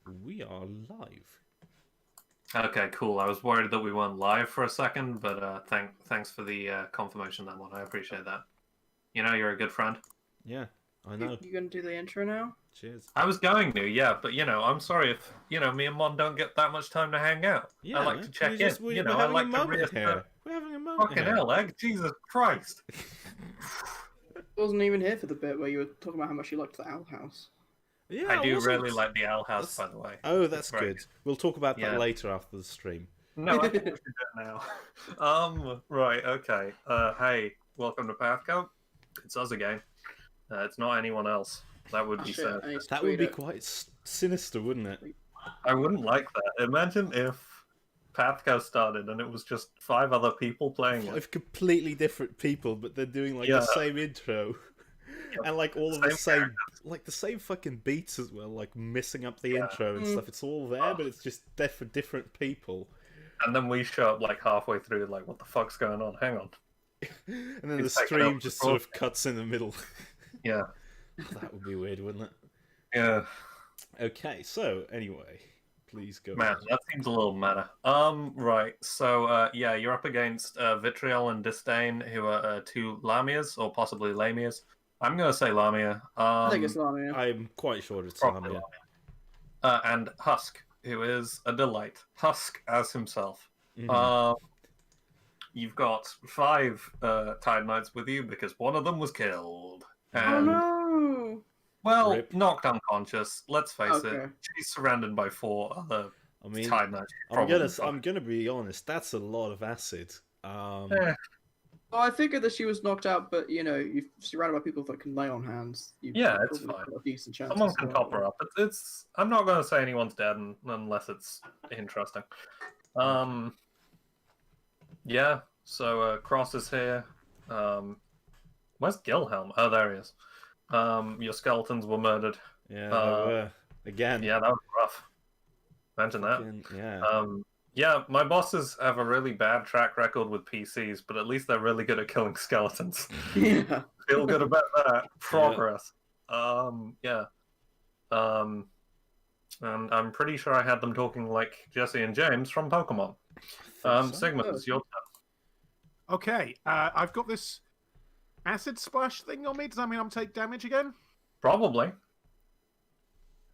We are live. Okay, cool. I was worried that we weren't live for a second, but thanks for the confirmation on that one. I appreciate that. You know, you're a good friend. Yeah, I know. You gonna do the intro now? Cheers. I was going to, yeah, but I'm sorry if me and Mon don't get that much time to hang out. Yeah, I like to check in. We're I having like a to moment reassert. here. We're having a moment Fucking here. hell, Egg! Jesus Christ! I wasn't even here for the bit where you were talking about how much you liked the Owl House. Yeah, I do wasn't- really like the Owl House, by the way. Oh, that's Right. good. We'll talk about that Yeah. later after the stream. No, I think we should do it now. Right, okay. Hey, welcome to PATHCO. It's us again. It's not anyone else. That would be Shit, sad. I need to That tweet would be it. quite sinister, wouldn't it? I wouldn't like that. Imagine if PATHCO started and it was just 5 other people playing it. 5 completely different people, but they're doing like the same intro. And like all of the same, like the same fucking beats as well, like missing up the intro and stuff. It's all there, but it's just for different people. And then we show up like halfway through, like, what the fuck's going on? Hang on. And then It's the taken stream up just the sort of cuts in the middle. Yeah. That would be weird, wouldn't it? Yeah. Okay, so anyway, please go. Man, on. that seems a little meta. Right. So, yeah, you're up against Vitriol and Disdain, who are 2 Lamias, or possibly Lamias. I'm going to say Lamia. I think it's Lamia. I'm quite sure it's Probably Lamia. And Husk, who is a delight. Husk as himself. Mhm. You've got 5 Tide Knights with you because one of them was killed. Oh And, no! well, Rip. knocked unconscious. Let's face it. Okay. She's surrounded by 4 other I mean, Tide Knights. I'm gonna be honest. That's a lot of acid. Well, I figured that she was knocked out, but you're surrounded by people that can lay on hands. Yeah, it's probably fine. got a decent chance. Someone can top her up. It's. I'm not going to say anyone's dead unless it's interesting. Yeah. So Cross is here. Where's Gilhelm? Oh, there he is. Your skeletons were murdered. Yeah, they were. Again. Yeah, that was rough. Imagine that. Fucking- yeah. Yeah, my bosses have a really bad track record with PCs, but at least they're really good at killing skeletons. Yeah. Feel good about that. Progress. Yeah. And I'm pretty sure I had them talking like Jesse and James from Pokemon. Sigma, it's your turn. Okay, I've got this acid splash thing on me. Does that mean I'm take damage again? Probably.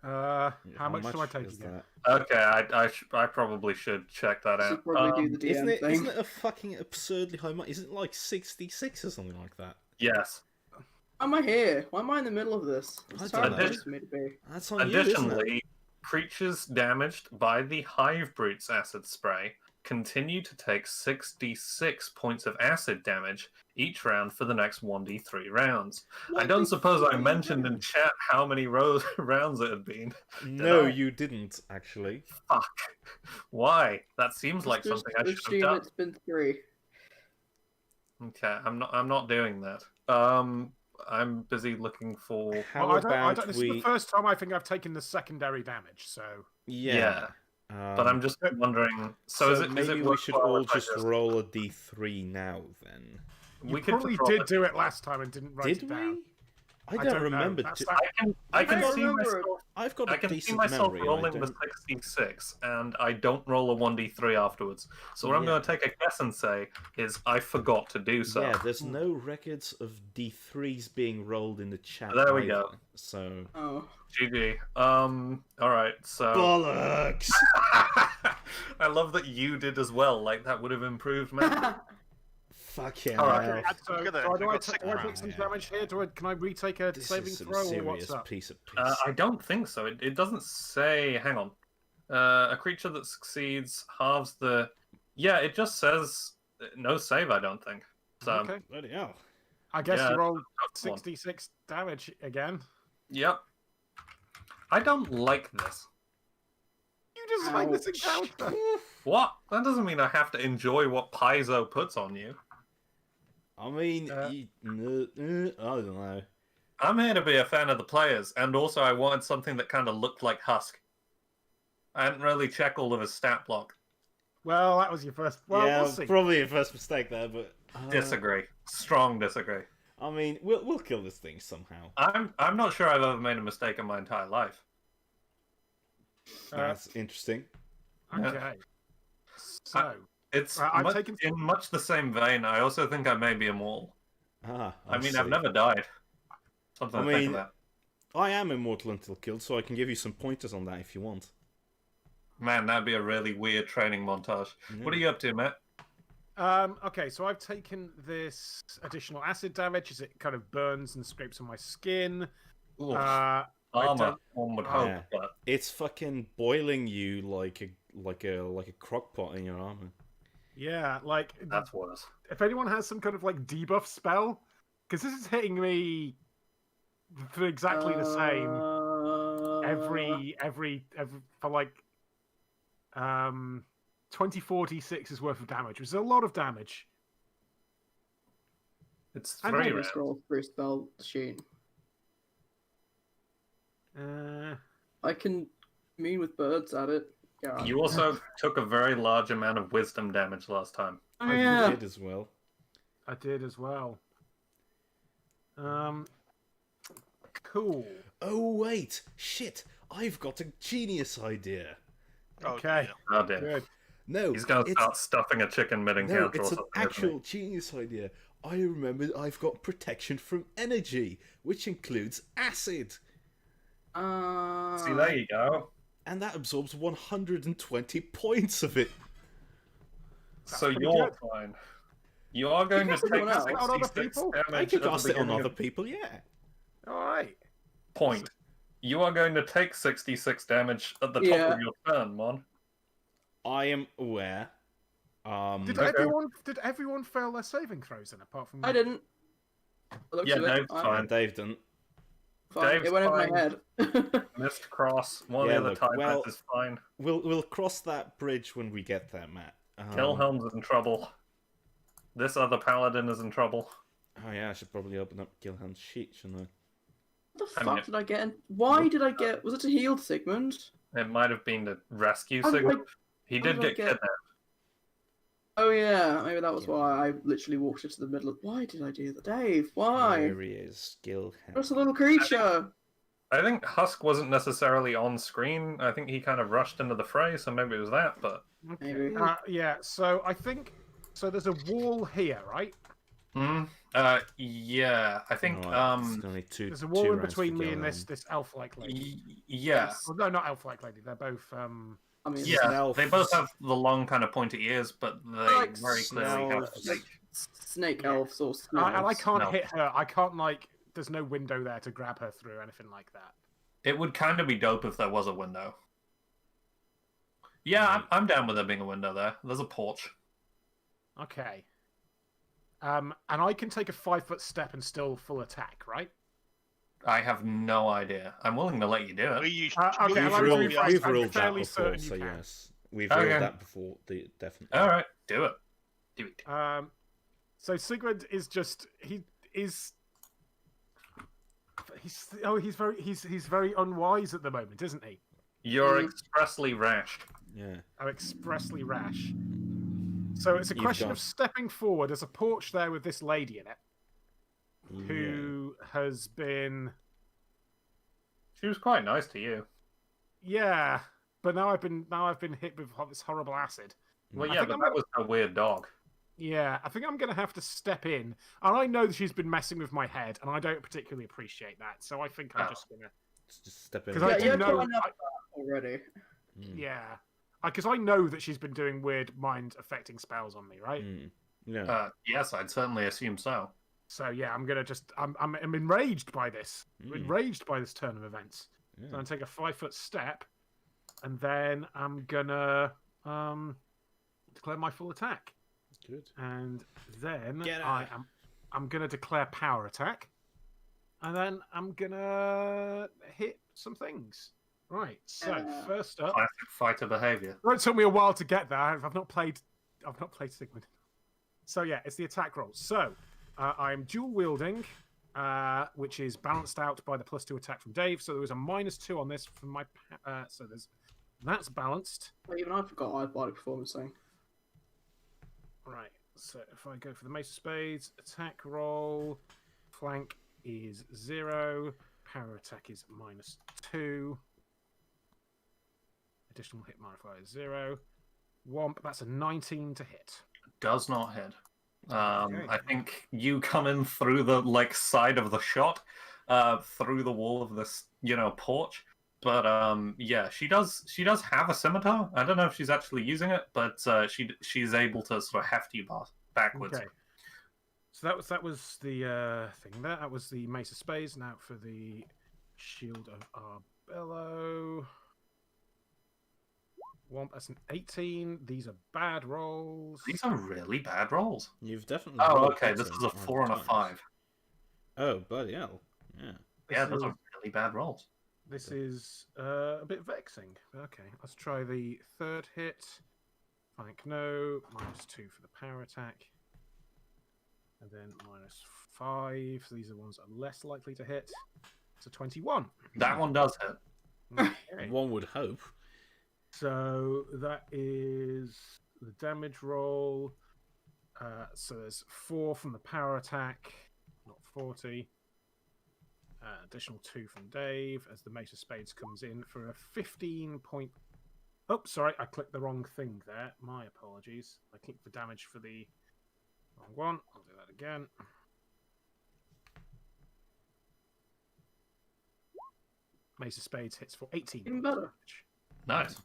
How much do I take is again? that? Okay, I probably should check that Should out. probably do the DM thing. Isn't it a fucking absurdly high amount? Isn't it like 66 or something like that? Yes. Why am I here? Why am I in the middle of this? I It's don't hard know. for me to be. That's on you, isn't it? Additionally, creatures damaged by the Hive Brute's acid spray continue to take 66 points of acid damage each round for the next 1d3 rounds. I don't suppose I mentioned in chat how many rounds it had been. No, I? you didn't, actually. Fuck. Why? That seems like Just something I should have assume done. it's been 3. Okay, I'm not doing that. I'm busy looking for. How Well, about this we... is the first time I think I've taken the secondary damage, so... Yeah. But I'm just wondering. So, is it? maybe is it we should worthwhile all if I just roll a d3 now, then. You We could probably drop did it. do it last time and didn't write Did it down. we? I I don't don't know. remember. That's- I can don't see remember myself. I've got I a can see decent myself memory. rolling I the don't... 66, and I don't roll a 1d3 afterwards. So what I'm Yeah. going to take a guess and say is I forgot to do so. Yeah, there's no records of d3s being rolled in the chat. There we either, go. So... Oh. GG. Alright, so... Bollocks! I love that you did as well, like that would have improved me. Fucking Alright. hell. So, Look at that, do I I got take, six do I take rounds. some Yeah. damage here? Can I retake a This saving is some throw, or serious what's up? piece of piss. I don't think so. It doesn't say... Hang on. A creature that succeeds halves the... Yeah, it just says no save, I don't think. So, Okay. Bloody hell. I guess Yeah, you rolled that's one. 66 damage again. Yep. I don't like this. You designed this Ouch. encounter! What? That doesn't mean I have to enjoy what Paizo puts on you. I mean, Uh, I don't know. I'm here to be a fan of the players, and also I wanted something that kind of looked like Husk. I didn't really check all of his stat block. Well, that was your first... Well, yeah, we'll see. probably a first mistake there, but... Disagree. Strong disagree. I mean, we'll kill this thing somehow. I'm not sure I've ever made a mistake in my entire life. That's interesting. Okay. So, It's I've much, taken- in much the same vein. I also think I may be immortal. Ah, I mean, see. I've never died. Something I to think mean, about. I am immortal until killed, so I can give you some pointers on that if you want. Man, that'd be a really weird training montage. What are you up to, Matt? Okay, so I've taken this additional acid damage as it kind of burns and scrapes on my skin. Oof. I Armor, don't- one would Oh. hope, Yeah. but It's fucking boiling you like a crock pot in your armor. Yeah, like that's worse. if anyone has some kind of like debuff spell, because this is hitting me for exactly the same every for like 2046 worth of damage, which is a lot of damage. It's And I'm 3 gonna rounds. scroll through spell sheet. I can mean with birds at it. Yeah. You also took a very large amount of wisdom damage last time. Oh, I yeah. did as well. I did as well. Cool. Oh wait, shit! I've got a genius idea. Oh, Okay. dear. Oh dear. Good. No, He's gonna it's start stuffing a chicken mid no, encounter or it's an something. isn't he? actual genius idea. I remembered I've got protection from energy, which includes acid, See, there you go. and that absorbs 120 points of it. So pretty you're good. fine. You are going to cast it take on else. On other 66 people? damage I can at the cast it on beginning other of people, yeah. All right. point. You are going to take 66 damage at the top Yeah. of your turn, Mon. I am aware. Did Okay. everyone fail their saving throws then, apart from I didn't. Looks Yeah, of it. Dave's fine. Dave didn't. Fine. Dave's It went over fine. my head. Missed cross. One Yeah, of the look, other well- is fine. We'll cross that bridge when we get there, Matt. Kilhelm's in trouble. This other paladin is in trouble. Oh yeah, I should probably open up Gilhan's sheet, shouldn't I? What the I fuck mean, did I get? Why did I get? Was it a healed Sigmund? It might have been to rescue How did Sigmund. I- He how did did I get get- kidnapped. Oh yeah, maybe that was why I literally walked into the middle of. Why did I do that, Dave? Why? There he is, Gilhan. Just a little creature. I think Husk wasn't necessarily on screen. I think he kind of rushed into the fray, so maybe it was that. But Maybe. yeah, so I think there's a wall here, right? yeah, I think It's only There's a wall in between me and this elf-like lady. yeah, Well, no, not elf-like lady. They're both I mean, yeah. Snell- They both have the long kind of pointy ears, but they Like very clearly have Snell- like, snake elves or and I snails. can't No. hit her. I can't like. There's no window there to grab her through or anything like that. It would kind of be dope if there was a window. Yeah, I'm down with there being a window there. There's a porch. Okay. And I can take a 5-foot step and still full attack, right? I have no idea. I'm willing to let you do We it. used Okay, We've allow me to rolled, rephrase. we've I'm rolled that fairly before, certain you so can. yes. We've Okay. rolled that before, definitely. All right, do it. Do it. So Sigurd is just he's very unwise at the moment, isn't he? You're expressly rash. Yeah. Oh, expressly rash. So it's a You've question got- of stepping forward. There's a porch there with this lady in it who has been, She was quite nice to you. yeah. But now I've been hit with this horrible acid. Well, I yeah, think but I'm that gonna- was a weird dog. Yeah, I think I'm going to have to step in. And I know that she's been messing with my head, and I don't particularly appreciate that. So I think I'm Oh. just going to... Just step in. Because I Yeah, do you're know... quite enough already. Mm. Yeah. Because I know that she's been doing weird mind-affecting spells on me, right? Mm. Yeah. Yes, I'd certainly assume so. So yeah, I'm going to just... I'm enraged by this. Mm. Enraged by this turn of events. Yeah. So I'm going to take a 5-foot step, and then I'm going to declare my full attack. Good. And then Get I'm gonna declare power attack, and then I'm gonna hit some things. Right. So first up, Classic fighter behavior. it took me a while to get there. I've not played Sigmund. So yeah, it's the attack roll. So I'm dual wielding, which is balanced out by the +2 attack from Dave. So there was a -2 on this from my. So that's balanced. Well, even I forgot I had body performance thing. Right, so if I go for the Mace of Spades, attack roll, flank is 0, power attack is -2. Additional hit modifier is 0. Womp, that's a 19 to hit. Does not hit. Okay. I think you come in through the side of the shot, through the wall of this, porch. But yeah, she does have a scimitar. I don't know if she's actually using it, but she's able to sort of heft you backwards. Okay. So that was the thing there. That was the Mace of Spades. Now for the Shield of Arbello. Womp, that's an 18. These are bad rolls. These are really bad rolls. You've definitely. Oh, rolled okay. This is a excellent 4 and a times. 5. Oh, bloody hell! Yeah. Yeah, those are really bad rolls. This is a bit vexing. Okay, let's try the third hit. Thank no. -2 for the power attack. And then -5. So these are ones that are less likely to hit. It's a 21. That one does hit. Okay. One would hope. So that is the damage roll. So there's 4 from the power attack, not 40. Additional 2 from Dave as the Mace of Spades comes in for a 15 point. Oh, sorry, I clicked the wrong thing there. My apologies. I clicked the damage for the wrong one. I'll do that again. Mace of Spades hits for 18. Even better. Damage. Nice.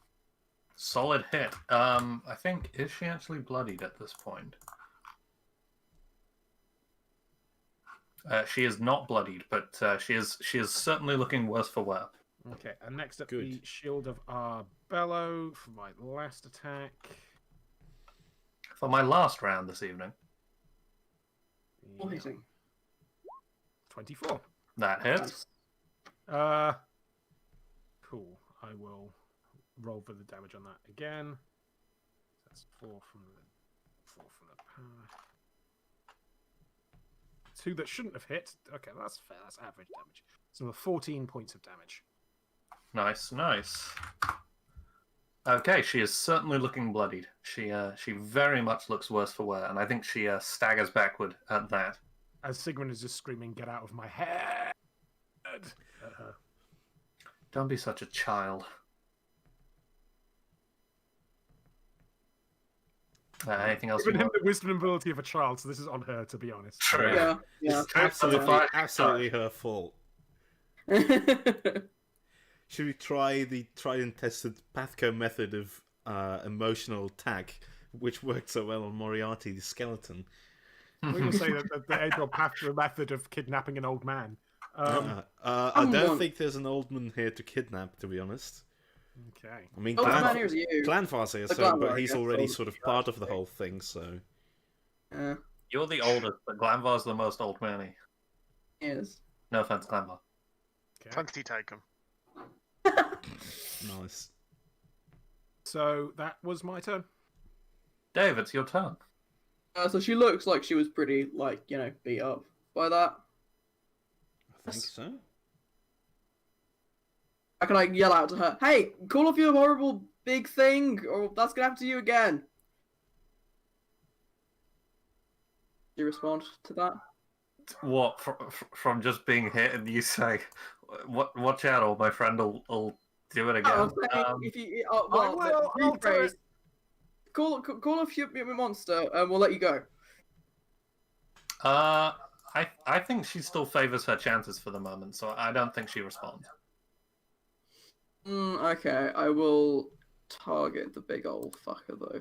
Solid hit. I think, is she actually bloodied at this point? She is not bloodied, but she is certainly looking worse for wear. Okay, and next up, Good. the Shield of Arbello for my last attack. For my last round this evening, All hitting. 24. that hits. Cool. I will roll for the damage on that again. That's 4 from the power. 2 that shouldn't have hit. Okay, that's fair. That's average damage. So 14 points of damage. Nice, nice. Okay, she is certainly looking bloodied. She very much looks worse for wear, and I think she staggers backward at that. As Sigmund is just screaming, "Get out of my head!" at her. Don't be such a child. Anything else? Given him the wisdom and ability of a child, so this is on her, to be honest. True. Yeah, yeah. Absolutely her fault. Should we try the tried and tested PATHCO method of emotional attack, which worked so well on Moriarty, the skeleton? We can say that the age-old PATHCO method of kidnapping an old man. I don't think there's an old man here to kidnap, to be honest. Okay. I mean, Oh, man, here's you. Clanfar's The Glanvar, but he's yeah, already so- sort of part of the whole thing, so... You're the oldest, but Glanvar's the most old manny. Yes. No offense, Glanvar. Okay. Plenty taken. Nice. So that was my turn. Dave, it's your turn. So she looks like she was pretty, beat up by that. I think so. How can I yell out to her, "Hey, call off your horrible big thing, or that's gonna happen to you again"? Do you respond to that? What, from just being hit and you say, watch out or my friend will do it again? Oh, I'm saying, if you, rephrase. Call off your monster, and we'll let you go. I think she still favors her chances for the moment, so I don't think she responds. Okay, I will target the big old fucker though.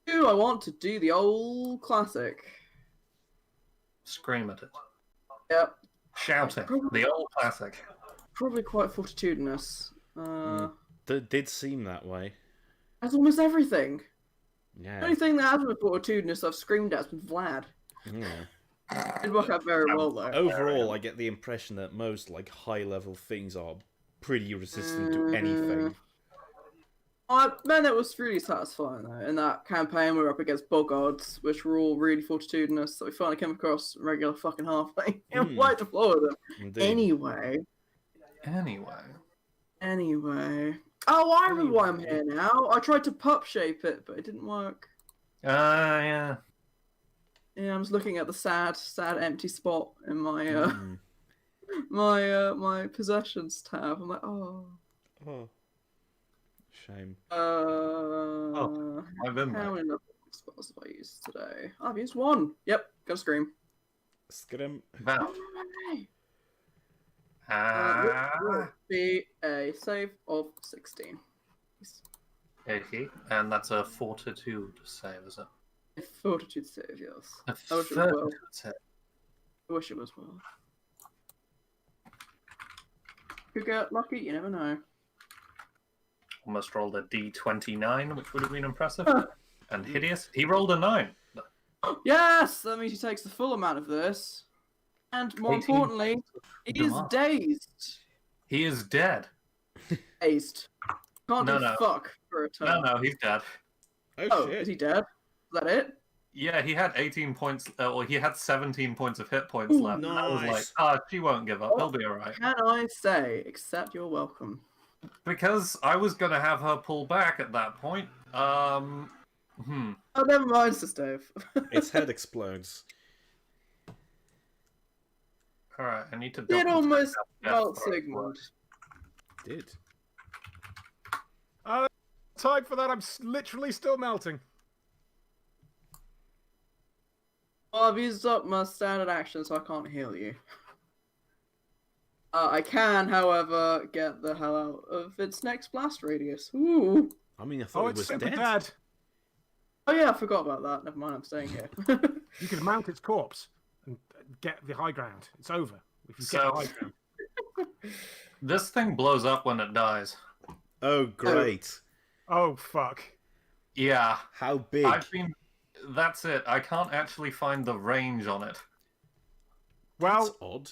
I want to do the old classic. Scream at it. Yep. Shout it. The old classic. Probably quite fortitudinous. Did seem that way. That's almost everything. Yeah. The only thing that has been fortitudinous I've screamed at has been Vlad. Yeah. It did work out very well though. Overall, I get the impression that most high-level things are pretty resistant to anything. Man, it was really satisfying though. In that campaign, we were up against Boggards, which were all really fortitudinous. So we finally came across regular fucking halfling and wiped the floor with them. Indeed. Anyway. Oh, I remember why I'm here now. I tried to pup shape it, but it didn't work. Yeah. Yeah, I'm just looking at the sad empty spot in my my possessions tab. I'm like, oh. Shame. I've been How back. many spells have I used today? I've used one. Yep, got Scream. Scrim. Val. Will be a save of 16. Okay, and that's a fortitude save, is it? A fortitude save, yes. A I wish it was well. fortitude save. I wish it was well. Could get lucky, you never know. Almost rolled a d29, which would have been impressive. And hideous. He rolled a 9. Yes! That means he takes the full amount of this. And more 18 importantly, he is Damage. dazed. He is dead. Dazed. Can't No, do no. fuck for a turn. No, he's dead. Oh, shit. is he dead? Is that it? Yeah, he had 18 points. Well, he had 17 points of hit points left. And I was nice. like, she won't give up. He'll be alright. Can I say, except you're welcome? Because I was going to have her pull back at that point. Oh, never mind, Sister Dave. Its head explodes. Alright, I need to... Did double almost check that melt death throw. Sigmund. Did. Time for that. I'm literally still melting. Well, I've used up my standard action, so I can't heal you. I can, however, get the hell out of its next blast radius. Ooh. I mean, I thought it It's was super dead. dead. Oh yeah, I forgot about that. Never mind, I'm staying here. You could mount its corpse and get the high ground. It's over. If you get So- the high ground. This thing blows up when it dies. Oh, great. Oh, fuck. Yeah. How big? That's it. I can't actually find the range on it. Well, That's odd.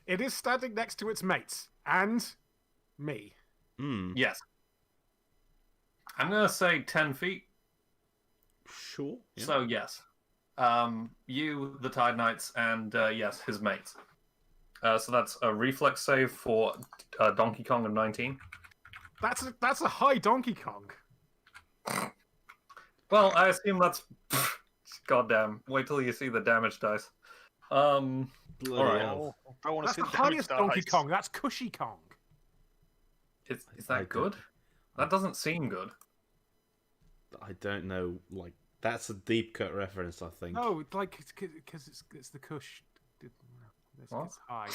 it is standing next to its mates. And me. Hmm. Yes. I'm going to say 10 feet. Sure. Yeah. So, yes. You, the Tide Knights, and, yes, his mates. So that's a reflex save for Donkey Kong of 19. That's a high Donkey Kong. Well, I assume that's... Goddamn. Wait till you see the damage dice. Bloody alright. hell. I want to That's see the the damage highest Donkey dice. Kong. That's Cushy Kong. Is I that good? That doesn't seem good. I don't know. Like, that's a deep cut reference, I think. No, it's like because it's the Cush. What? It's high.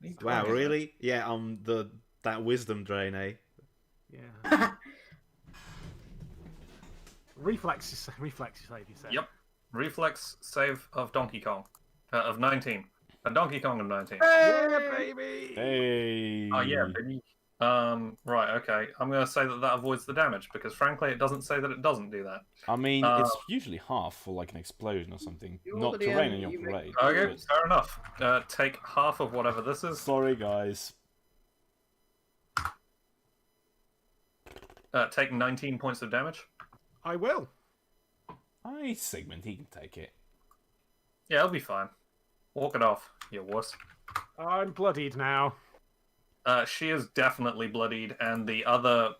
Yeah. Wow, really? Yeah, that wisdom drain, eh? Yeah. Reflexes save, you said. Yep. Reflex save of Donkey Kong. Of 19. A Donkey Kong of 19. Yeah, baby. Hey. Oh, yeah, baby. Right, okay. I'm going to say that avoids the damage, because frankly, it doesn't say that it doesn't do that. I mean, it's usually half for like an explosion or something. You're Not the terrain DM, in your you make- parade. Okay, fair enough. Take half of whatever this is. Sorry, guys. Take 19 points of damage. I will. Aye, Sigmund, he can take it. Yeah, it'll be fine. Walk it off, you wuss. I'm bloodied now. She is definitely bloodied, and the other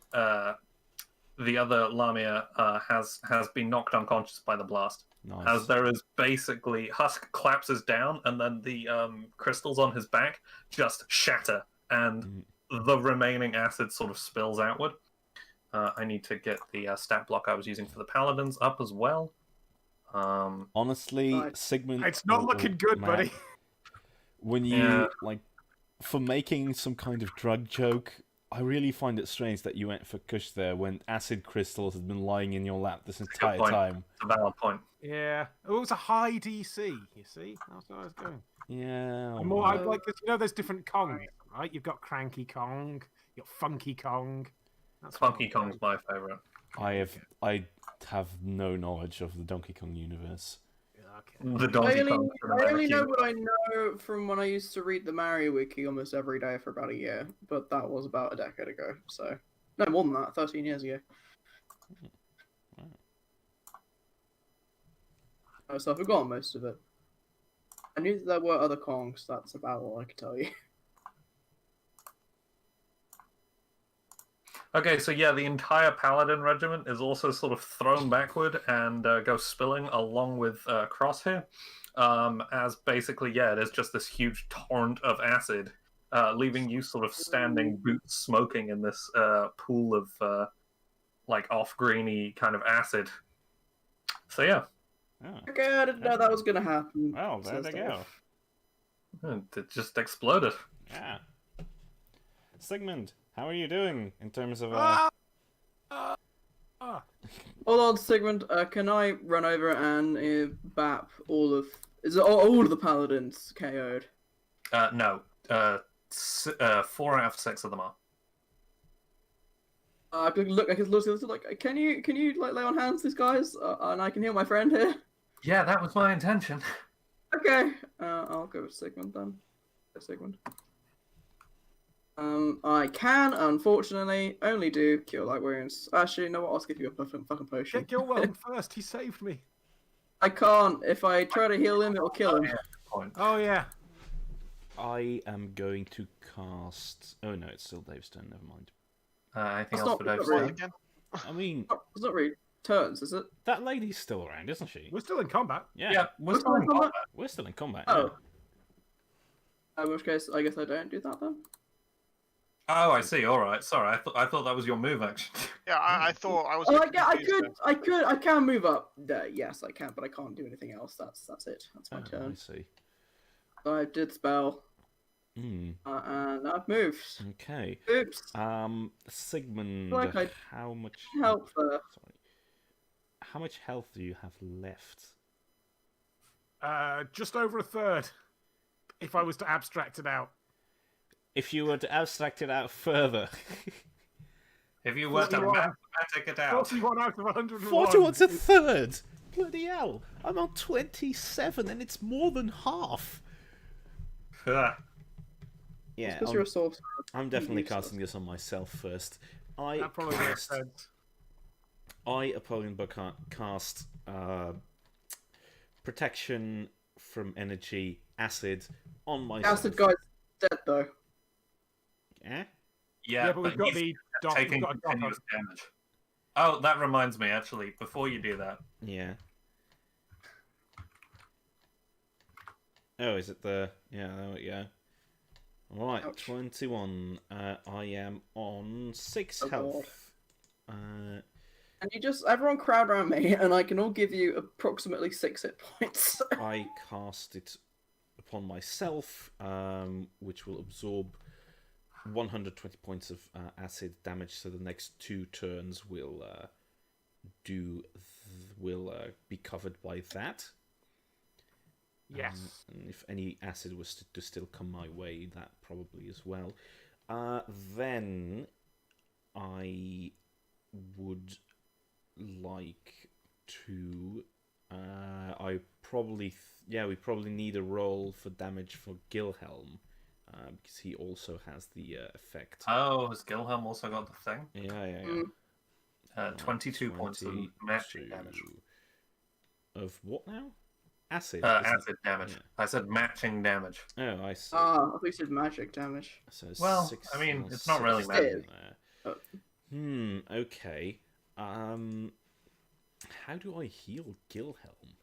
Lamia has been knocked unconscious by the blast. Nice. As there is basically Husk collapses down, and then the crystals on his back just shatter, and the remaining acid sort of spills outward. I need to get the stat block I was using for the paladins up as well. Honestly, Right. Sigmund... It's not or looking good, Matt, buddy. When you, Yeah. like, for making some kind of drug joke, I really find it strange that you went for Kush there when acid crystals had been lying in your lap this entire point. time. It's a valid point. Yeah. Oh, it was a high DC. You see, that's where I was going. Yeah. I'm more, I'd like, there's different Kongs, right? You've got Cranky Kong, you've got Funky Kong. That's Funky Kong's my favourite. I have no knowledge of the Donkey Kong universe. Okay. The Donkey I Kong. only know what I know from when I used to read the Mario Wiki almost every day for about a year, but that was about a decade ago, so... No, more than that, 13 years ago. So I've forgotten most of it. I knew that there were other Kongs, that's about all I can tell you. Okay, so yeah, the entire Paladin regiment is also sort of thrown backward and goes spilling along with Crosshair. As basically, yeah, it is just this huge torrent of acid, leaving you sort of standing, boots smoking in this pool of like off-greeny kind of acid. So yeah, Oh. Okay, I didn't know that was gonna happen. Well, there Says they Dave. go. and it just exploded. Yeah. Sigmund, how are you doing in terms of Ah! Ah! Hold on, Sigmund. Can I run over and bap all of? Is it all of the paladins KO'd? No, 4 out of 6 of them are. I could look. I could look like. Can you like lay on hands these guys, and I can heal my friend here. Yeah, that was my intention. Okay. I'll go with Sigmund then. Go Sigmund. I can unfortunately only do cure light wounds. Actually, you know what? I'll give you a fucking potion. Get Gilwell first. He saved me. I can't. If I try to heal him, it'll kill him. Yeah, point. Oh yeah. I am going to cast. Oh no, it's still Dave's turn. Never mind. Anything That's else not- for that's Dave's not turn? really- Again? I mean, It's not really turns, is it? that lady's still around, isn't she? We're still in combat. Yeah, Yeah, we're What's still in going on? combat. we're still in combat. Oh. In which case, I guess I don't do that then. Oh, I see. All right. Sorry, I thought that was your move action. Yeah, I thought I was. Oh, getting confused there. I can move up. Yes, I can, but I can't do anything else. That's it. That's my Oh, I turn. see. So I did spell, Hmm. and I've moved. Okay. Oops. Sigmund, Like I how much? help there. Sorry. How much health do you have left? Just over a third. If I was to abstract it out. If you were to abstract it out further, If you were to 41. mathematic it out, 41 out of 101. 41's a third. Bloody hell! I'm on 27, and it's more than half. Yeah, Because you're a sorcerer. I'm definitely useless. casting this on myself first. That probably makes sense. I cast protection from energy acid on myself. Acid guy's dead though. Eh? Yeah, but we've got he's the doc. taking We've got a doc on. continuous damage. Oh, that reminds me. Actually, before you do that, Yeah. Oh, is it the... Yeah, there we go. Alright, Ouch. 21. I am on 6 Oh, health. And you just everyone crowd around me, and I can all give you approximately 6 hit points. I cast it upon myself, which will absorb 120 points of acid damage, so the next 2 turns will be covered by that. Yes. And if any acid was to still come my way, that probably as well. Then I would like to. We probably need a roll for damage for Gilhelm, because he also has the effect. oh, has Gilhelm also got the thing? Yeah. Mm. 22 points of magic 22 damage. Of what now? Acid. isn't it? Acid damage. Yeah. I said matching damage. Oh, I see. I thought you said magic damage. So Well, 6, I mean, well, it's not really 16 magic. there. Oh. Okay. How do I heal Gilhelm?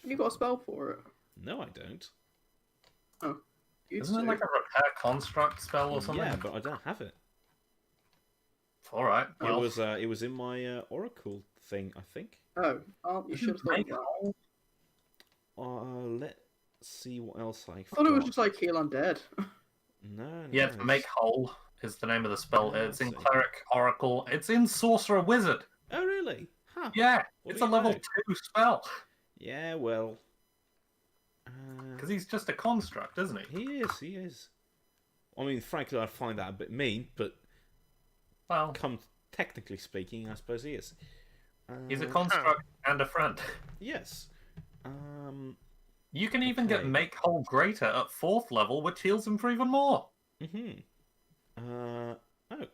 You got a spell for it. No, I don't. You Isn't it do. like a repair construct spell or something? Yeah, but I don't have it. All right. Well, It was in my Oracle thing, I think. Oh, you should have thought of make that. Let's see what else I I thought it was got. just like heal undead. No, yeah, it's- to make whole is the name of the spell. Oh, It's in I see. Cleric, Oracle. It's in Sorcerer Wizard. Oh, really? Huh. Yeah, What it's do a you level know? 2 spell. Yeah, well. Because he's just a construct, isn't he? He is. I mean, frankly, I find that a bit mean, but Well, technically speaking, I suppose he is. he's a construct and a friend. Yes. You can even get Okay. Make Whole Greater at 4th level, which heals him for even more. Oh,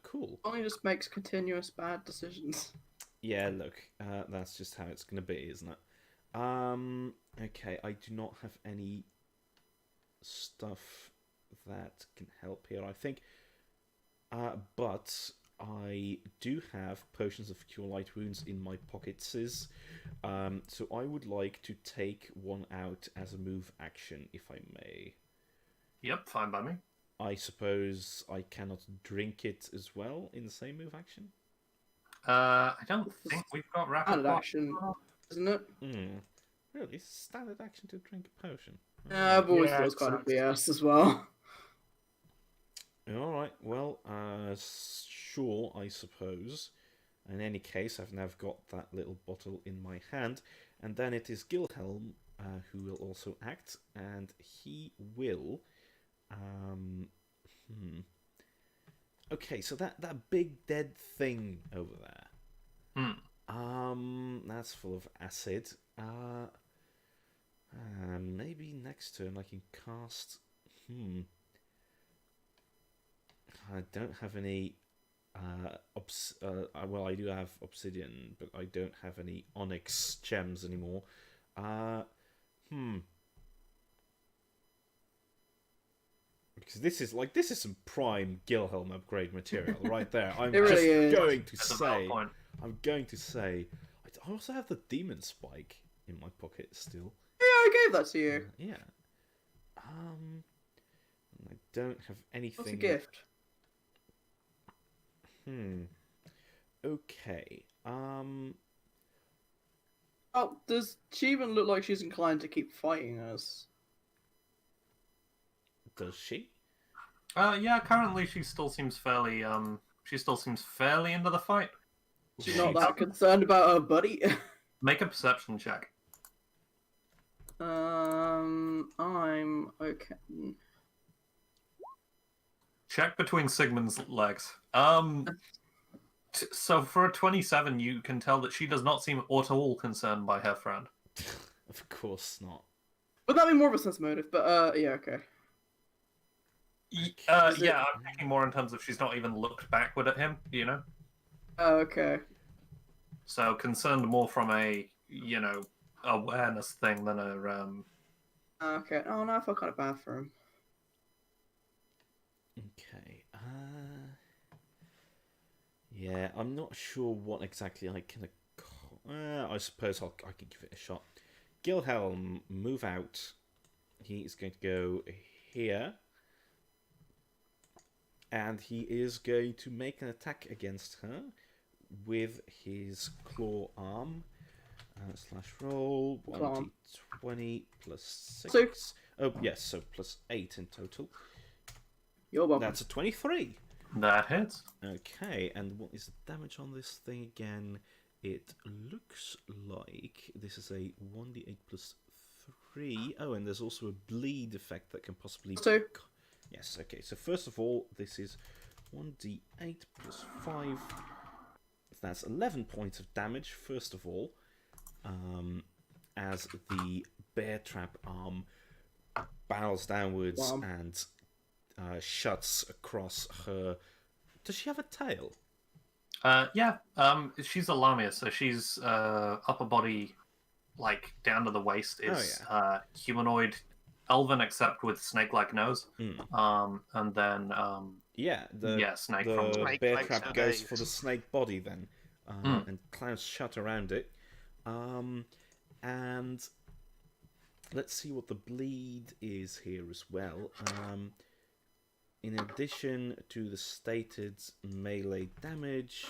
cool. Only just makes continuous bad decisions. Yeah, look, that's just how it's gonna be, isn't it? Okay, I do not have any stuff that can help here, I think. But I do have potions of cure light wounds in my pockets. So I would like to take one out as a move action, if I may. Yep, fine by me. I suppose I cannot drink it as well in the same move action? I don't think we've got rapid Standard fire. action, isn't it? Really? It's a standard action to drink a potion. Yeah, I've always Yeah, thought it was kind of exactly. BS as well. Alright, well, sure, I suppose. In any case, I've now got that little bottle in my hand. And then it is Gilhelm who will also act. And he will... Okay, so that big dead thing over there. That's full of acid. Maybe next turn I can cast... I don't have any... well, I do have obsidian, but I don't have any onyx gems anymore. Because this is some prime Gilhelm upgrade material right there. I'm It really just is. going to That's a valid say, point. I also have the demon spike in my pocket still. Yeah, I gave that to you. Yeah. I don't have anything. What's a gift? Okay. Oh, does she even look like she's inclined to keep fighting us? Does she? Yeah, currently she still seems fairly into the fight. She's not that concerned about her buddy. Make a perception check. I'm okay. Check between Sigmund's legs. So for a 27, you can tell that she does not seem at all concerned by her friend. Of course not. Would that be more of a sense motive? But yeah, okay. Yeah, I'm thinking more in terms of she's not even looked backward at him, you know? Okay. So concerned more from a, awareness thing than a, Okay. Oh no, I feel kind of bad for him. Okay. Yeah, I'm not sure what exactly I can. I suppose I can give it a shot. Gilhelm, move out. He is going to go here. And he is going to make an attack against her with his claw arm. Slash roll. 1d20 plus 6. Oh, yes, so plus 8 in total. You're welcome. That's a 23. that hits. Okay, and what is the damage on this thing again? It looks like this is a 1d8 plus 3. Oh, and there's also a bleed effect that can possibly... 2. Yes, okay. So first of all, this is 1d8 plus 5. That's 11 points of damage, first of all. As the bear trap arm barrels downwards and shuts across her... Does she have a tail? Yeah, she's a lamia, so she's upper body, like, down to the waist is humanoid, elven except with snake-like nose. And then... snake from the Snake bear legs trap and goes legs. for the snake body then. And clouds shut around it. And let's see what the bleed is here as well. In addition to the stated melee damage,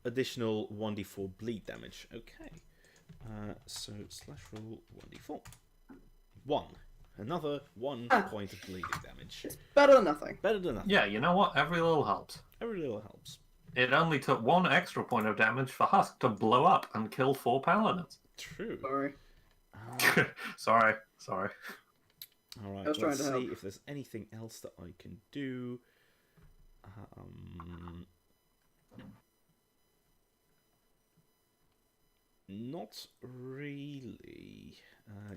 additional 1d4 bleed damage. Okay. So slash roll 1d4. 1. Another 1 point of bleeding damage. It's better than nothing. Better than nothing. Yeah, you know what? Every little helps. Every little helps. It only took 1 extra point of damage for Husk to blow up and kill 4 paladins. True. Sorry. Sorry. Alright, I was trying let's to see help. if there's anything else that I can do. Not really.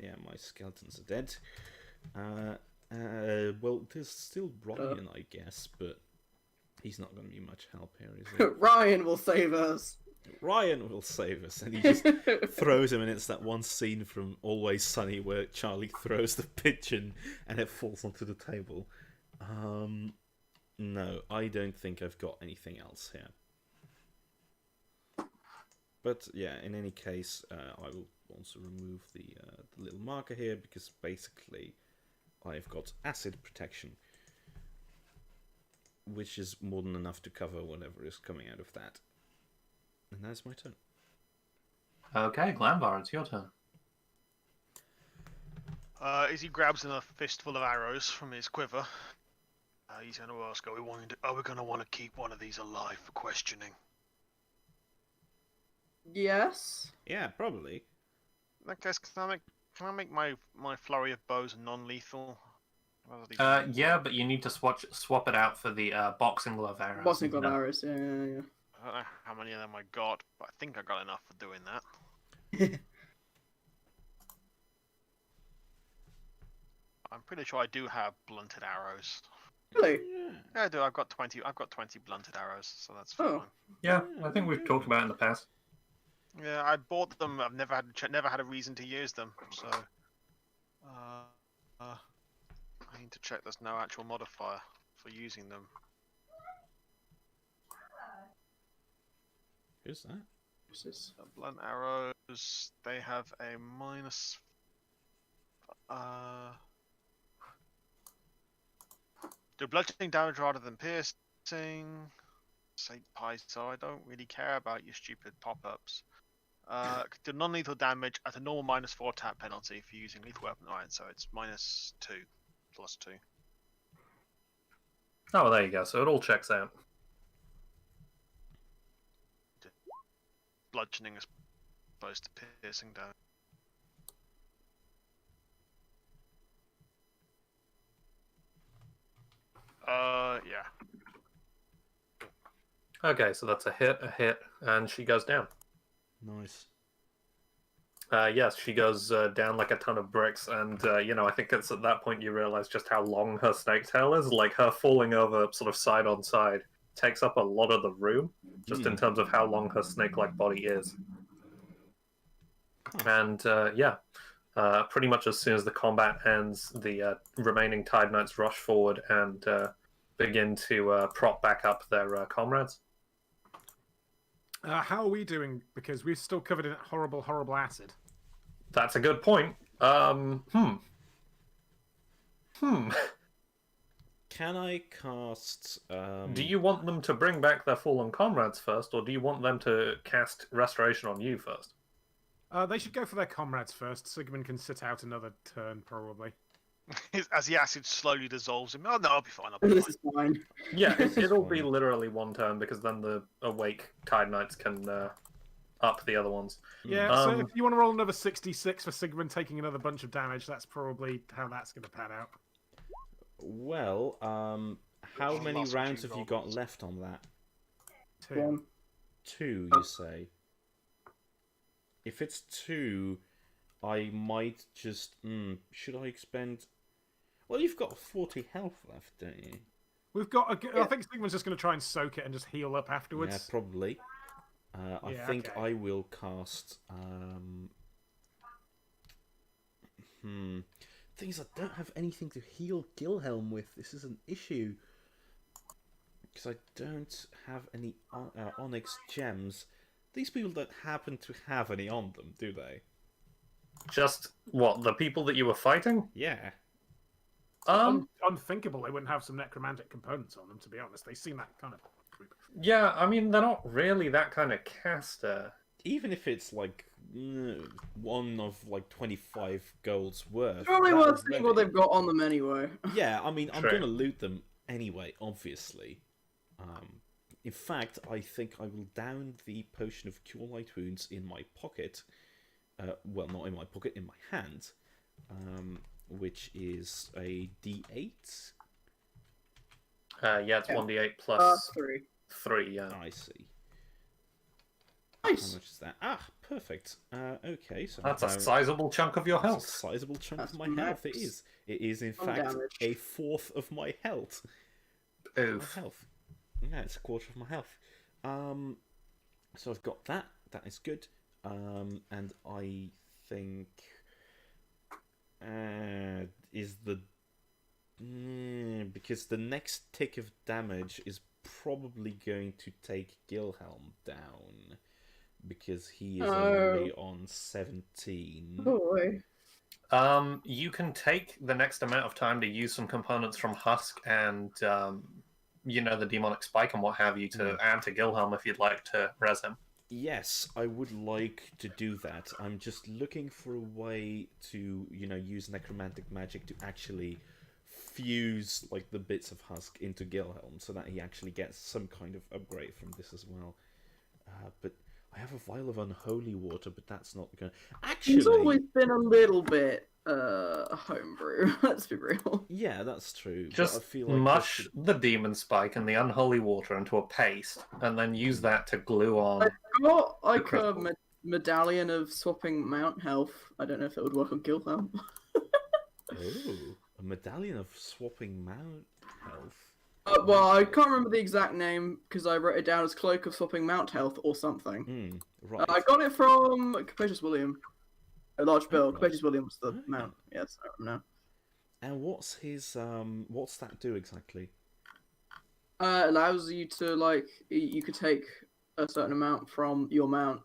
Yeah, my skeletons are dead. Well, there's still Ryan, I guess, but he's not going to be much help here, is he? Ryan will save us. Ryan will save us, and he just throws him, and it's that one scene from Always Sunny where Charlie throws the pigeon and it falls onto the table. No, I don't think I've got anything else here. But yeah, in any case, I will also remove the little marker here because basically I've got acid protection, which is more than enough to cover whatever is coming out of that. And that's my turn. Okay, Glamvar, it's your turn. As he grabs a fistful of arrows from his quiver, he's going to ask, are we going to want to keep one of these alive for questioning? Yes. Yeah, probably. In that case, can I make my flurry of bows non-lethal? Yeah, but you need to swap it out for the boxing glove arrows. Boxing glove No. arrows, yeah. I don't know how many of them I got, but I think I got enough for doing that. I'm pretty sure I do have blunted arrows. Really? Yeah, I do. I've got 20 blunted arrows, so that's Oh. fine. Yeah, I think we've talked about it in the past. Yeah, I bought them. I've never had a reason to use them, so I need to check there's no actual modifier for using them. Who's that? What's this? Blunt arrows, they have a minus. Do bludgeoning damage rather than piercing. Say pie, so I don't really care about your stupid pop-ups. Do non-lethal damage at a normal -4 tap penalty for using lethal weapon. Alright, so it's -2, +2. Oh, well, there you go. So it all checks out. Bludgeoning as opposed to piercing damage. Yeah. Okay, so that's a hit, and she goes down. Nice. Yes, she goes down like a ton of bricks, and I think it's at that point you realize just how long her snake tail is. Like her falling over, sort of side on side, takes up a lot of the room, just in terms of how long her snake-like body is. And pretty much as soon as the combat ends, the remaining Tide Knights rush forward and begin to prop back up their comrades. How are we doing? Because we're still covered in horrible, horrible acid. That's a good point. Can I cast... Do you want them to bring back their fallen comrades first, or do you want them to cast Restoration on you first? They should go for their comrades first. Sigmund can sit out another turn, probably. As the acid slowly dissolves him. Oh no, I'll be fine. I'll be This fine. is fine. Yeah, it'll fine. be literally one turn, because then the awake Tide Knights can up the other ones. Yeah, so if you want to roll another 66 for Sigmund taking another bunch of damage, that's probably how that's going to pan out. Well, how many Lost rounds two have you got goblins. left on that? 2. 1. 2, you say? If it's 2, I might just... should I expend... Well, you've got 40 health left, don't you? We've got. I think Sigmund's just going to try and soak it and just heal up afterwards. Yeah, probably. I Yeah, think okay. I will cast... Thing is, I don't have anything to heal Gilhelm with. This is an issue. Because I don't have any Onyx gems. These people don't happen to have any on them, do they? Just, what, the people that you were fighting? Yeah. Unthinkable they wouldn't have some necromantic components on them, to be honest. They seem that kind of group. Yeah, I mean, they're not really that kind of caster. Even if it's like one of like 25 gold's worth. Probably that worth is seeing what ready. they've got on them anyway. Yeah, I mean, I'm True. going to loot them anyway, obviously. In fact, I think I will down the potion of Cure Light Wounds in my pocket. Well, not in my pocket, in my hand. Which is a D8. Yeah, it's 1d8 plus 3. 3, yeah. I see. Nice. How much is that? Ah, perfect. Okay, so That's a now- sizable chunk of your that's a health. sizable chunk That's of my health. It max. is. It is, in On fact, damage. a fourth of my health. Oof. My health. Yeah, it's a quarter of my health. So I've got that. That is good. And I think is the because the next tick of damage is probably going to take Gilhelm down because he is only on 17. Boy. You can take the next amount of time to use some components from Husk and, the Demonic Spike and what have you to add to Gilhelm if you'd like to res him. Yes, I would like to do that. I'm just looking for a way to, use necromantic magic to actually fuse like the bits of husk into Gilhelm, so that he actually gets some kind of upgrade from this as well. But I have a vial of unholy water, but that's not gonna. He's always Actually, been a little bit homebrew. Let's be real. yeah, that's true. But I Just feel like mush the demon spike and the unholy water into a paste, and then use that to glue on. I've got like a crystal. medallion of swapping mount health. I don't know if it would work on Gilhelm. Oh, a medallion of swapping mount health. Well, I can't remember the exact name because I wrote it down as Cloak of Swapping Mount Health or something. Right. I got it from Capacious William. A large bill. right. Capacious William was the Oh, mount. Yes, I remember And what's his what's that do exactly? now. It allows you to you could take a certain amount from your mount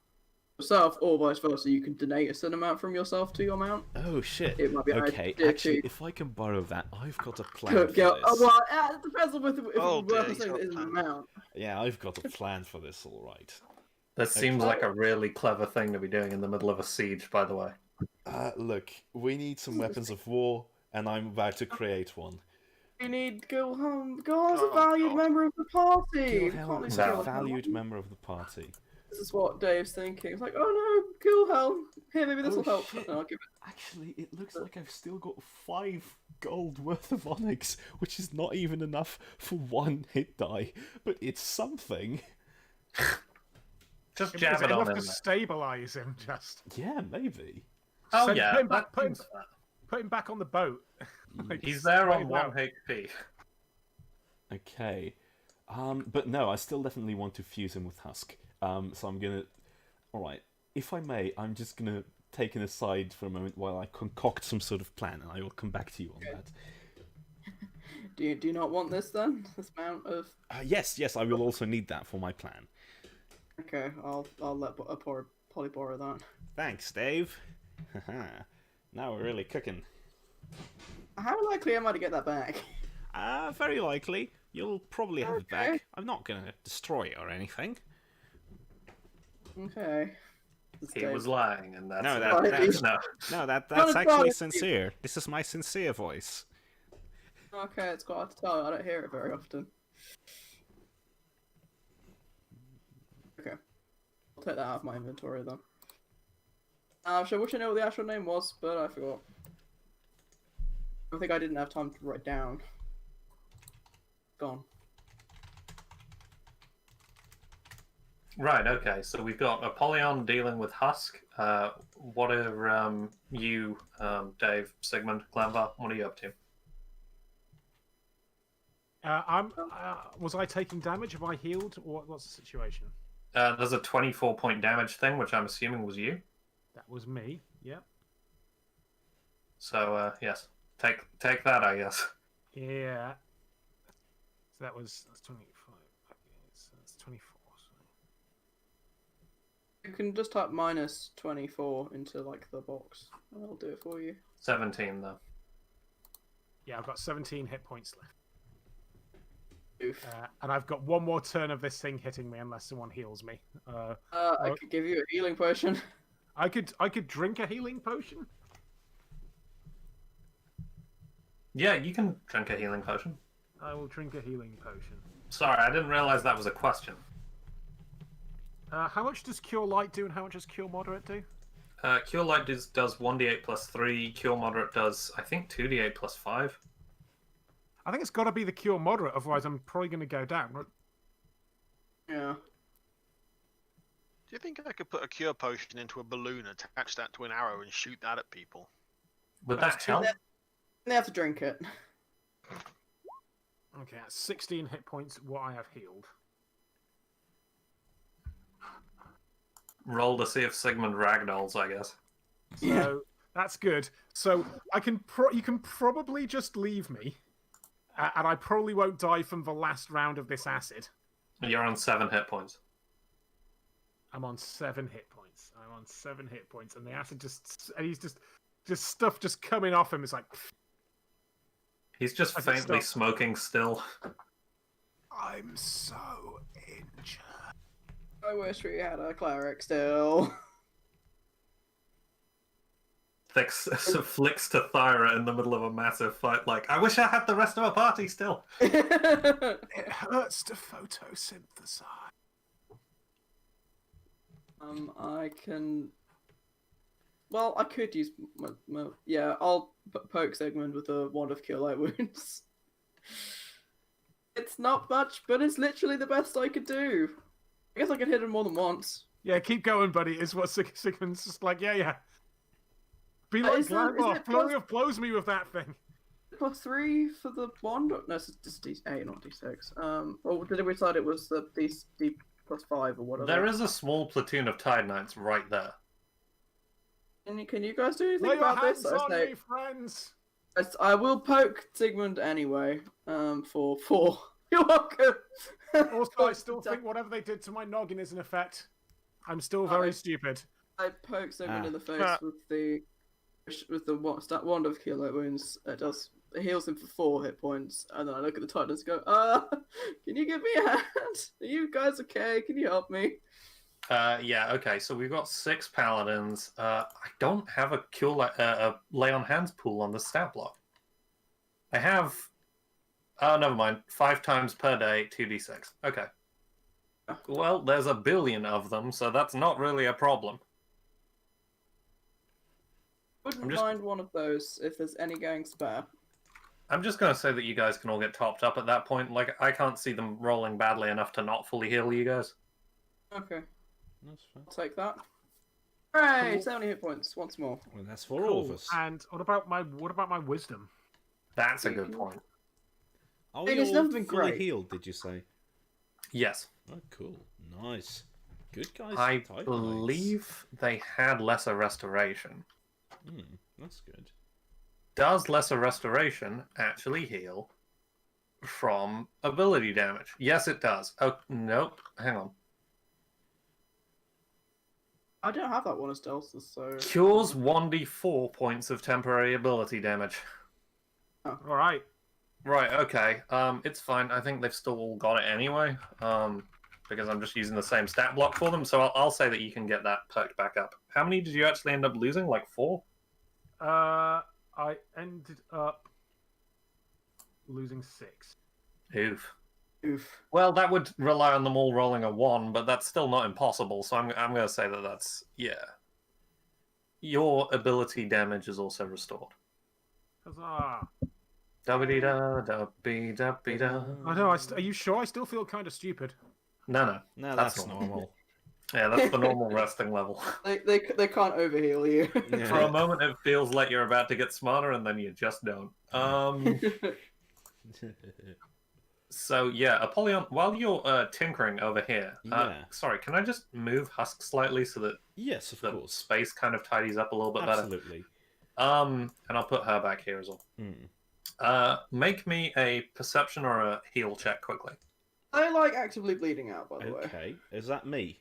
yourself, or vice versa. You can donate a certain amount from yourself to your mount. Oh shit. It might be Okay, idea actually, to if I can borrow that, I've got a plan cook. for Yeah, this. well, it depends on if Oh, it's worth dear, he's something got that a isn't a plan. mount. Yeah, I've got a plan for this, all right. That seems like a really clever thing to be doing in the middle of a siege, by the way. Look, we need some weapons of war, and I'm about to create one. We need Gilhelm. Gilhelm's Oh, a valued God. member of the party. We Gilhelm can't is lose a No. valued member of the party. This is what Dave's thinking. It's like, oh no, Gilhelm. Here, maybe this will help. Shit. And I'll give Actually, it looks like I've still got 5 gold worth of onyx, which is not even enough for 1 hit die, but it's something. Just Is jab it it on enough in to there. stabilize him? Just Yeah, maybe. Oh Send- yeah, put him back- that seems fair. put him back on the boat. Like, He's there on straight 1 out. HP. Okay. But no, I still definitely want to fuse him with Husk. So I'm gonna... Alright, if I may, I'm just gonna take an aside for a moment while I concoct some sort of plan, and I will come back to you on that. Do you not want this then? This amount of. Yes, I will also need that for my plan. Okay, I'll let Polly borrow that. Thanks, Dave. Haha. Now we're really cooking. How likely am I to get that back? Very likely. You'll probably have it Okay. back. I'm not gonna destroy it or anything. Okay. He was lying, and that's No, that- that's no. No, that's Not actually entirely. sincere. This is my sincere voice. Okay, it's quite hard to tell. I don't hear it very often. Okay. I'll take that out of my inventory then. I wish I knew what the actual name was, but I forgot. I think I didn't have time to write down. Gone. Right, okay, so we've got Apollyon dealing with Husk. What are you, Dave, Sigmund, Glanvar, what are you up to? Was I taking damage? Have I healed? Or what's the situation? There's a 24-point damage thing, which I'm assuming was you. That was me. Yeah. So, yes. Take that, I guess. Yeah. So that's 25. Okay, so that's 24. You can just type minus 24 into like the box, and I'll do it for you. 17, though. Yeah, I've got 17 hit points left. Oof. And I've got one more turn of this thing hitting me unless someone heals me. I could give you a healing potion. I could drink a healing potion. Yeah, you can drink a healing potion. I will drink a healing potion. Sorry, I didn't realize that was a question. How much does Cure Light do and how much does Cure Moderate do? Cure Light does 1d8 plus 3. Cure Moderate does, I think, 2d8 plus 5. I think it's got to be the Cure Moderate, otherwise I'm probably going to go down. Yeah. Do you think I could put a cure potion into a balloon, attach that to an arrow, and shoot that at people? Would That's that two- help? They have to drink it. Okay, that's 16 hit points, what I have healed. Roll to see if Sigmund ragdolls, I guess. So that's good. So you can probably just leave me, and I probably won't die from the last round of this acid. You're on 7 hit points. I'm on 7 hit points. I'm on 7 hit points, and the acid and he's just stuff just coming off him. It's like He's just I can faintly stop. smoking still. I'm so injured. I wish we had a cleric still. Flicks to Thyra in the middle of a massive fight, like, I wish I had the rest of our party still. It hurts to photosynthesize. I can. Well, I could use yeah. I'll poke Sigmund with a wand of cure light wounds. It's not much, but it's literally the best I could do. I guess I could hit him more than once. Yeah, keep going, buddy. Is what Sigmund's just like. Yeah. Be like Glandor, flurry of blows me with that thing. +3 for the wand? No, it's just D8, not D6. Or did we decide it was the D +5 or whatever? There is a small platoon of Tide Knights right there. Can you guys do anything Lay your about hands this? on me, friends. I will poke Sigmund anyway. For 4. You're welcome. Also, I still think whatever they did to my noggin is in effect. I'm still very stupid. I poke Sigmund in the face with the wand of cure light wounds. It heals him for 4 hit points, and then I look at the Titans and go, can you give me a hand? Are you guys okay? Can you help me? Yeah, okay, so we've got 6 paladins. I don't have a lay on hands pool on the stat block. I have... Oh, never mind. 5 times per day, 2d6. Okay. Well, there's a billion of them, so that's not really a problem. Wouldn't mind one of those if there's any going spare. I'm just going to say that you guys can all get topped up at that point. Like, I can't see them rolling badly enough to not fully heal you guys. Okay. That's fine. I'll take that. Hooray! Cool. 70 hit points, once more. Well, that's for all of us. And what about my wisdom? That's a good point. Are It we has all never been fully great. healed, did you say? Yes. Oh, cool. Nice. Good guys. I Tide Knights. believe they had lesser restoration. That's good. Does lesser restoration actually heal from ability damage? Yes, it does. Oh, nope. Hang on. I don't have that one as Delta, so... Cures 1d4 points of temporary ability damage. All right. Right, okay. It's fine. I think they've still all got it anyway. Because I'm just using the same stat block for them, so I'll say that you can get that perked back up. How many did you actually end up losing? Like 4? I ended up losing 6. Oof. Oof. Well, that would rely on them all rolling a 1, but that's still not impossible, so I'm going to say that that's... Yeah. Your ability damage is also restored. Huzzah. Da-ba-dee-da, da-be-da-be-da. I know. Are you sure? I still feel kind of stupid. No. No, that's normal. Yeah, that's the normal resting level. They can't overheal you. Yeah. For a moment, it feels like you're about to get smarter, and then you just don't. So, yeah, Apollyon, while you're tinkering over here... Yeah. Sorry, can I just move Husk slightly so that Yes, of the course. space kind of tidies up a little bit Absolutely. better? And I'll put her back here as well. Make me a perception or a heal check quickly. I like actively bleeding out, by the way. Okay. Is that me?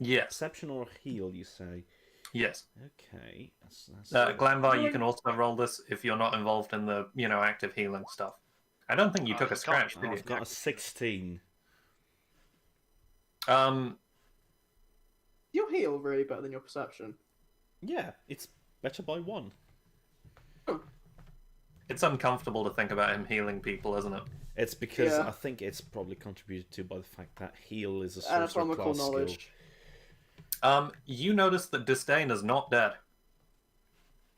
Yes. Perception or heal, you say? Yes. Okay. That's Glanvar, you can also roll this if you're not involved in the, active healing stuff. I don't think you took a scratch, did you? I've got a 16. Your heal really better than your perception. Yeah, it's better by 1. It's uncomfortable to think about him healing people, isn't it? It's because Yeah. I think it's probably contributed to by the fact that heal is a sorcerer Anatomical class knowledge. You notice that Disdain is not dead.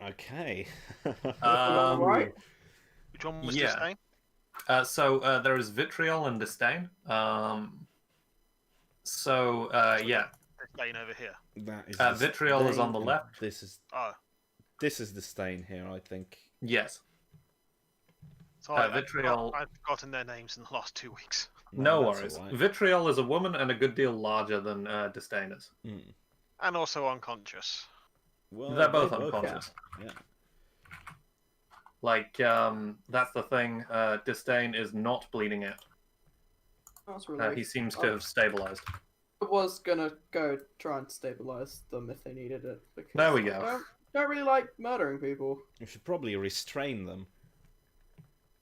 skill. Okay. Right? Which one was Yeah. this name? So there is Vitriol and Disdain. Yeah. This lane over here. That is Vitriol is on the and left. This is Oh, the stain here, I think. Yes. sorry, Vitriol- I've forgotten their names in the last 2 weeks. No that's worries. all right. Vitriol is a woman and a good deal larger than Disdain is. And also unconscious. Well, They're both they unconscious. Yeah. Like, that's the thing. Disdain is not bleeding out. That's really. He seems to have stabilized. I was gonna go try and stabilize them if they needed it. Because There we go. I don't really like murdering people. You should probably restrain them.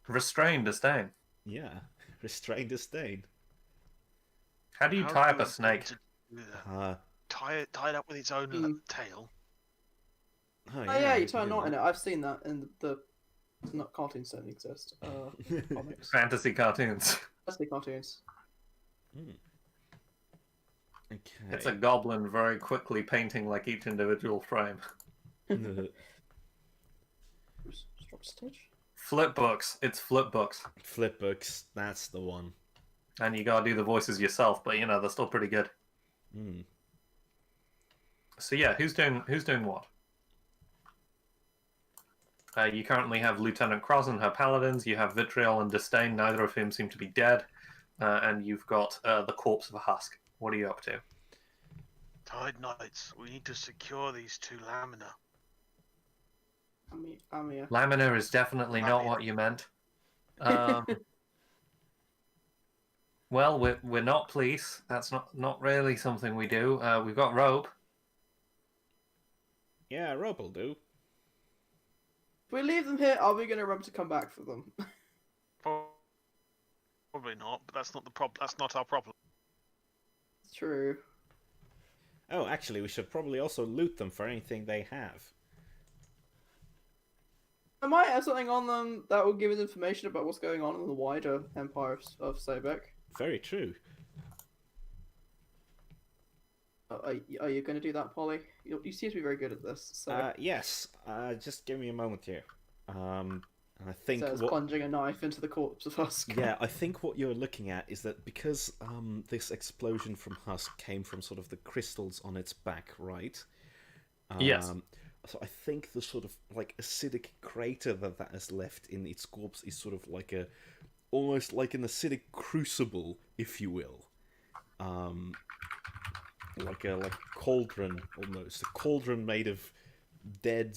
Restrain Disdain. Yeah. Restrain the stain. How do you How tie do up you a snake? Tie it up with its own tail. Oh yeah, you tie a knot in it. I've seen that in the not cartoons don't exist. Comics. Fantasy cartoons. Fantasy cartoons. Okay. It's a goblin very quickly painting like each individual frame. Drop stitch. Flip books. It's flip books. Flip books. That's the one. And you gotta do the voices yourself, but you know they're still pretty good. So yeah, who's doing what? You currently have Lieutenant Cross and her paladins. You have Vitriol and Disdain, neither of whom seem to be dead. And you've got the corpse of a husk. What are you up to? Tide Knights, we need to secure these two lamina. I'm here. Lamina is definitely not what you meant. Well, we're not police. That's not really something we do. We've got rope. Yeah, rope will do. If we leave them here, are we going to remember to come back for them? Probably not, but that's not the problem. That's not our problem. It's true. Oh, actually, we should probably also loot them for anything they have. I might have something on them that will give us information about what's going on in the wider empire of Sobek. Very true. Are you going to do that, Polly? You seem to be very good at this. So. Yes. Just give me a moment here. I think plunging a knife into the corpse of Husk. Yeah, I think what you're looking at is that because this explosion from Husk came from sort of the crystals on its back, right? Yes. So I think the sort of like acidic crater that has left in its corpse is sort of like almost like an acidic crucible, if you will. Like a cauldron almost, a cauldron made of dead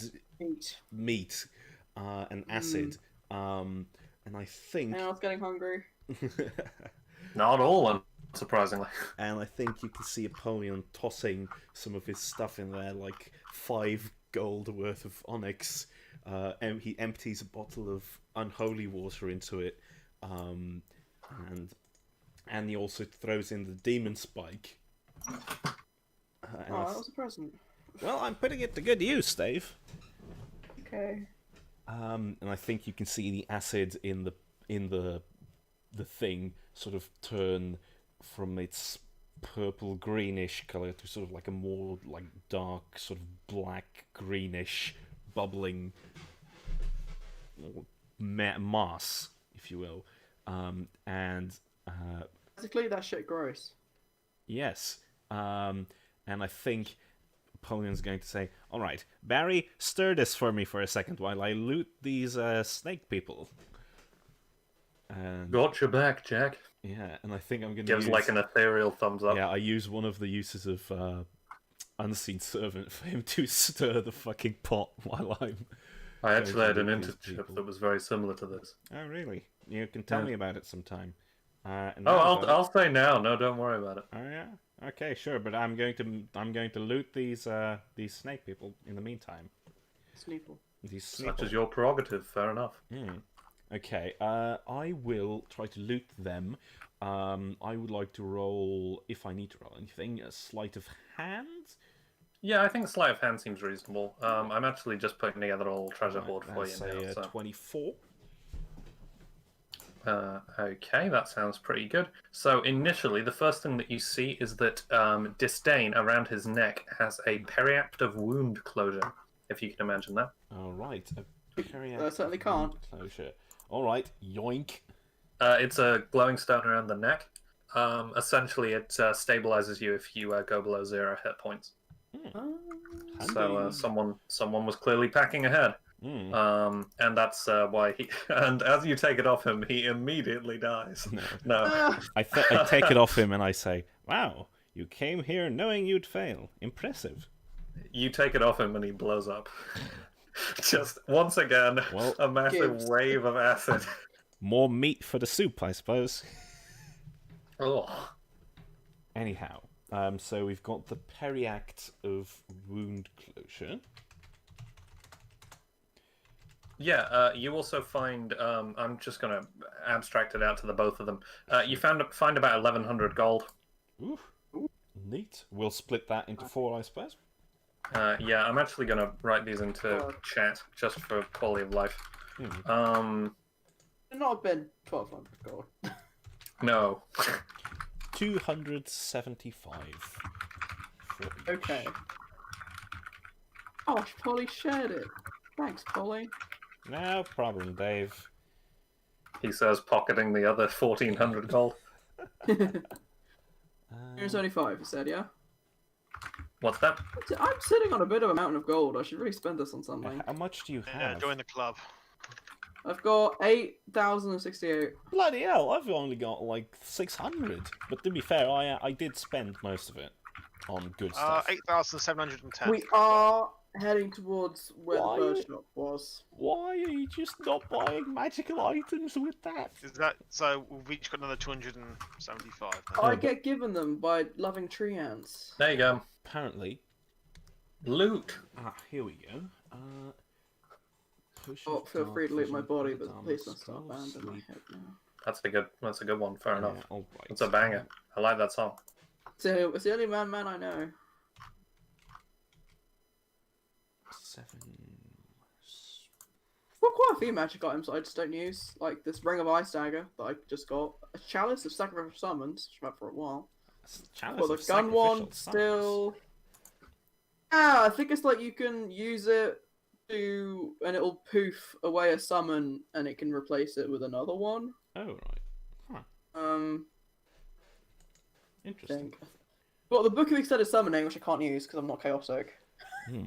meat and acid. And I think. And I was getting hungry. Not all, surprisingly. And I think you can see Apollyon tossing some of his stuff in there, like 5 gold worth of onyx. He empties a bottle of unholy water into it, and he also throws in the demon spike. That was a present. Well, I'm putting it to good use, Dave. Okay. And I think you can see the acid in the thing sort of turn from its purple greenish color to sort of like a more like dark sort of black greenish bubbling mass, if you will. Basically, that shit gross. Yes. And I think Apollyon's going to say, "All right, Barry, stir this for me for a second while I loot these snake people." And Got your back, Jack. yeah, and I think I'm going to Gives like an ethereal thumbs up. Yeah, I use one of the uses of Unseen Servant for him to stir the fucking pot while I'm... I actually had an internship that was very similar to this. Oh, really? You can tell me about it sometime. I'll say now. No, don't worry about it. Oh yeah. Okay, sure. But I'm going to loot these snake people in the meantime. Sneeple. Such as your prerogative. Fair enough. Okay. I will try to loot them. I would like to roll, if I need to roll anything, a sleight of hand. Yeah, I think sleight of hand seems reasonable. I'm actually just putting together a little treasure hoard for you now. So. 24. Okay, that sounds pretty good. So initially, the first thing that you see is that Disdain around his neck has a periactive wound closure, if you can imagine that. All right. I certainly can't. Closure. All right. Yoink. It's a glowing stone around the neck. Essentially, it stabilizes you if you go below 0 hit points. So someone was clearly packing ahead. And that's why he. And as you take it off him, he immediately dies. No. I take it off him and I say, "Wow, you came here knowing you'd fail. Impressive." You take it off him and he blows up. Just once again, a massive wave of acid. More meat for the soup, I suppose. Oh. Anyhow, so we've got the periact of wound closure. Yeah, you also find, I'm just going to abstract it out to the both of them. You find about 1,100 gold. Ooh. Neat. We'll split that into 4, I suppose. Yeah, I'm actually gonna write these into chat just for quality of life. It not have been 1,200 gold. No. 275. For each. Okay. Oh, Polly shared it. Thanks, Polly. No problem, Dave. He says, pocketing the other 1,400 gold. 175, you said, yeah? What's that? I'm sitting on a bit of a mountain of gold. I should really spend this on something. How much do you have? Join the club. I've got 8,068. Bloody hell, I've only got like 600. But to be fair, I did spend most of it on good stuff. 8,710. We are heading towards where Why? the bird shop was. Why are you just not buying magical items with that? Is that so? We've each got another 275. Then. I get given them by loving tree ants. There you go. Apparently. Loot. Here we go. Oh, feel free to loot my body, but please don't start banding my head now. That's a good one. Fair enough. Yeah, all right. It's a banger. I like that song. So, it's the only man I know. 7. Well, quite a few magic items I just don't use. Like this Ring of Ice Dagger that I just got. A Chalice of Sacrificial Summons, which I've had for a while. Well, the gun one still... I think it's like you can use it to... and it'll poof away a summon and it can replace it with another one. Oh, right. Huh. Interesting. Well, the Book of Extended Summoning, which I can't use because I'm not chaotic.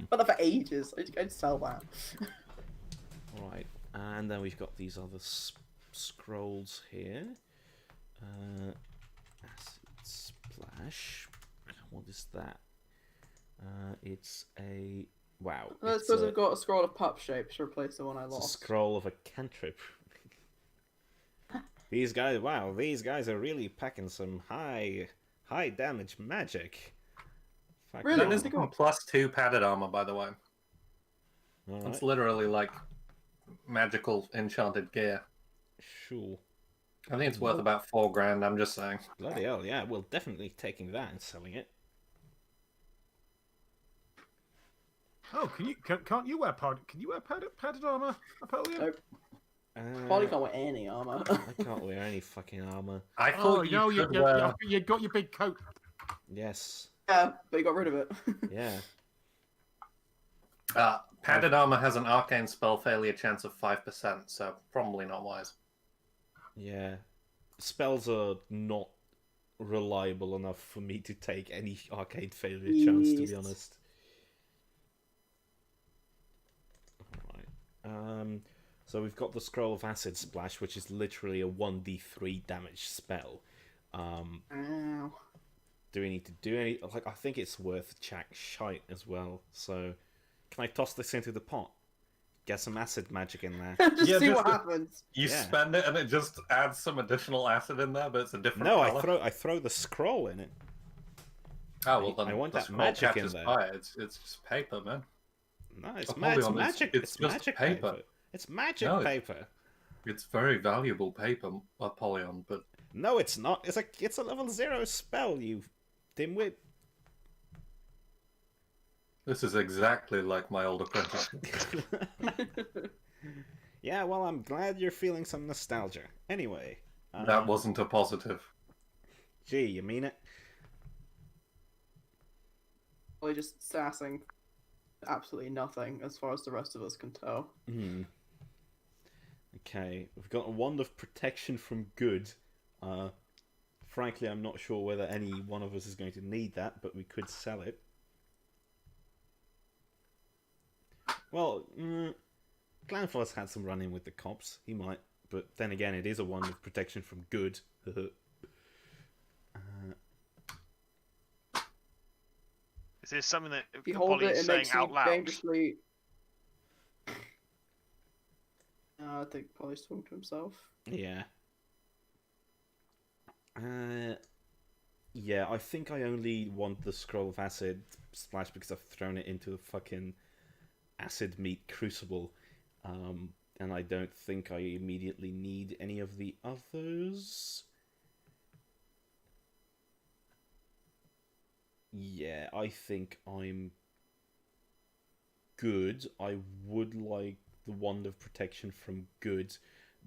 But that for ages. I'd sell that. Right, and then we've got these other scrolls here. Acid Splash. What is that? It's a... Wow. I suppose I've got a scroll of pup shapes to replace the one I lost. A scroll of a cantrip. These guys are really packing some high damage magic. Really? That is +2 padded armor, by the way. Right. It's literally like magical enchanted gear. Sure. I think it's worth about 4 grand. I'm just saying. Bloody hell, yeah. Well, definitely taking that and selling it. Oh, can't you wear padded armor, Napoleon? Nope. Polly can't wear any armor. I can't wear any fucking armor. I thought you got your big coat. Yes. Yeah, but you got rid of it. Yeah. Padded armor has an arcane spell failure chance of 5%, so probably not wise. Yeah. Spells are not reliable enough for me to take any arcane failure chance, to be honest. Alright. So we've got the Scroll of Acid Splash, which is literally a 1d3 damage spell. Ow. Do we need to do any... Like, I think it's worth Jack shite as well, so... Can I toss this into the pot? Get some acid magic in there. just see what happens. You spend it and it just adds some additional acid in there, but it's a different color. I throw the scroll in it. Oh, well then I want the that scroll magic catches in there. fire. It's just paper, man. No, it's Napoleon, magic. it's just magic paper. It's magic paper. It's very valuable paper, Apollyon, but... No, it's not. It's a level 0 spell, you dimwit. This is exactly like my old apprentice. Yeah, well, I'm glad you're feeling some nostalgia. Anyway. That wasn't a positive. Gee, you mean it? Probably just sassing absolutely nothing as far as the rest of us can tell. Okay, we've got a Wand of Protection from Good. Frankly, I'm not sure whether any one of us is going to need that, but we could sell it. Well, Glanfloss had some run-in with the cops. He might, but then again, it is a Wand of Protection from Good. Is this something that If you hold Polly it, is it saying makes out you loud? dangerously... I think Polly's talking to himself. Yeah. Yeah, I think I only want the Scroll of Acid Splash because I've thrown it into the fucking acid meat crucible. And I don't think I immediately need any of the others. Yeah, I think I'm good. I would like the Wand of Protection from good,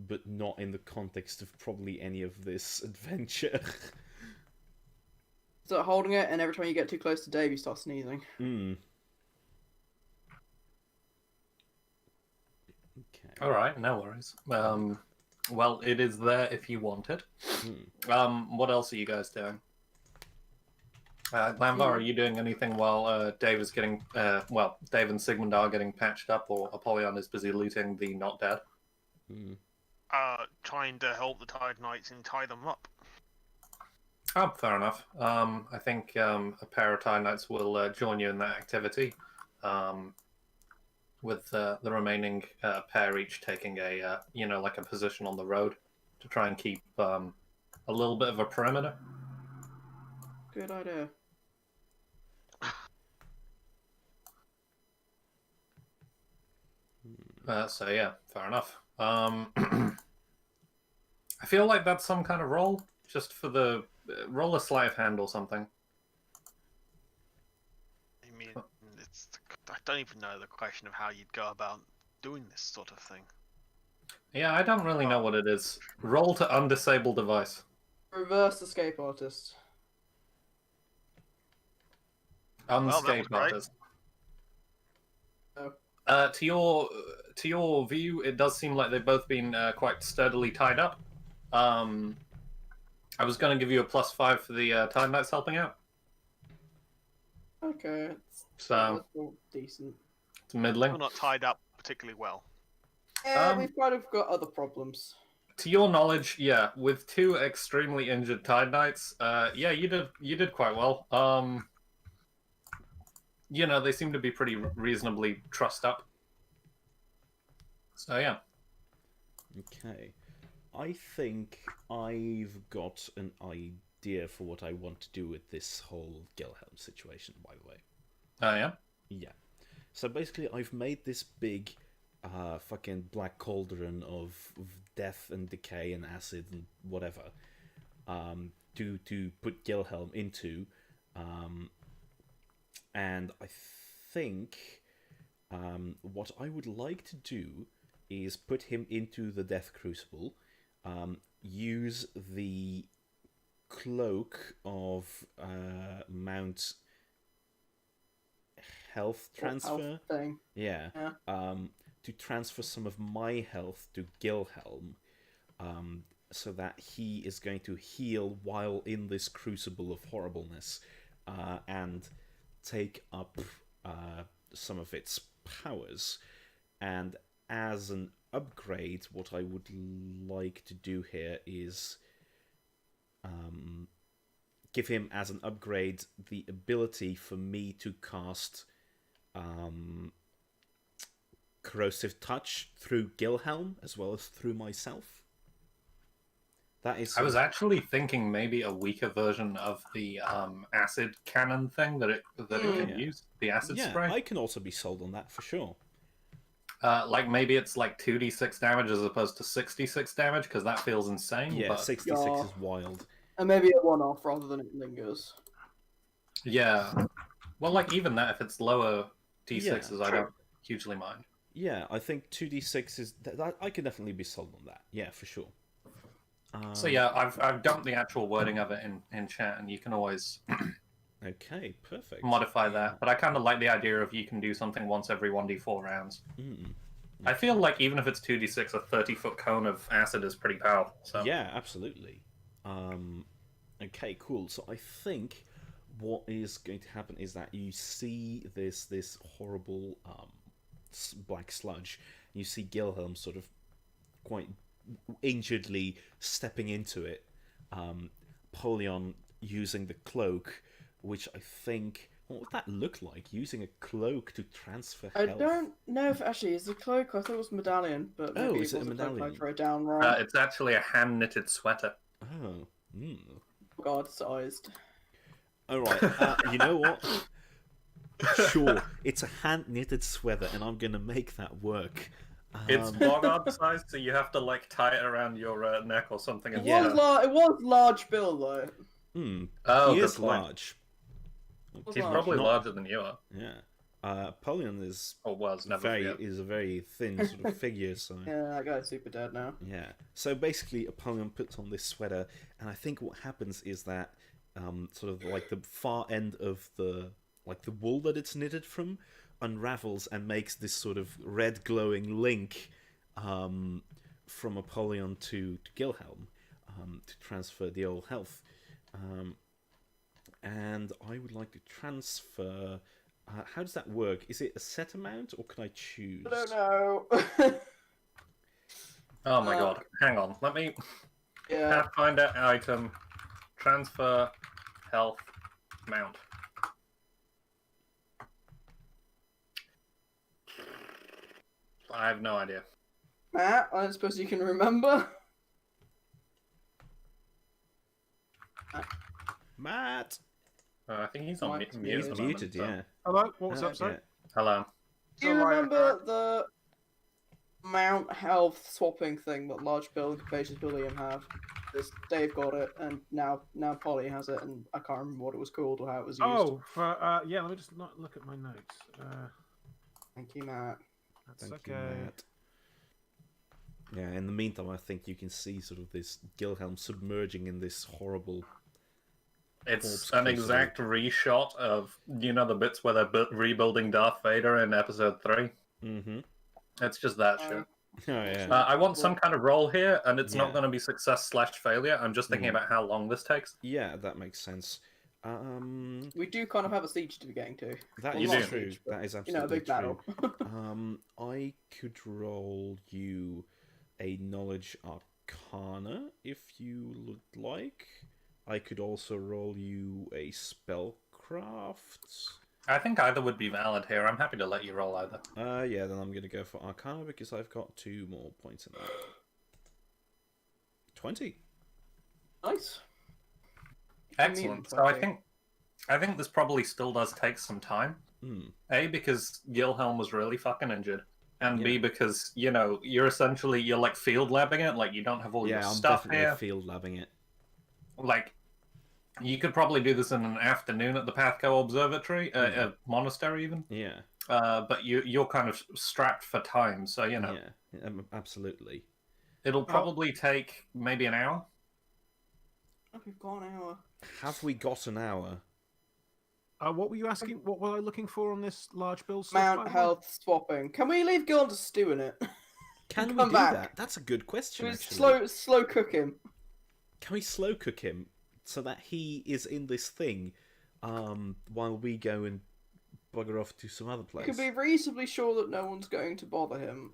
but not in the context of probably any of this adventure. Start holding it, and every time you get too close to Dave, you start sneezing. Hmm. Okay. All right, no worries. Well, it is there if you want it. What else are you guys doing? Glanvar, are you doing anything while Dave is getting, Dave and Sigmund are getting patched up, or Apollyon is busy looting the not dead? Trying to help the Tide Knights and tie them up. Oh, fair enough. I think a pair of Tide Knights will join you in that activity, with the remaining pair each taking a, like a position on the road to try and keep a little bit of a perimeter. Good idea. So yeah, fair enough. I feel like that's some kind of roll, just for the roll a sleight of hand or something. I mean, I don't even know the question of how you'd go about doing this sort of thing. Yeah, I don't really know what it is. Roll to undisable device. Reverse escape artist. Unscape great. artist. Oh. To your view, it does seem like they've both been quite sturdily tied up. I was going to give you a +5 for the Time Knights helping out. Okay, So that's decent. it's middling. We're not tied up particularly well. Yeah, we've kind of got other problems. To your knowledge, yeah, with 2 extremely injured Tide Knights, yeah, you did quite well. They seem to be pretty reasonably trussed up. So yeah. Okay. I think I've got an idea for what I want to do with this whole Gilhelm situation, by the way. Oh, yeah? Yeah. So basically, I've made this big fucking black cauldron of death and decay and acid and whatever to put Gilhelm into. And I think what I would like to do is put him into the Death Crucible, use the cloak of Mount Health transfer. Health thing. Yeah. To transfer some of my health to Gilhelm, so that he is going to heal while in this crucible of horribleness, and take up some of its powers. And as an upgrade, what I would like to do here is give him as an upgrade the ability for me to cast Corrosive Touch through Gilhelm as well as through myself. That is. I was actually thinking maybe a weaker version of the acid cannon thing that it can use, the acid spray. I can also be sold on that for sure. Like maybe it's like 2d6 damage as opposed to 66 damage, because that feels insane. Yeah, but... 66 is wild. And maybe a one-off rather than it lingers. Yeah. Well, like even that, if it's lower d6s, I don't hugely mind. Yeah, I think 2d6 is... I can definitely be sold on that. Yeah, for sure. So yeah, I've dumped the actual wording of it in chat, and you can always okay, perfect. modify that. But I kind of like the idea of you can do something once every 1d4 rounds. I feel like even if it's 2d6, a 30-foot cone of acid is pretty powerful. So yeah, absolutely. Okay, cool. So I think what is going to happen is that you see this horrible black sludge. You see Gilhelm sort of quite injuredly stepping into it. Polion using the cloak, which I think... What would that look like? Using a cloak to transfer health? I don't know if actually it's a cloak. I thought it was a medallion, but maybe is it a medallion? I wrote down wrong. it's actually a hand-knitted sweater. Oh, God-sized. Alright, you know what? Sure, it's a hand-knitted sweater, and I'm gonna make that work. It's bogard size, so you have to like tie it around your neck or something. It was large bill though. He good is point. large. He's large? probably Not- larger than you are. Yeah. Apollyon is Or was, never forget. a very thin sort of figure, so Yeah, that guy's super dead now. yeah. So basically, Apollyon puts on this sweater, and I think what happens is that sort of like the far end of the wool that it's knitted from unravels and makes this sort of red glowing link from Apollyon to Gilhelm to transfer the old health. And I would like to transfer. How does that work? Is it a set amount, or can I choose? I don't know. Oh my god, hang on. Let me... Yeah. Pathfinder item, transfer, health, mount. I have no idea. Matt, I don't suppose you can remember? Matt. I think he's on Mike's mute. He's at the moment, muted. so- Yeah. Hello, what was up, sorry? Yeah. Hello. Do you remember the mount health swapping thing that large building pages William have? This Dave got it, and now Polly has it, and I can't remember what it was called or how it was used. Oh, for yeah. Let me just not look at my notes. Thank you, Matt. That's Thank okay. you, Matt. Yeah, in the meantime, I think you can see sort of this Gilhelm submerging in this horrible... It's corpse an crucible. exact reshot of, you know, the bits where they're rebuilding Darth Vader in episode 3? Mm-hmm. It's just that shit. Oh, yeah. I want some kind of roll here, and it's Yeah. not going to be success/failure. I'm just thinking about how long this takes. Yeah, that makes sense. We do kind of have a siege to be getting to. That Well, is not a true. siege, but, That is You know, a absolutely big battle. true. I could roll you a knowledge arcana if you would like. I could also roll you a spellcraft. I think either would be valid here. I'm happy to let you roll either. Yeah, then I'm gonna go for arcana because I've got 2 more points in that. 20. Nice. Excellent. So I think this probably still does take some time. A, because Gilhelm was really fucking injured. And B, Yeah. because, you know, you're like field labbing it, like you don't have all Yeah, your I'm stuff definitely here. field labbing it. Like, you could probably do this in an afternoon at the PATHCO Observatory, a monastery even. Yeah. But you're kind of strapped for time, so, you know. Yeah, absolutely. It'll probably take maybe an hour. Oh, we've got an hour. Have we got an hour? What were you asking? What were I looking for on this large build? stuff, Mount by the way? health swapping. Can we leave Gil to stew in it? Can we Come do back. that? That's a good question, Can we actually. slow cook him? Can we slow cook him so that he is in this thing while we go and bugger off to some other You place? can be reasonably sure that no one's going to bother him.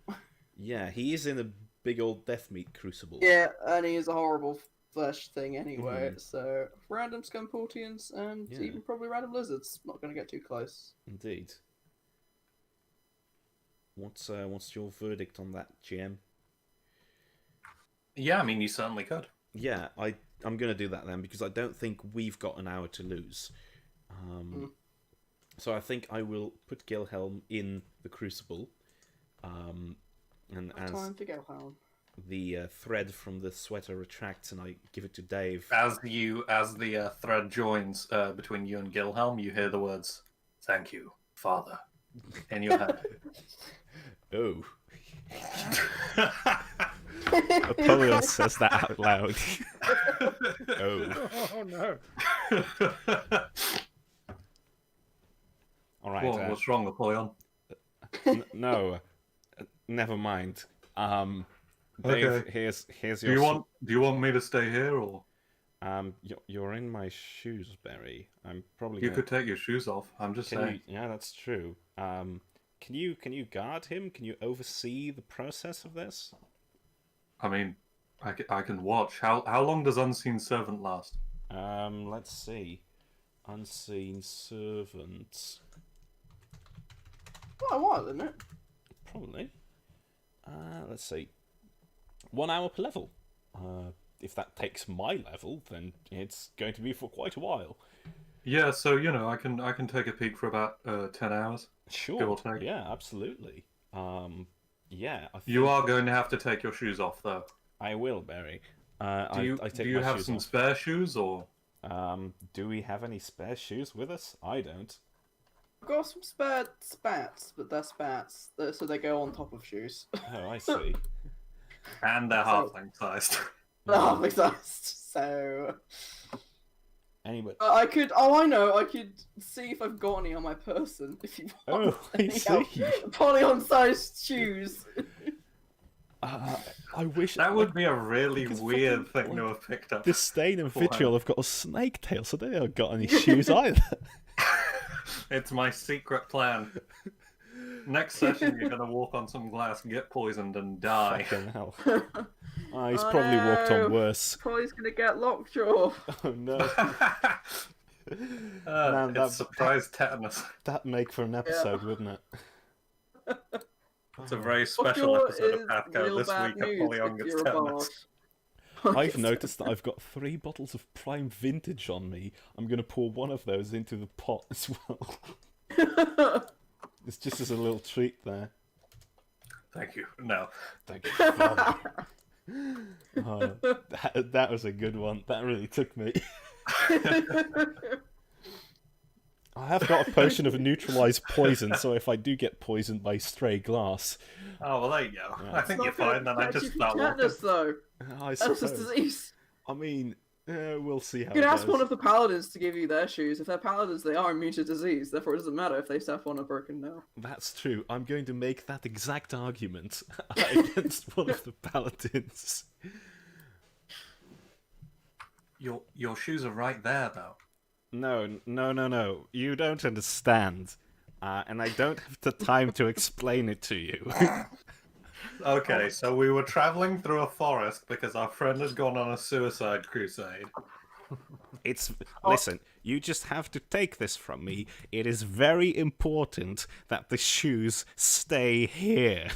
Yeah, he is in a big old death meat crucible. Yeah, and he is a horrible flesh thing anyway. Mhm. So random Scumportians and Yeah. even probably random lizards. Not going to get too close. Indeed. What's your verdict on that, GM? Yeah, I mean, you certainly could. Yeah, I'm gonna do that then because I don't think we've got an hour to lose. So I think I will put Gilhelm in the crucible, and as Time to go home. the thread from the sweater retracts, and I give it to Dave. As the thread joins between you and Gilhelm, you hear the words, "Thank you, Father," in your head. Oh. Apollyon says that out loud. Oh. Oh no! All right. Whoa, what's wrong, Apollyon? No. Never mind. Dave, Okay. here's Do your. you want me to stay here, or You're in my shoes, Barry. I'm probably. you Gonna... could take your shoes off? I'm just Can saying. you... Yeah, that's true. Can you guard him? Can you oversee the process of this? I mean, I can watch. How long does Unseen Servant last? Let's see. Unseen servant. Quite a while, isn't it? Probably. Let's see. 1 hour per level. If that takes my level, then it's going to be for quite a while. Yeah, so you know, I can take a peek for about 10 hours. Sure. Give or take. Yeah, absolutely. Yeah. I think You are going to have to take your shoes off, though. I will, Barry. Do you I take do you my have shoes some off. spare shoes, or Do we have any spare shoes with us? I don't. I've got some spare spats, but they're spats, so they go on top of shoes. Oh, I see. And they're So- halfling sized. Oh, exhaust. So Anyway. I could. Oh, I know. I could see if I've got any on my person. If you want. Oh, I see. Polygon-sized shoes. I wish That would be a really because weird fucking, thing to have picked up. Disdain and beforehand. Vitriol have got a snake tail, so they haven't got any shoes either. It's my secret plan. Next session, you're gonna walk on some glass, get poisoned, and die. Fucking hell. Oh, he's probably walked no. on worse. Probably gonna get lockjaw. Oh no. Man, it's surprise tetanus. That'd make for an episode, wouldn't it? It's a very special Lockjaw episode of is PATHCO real this bad week. news Apollyon if gets you're a tetanus. boss. I've noticed that I've got 3 bottles of prime vintage on me. I'm going to pour one of those into the pot as well. It's just as a little treat there. Thank you. No. Thank you, Father. Oh, that was a good one. That really took me. I have got a potion of neutralized poison, so if I do get poisoned by stray glass... Oh, well, there you go. Yeah. I think you're fine, then I just start walking. Tetanus, though. I That's just suppose. disease. I mean, we'll see how You it can ask goes. one of the paladins to give you their shoes. If they're paladins, they are immune to disease. Therefore, it doesn't matter if they step on a broken nail. That's true. I'm going to make that exact argument against one of the paladins. Your shoes are right there, though. No. You don't understand. And I don't have the time to explain it to you. Okay, so we were traveling through a forest because our friend had gone on a suicide crusade. Listen, you just have to take this from me. It is very important that the shoes stay here.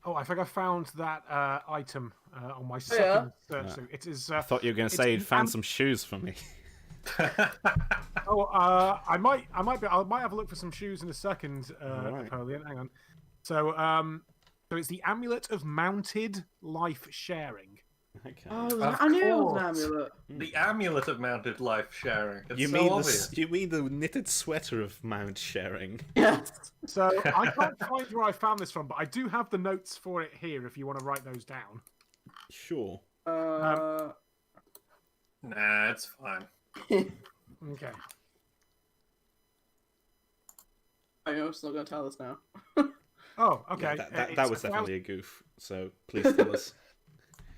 Oh, I think I found that item on my second search. So it is. I thought you were going to say you'd found some shoes for me. I might have a look for some shoes in a second, Alright. Napoleon. Hang on. So it's the Amulet of Mounted Life Sharing. Okay. Oh, Of I knew it was an course. amulet. The amulet of mounted life sharing. It's You so mean obvious. you mean the knitted sweater of mount sharing? Yes. So I can't find where I found this from, but I do have the notes for it here if you want to write those down. Sure. Nah, it's fine. Okay. I know it's not going to tell us now. Oh, okay. Yeah, It's that was 1,000 definitely a goof. So please tell us.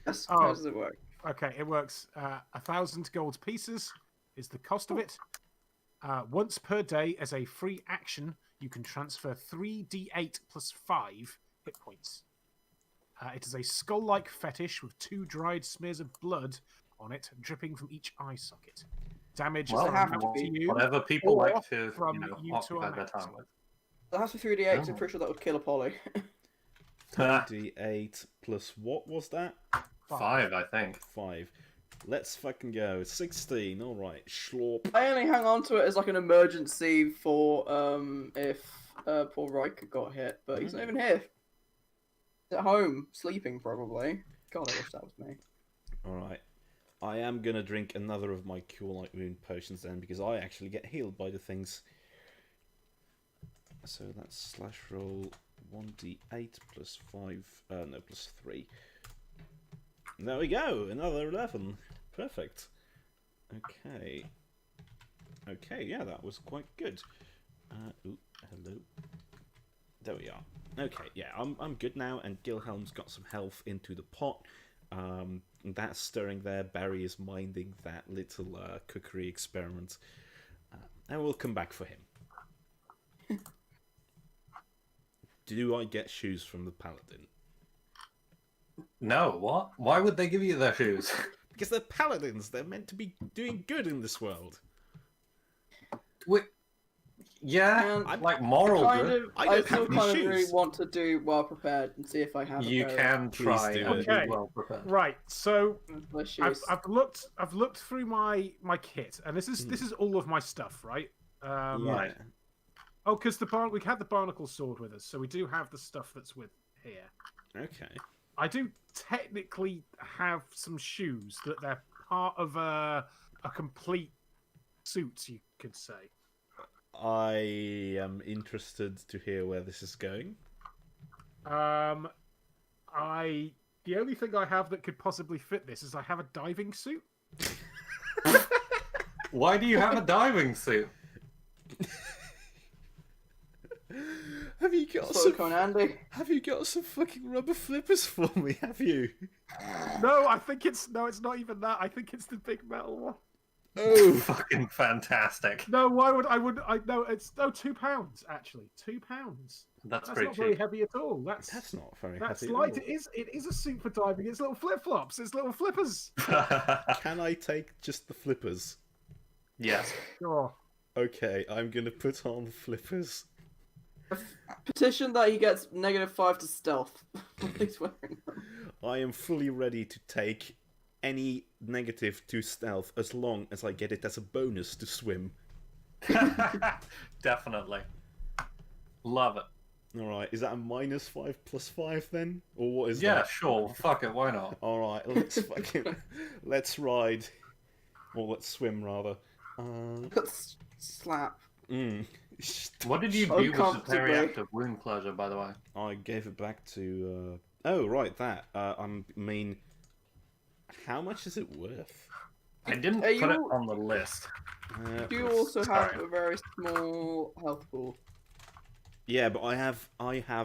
Yes, Oh. how does it work? Okay, it works. 1,000 gold pieces is the cost of it. Once per day, as a free action, you can transfer 3d8 plus 5 hit points. It is a skull-like fetish with 2 dried smears of blood on it, dripping from each eye socket. Damage Well, is amount to you. whatever people or like to from you to occupy a their max. time with. That has to be 3d8, so Oh. I'm pretty sure that would kill a poly. 3d8 plus what was that? 5, I think. 5. Let's fucking go. 16. All right. Schlorp. I only hang on to it as like an emergency for if poor Riker got hit, but he's not even here. He's at home, sleeping probably. God, I wish that was me. All right. I am gonna drink another of my Cure Light Wound potions then, because I actually get healed by the things. So that's slash roll 1d8 plus 5. No, plus 3. There we go. Another 11. Perfect. Okay. Okay, yeah, that was quite good. Ooh, hello. There we are. Okay, yeah, I'm good now, and Gilhelm's got some health into the pot. That's stirring there. Barry is minding that little cookery experiment. And we'll come back for him. Do I get shoes from the paladin? No, what? Why would they give you their shoes? Because they're paladins. They're meant to be doing good in this world. Wait, yeah, And like moral Kind good. of, I I don't still have any kind of shoes. really want to do well prepared and see if I have. You a pair can Please try do and it. be Okay. well prepared. Right, so of my shoes. I've looked through my kit, and this is all of my stuff, right? Right. Oh, because we had the barnacle sword with us, so we do have the stuff that's with here. Okay. I do technically have some shoes that they're part of a complete suit, you could say. I am interested to hear where this is going. The only thing I have that could possibly fit this is I have a diving suit. Why do you have a diving suit? Have you got Silicone Andy. Have you got some fucking rubber flippers for me? Have you? No, it's not even that. I think it's the big metal one. Oh, Fucking fantastic. No, why would I? No, it's £2 actually. £2. That's That's pretty not very cheap. heavy at all. That's not very that's heavy. light. It is a suit for diving. It's little flip flops. It's little flippers. Can I take just the flippers? Yes. Sure. Okay, I'm gonna put on the flippers. Petition that he gets -5 to stealth. He's wearing them. I am fully ready to take any negative to stealth as long as I get it as a bonus to swim. Definitely. Love it. Alright, is that a -5 + 5 then? Or what is Yeah, that? sure. Fuck it. Why not? Alright, let's ride. Or let's swim rather. Let's slap. What did you do with the Uncomfortably. periactive wound closure, by the way? I gave it back to oh right, that. I mean, how much is it worth? I didn't Are put it you- on the list. Do you also have a very small health pool? Yeah, but I have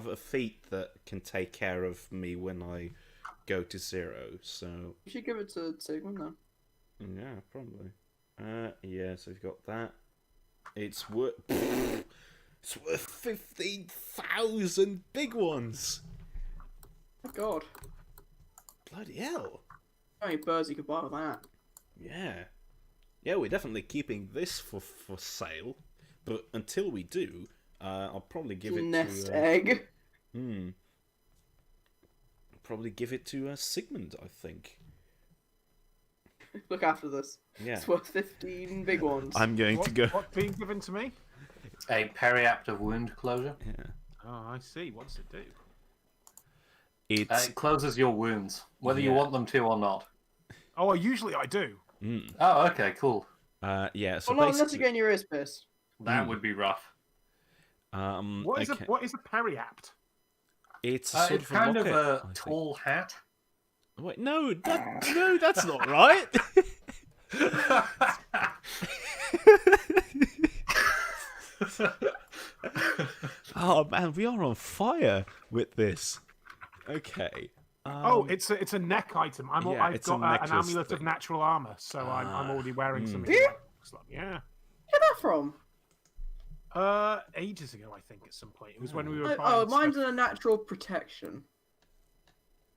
a feat that can take care of me when I go to 0. So You should give it to Sigmund then. yeah, probably. Yeah. So you've got that. It's worth 15,000 big ones. Oh God. Bloody hell. How many birds you could buy with that? Yeah. Yeah, we're definitely keeping this for sale. But until we do, I'll probably give it Nest to... egg. Probably give it to Sigmund, I think. Look after this. Yeah. It's worth 15 big ones. I'm going to go... What's being given to me? A periactive wound closure. Yeah. Oh, I see. What does it do? It's... It closes your wounds, whether you Yeah. want them to or not. Oh, usually I do. Oh, okay, cool. yeah, so Well, not unless basically... you're getting your ears pierced. That would be rough. What is okay. what is a periapt? It's sort It's of kind of locket, I a think. tall hat. Wait, no, that's not right. Oh man, we are on fire with this. Okay. Oh, it's a neck item. yeah, I've it's a got an necklace amulet of thing. natural armor, so I'm already wearing something. Do you? that looks like- Yeah. Where'd that from? Ages ago, I think, at some point. It was when we were Oh, buying mine's stuff. a natural protection.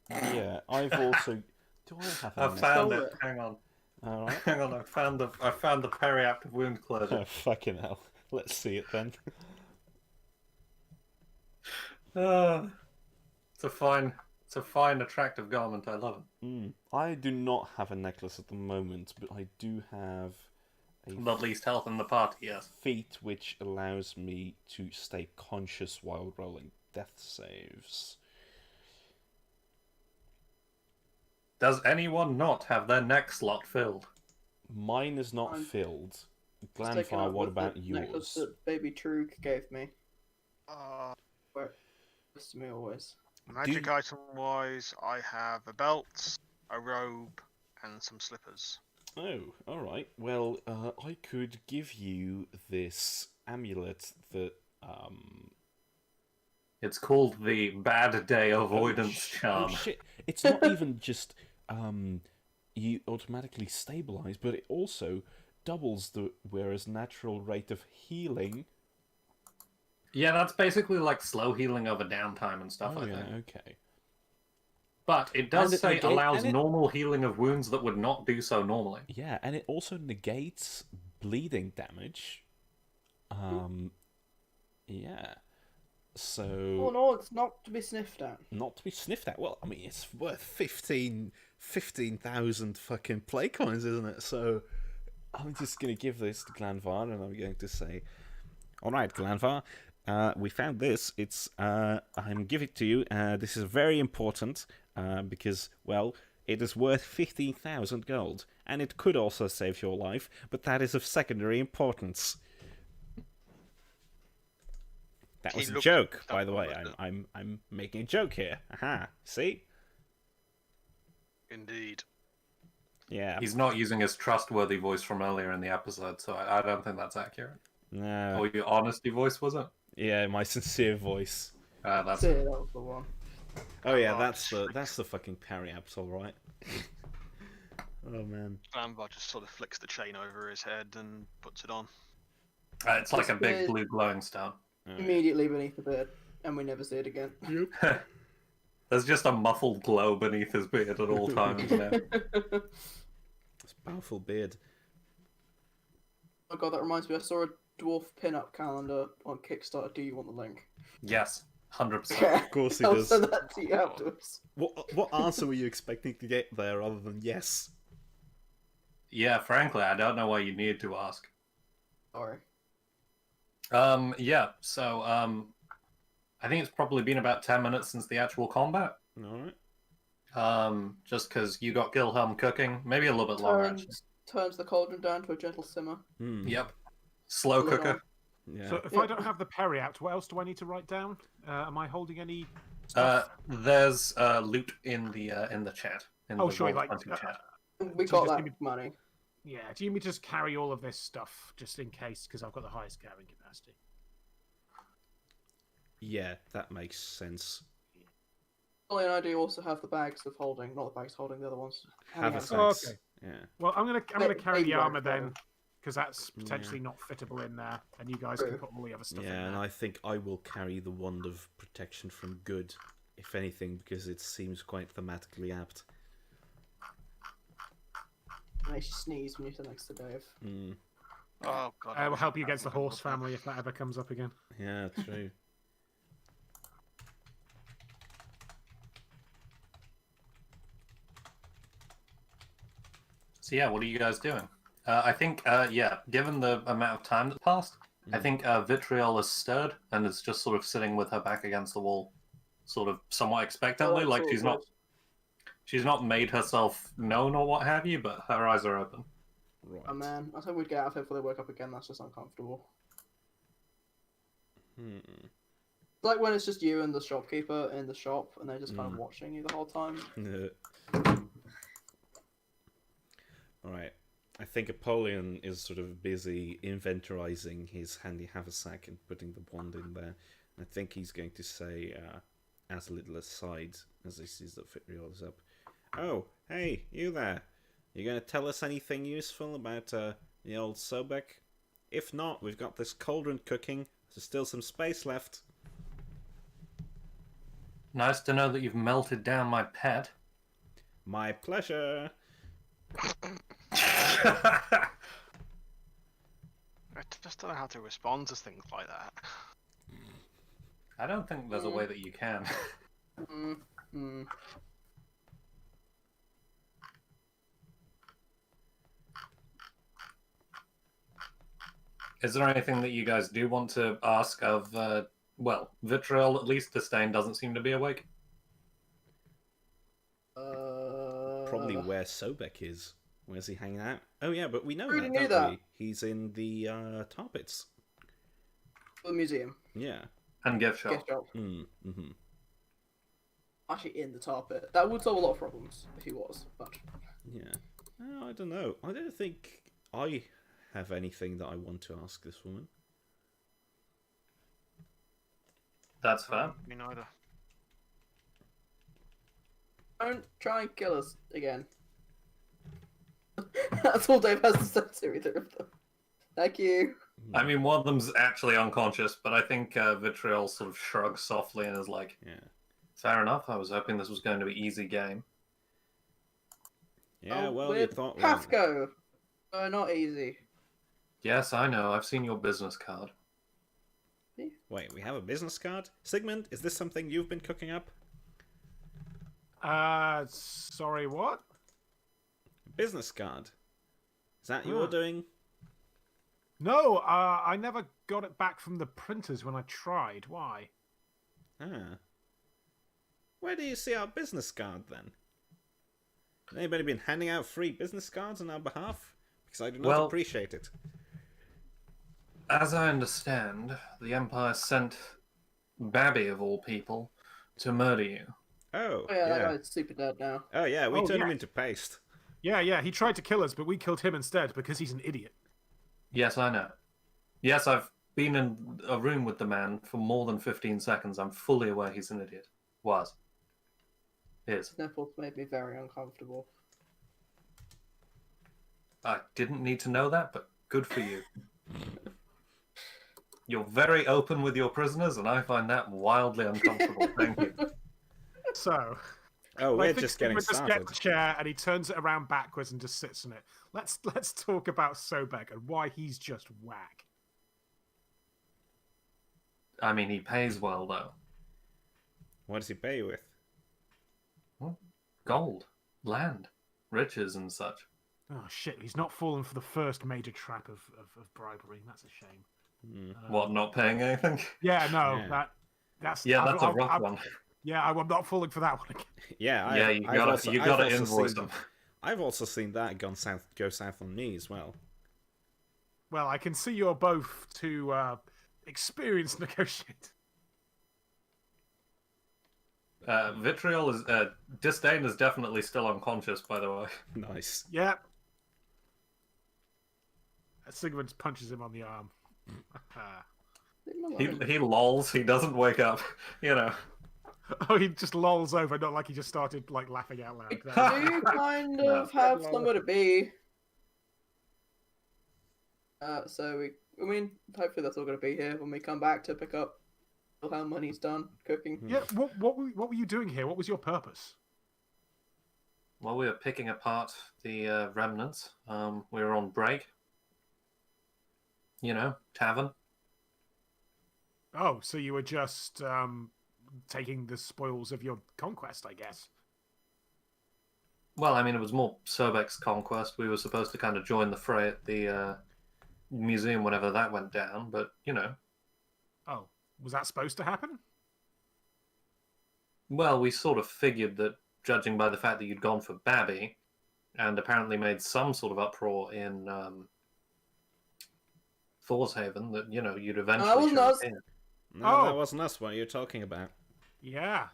Yeah, I've also. Do I have? I a found Stole it. it. Hang on. All right. Hang on. I found the periactive wound closure. Oh fucking hell! Let's see it then. It's a fine, attractive garment. I love it. I do not have a necklace at the moment, but I do have a The least health in the party, yes. feat which allows me to stay conscious while rolling death saves. Does anyone not have their neck slot filled? Mine is not I'm filled. Just taking Glanfire, up what with about the necklace yours? that Baby Trug gave me. Uh, It's to me always. magic item wise, I have a belt, a robe, and some slippers. Oh, alright. Well, I could give you this amulet that, It's called the Bad Day Avoidance Charm. Oh shit! It's not even just you automatically stabilize, but it also doubles the whereas natural rate of healing. Yeah, that's basically like slow healing over downtime and stuff, Oh I yeah, think. okay. But it does And it say negate- allows and it- normal healing of wounds that would not do so normally. Yeah, and it also negates bleeding damage. Yeah. So Oh no, it's not to be sniffed at. not to be sniffed at. Well, I mean, it's worth 15,000 fucking play coins, isn't it? So I'm just going to give this to Glanvar, and I'm going to say, all right, Glanvar, we found this. It's I'm giving it to you. This is very important because, well, it is worth 15,000 gold, and it could also save your life, but that is of secondary importance. That was a joke, by the way. I'm making a joke here. Aha, see? Indeed. Yeah. He's not using his trustworthy voice from earlier in the episode, so I don't think that's accurate. No. Or your honesty voice, was it? Yeah, my sincere voice. That's Yeah, that was the one. Oh yeah, that's the fucking parry apps, all right. Oh man. Glambar just sort of flicks the chain over his head and puts it on. it's like a big blue glowing stone. Immediately beneath the beard, and we never see it again. There's just a muffled glow beneath his beard at all times now. It's a powerful beard. Oh god, that reminds me. I saw a dwarf pin-up calendar on Kickstarter. Do you want the link? Yes, 100%. Okay. Of course he I'll does. send that to you afterwards. What answer were you expecting to get there other than yes? Yeah, frankly, I don't know why you need to ask. Sorry. Yeah, so, I think it's probably been about 10 minutes since the actual combat. Alright. Just because you got Gilhelm cooking, maybe a little bit longer, actually. Turns the cauldron down to a gentle simmer. Yep. Slow Put it cooker. Yeah. So if I don't have the Perry out, what else do I need to write down? Am I holding any? There's loot in the chat. In Oh, the sure, Roll like, 20 chat. We So got just that give me- money. Yeah, do you need me to just carry all of this stuff just in case because I've got the highest carrying capacity? Yeah, that makes sense. Ollie and I do also have the bags of holding, not the bags holding the other ones. Have a Anyhow, sense. okay. Yeah. Well, I'm gonna carry Maybe the armor right, then because that's potentially not fittable in there, and you guys can True. put all the other stuff in Yeah, there. and I think I will carry the wand of protection from good, if anything, because it seems quite thematically apt. makes you sneeze when you sit next to Dave. Oh god. I will help you against the horse family if that ever comes up again. Yeah, true. So yeah, what are you guys doing? I think, yeah, given the amount of time that passed, I think Vitriol is stirred and is just sort of sitting with her back against the wall, sort of somewhat expectantly, Oh, like cool, she's not made herself known or what have you, but her eyes are open. Right. Oh man, I thought we'd get out of here before they woke up again. That's just uncomfortable. It's like when it's just you and the shopkeeper in the shop, and they're just kind of watching you the whole time. Alright. I think Apollyon is sort of busy inventorizing his handy haversack and putting the wand in there. I think he's going to say, as a little aside, as he sees that Vitriol is up, "Oh, hey, you there. You going to tell us anything useful about the old Sobek? If not, we've got this cauldron cooking. There's still some space left." Nice to know that you've melted down my pet. My pleasure. I just don't know how to respond to things like that. I don't think there's a way that you can. Is there anything that you guys do want to ask of, well, Vitriol at least? Disdain doesn't seem to be awake. Probably where Sobek is. Where's he hanging out? Oh yeah, but we know already that, knew don't that. we? He's in the tar pits. The museum. Yeah. And gift shop. Gift shop. Mm-hmm. Actually, in the tar pit. That would solve a lot of problems if he was. But Yeah. I don't know. I don't think I have anything that I want to ask this woman. That's fair. Me neither. don't try and kill us again. That's all Dave has to say to either of them. Thank you. I mean, one of them's actually unconscious, but I think Vitriol sort of shrugs softly and is like, Yeah. fair enough, I was hoping this was going to be easy game. Yeah, Oh, well, you with thought... PATHCO. Not easy. Yes, I know, I've seen your business card. Wait, we have a business card? Sigmund, is this something you've been cooking up? Sorry, what? Business card. Is that you're doing? No, I never got it back from the printers when I tried. Why? Ah. Where do you see our business card then? Has anybody been handing out free business cards on our behalf? Because I do not Well, appreciate it. as I understand, the Empire sent Babby, of all people, to murder you. Oh, Oh yeah, that yeah. guy's super dead now. Oh, yeah, we Oh, turned him yeah. into paste. Yeah, he tried to kill us, but we killed him instead because he's an idiot. Yes, I know. Yes, I've been in a room with the man for more than 15 seconds. I'm fully aware he's an idiot. Was. Is. Nipples made me very uncomfortable. I didn't need to know that, but good for you. You're very open with your prisoners, and I find that wildly uncomfortable. Thank you. So, Oh, I we're think just getting Sigmund started. gets a chair and he turns it around backwards and just sits in it. Let's talk about Sobek and why he's just whack. I mean, he pays well, though. What does he pay you with? Gold, land, riches, and such. Oh shit, he's not fallen for the first major trap of bribery. That's a shame. What, not paying anything? Yeah, no, Yeah. that's Yeah, that's a rough one. Yeah, I'm not falling for that one again. Yeah, Yeah, you gotta invoice them. I've also seen that go south on me as well. Well, I can see you're both too experienced negotiate. Vitriol is Disdain is definitely still unconscious, by the way. Nice. Yeah. Sigmund punches him on the arm. He lolls. He doesn't wake up. You know. Oh, he just lolls over, not like he just started like laughing out loud. Do you kind of have somewhere to be? So I mean, hopefully that's all going to be here when we come back to pick up how money's done cooking. Yeah. What were you doing here? What was your purpose? While we were picking apart the remnants, we were on break. You know, tavern. Oh, so you were just taking the spoils of your conquest, I guess. Well, I mean, it was more Sobek's conquest. We were supposed to kind of join the fray at the museum whenever that went down, but, you know. Oh, was that supposed to happen? Well, we sort of figured that, judging by the fact that you'd gone for Babby, and apparently made some sort of uproar in Thorshaven, that, you know, you'd eventually show up here. No, that wasn't us. What are you talking about? Yeah.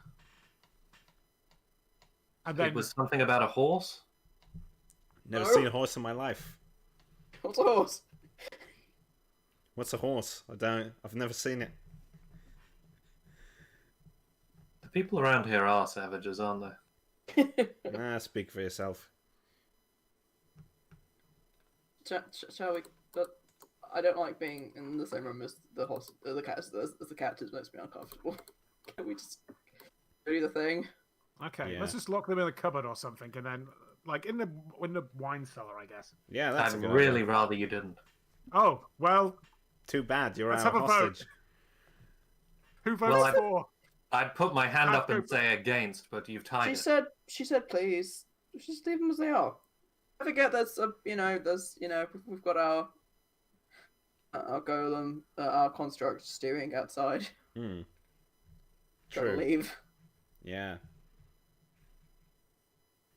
And then It was something about a horse? Never No. seen a horse in my life. What's a horse? What's a horse? I've never seen it. The people around here are savages, aren't they? Nah, speak for yourself. Shall we? I don't like being in the same room as the horse, the cat. As the captives makes me uncomfortable. Can we just do the thing? okay, Yeah. let's just lock them in a cupboard or something, and then like in the wine cellar, I guess. Yeah, that's a I'd good really idea. rather you didn't. Oh well, Too bad, you're Let's our have a vote. hostage. who votes Well, for? I'd put my hand up I'd and go- say against, but you've tied She it. said, please, just leave them as they are. I forget there's we've got our golem, our construct steering outside. Hmm. Gotta True. leave. Yeah.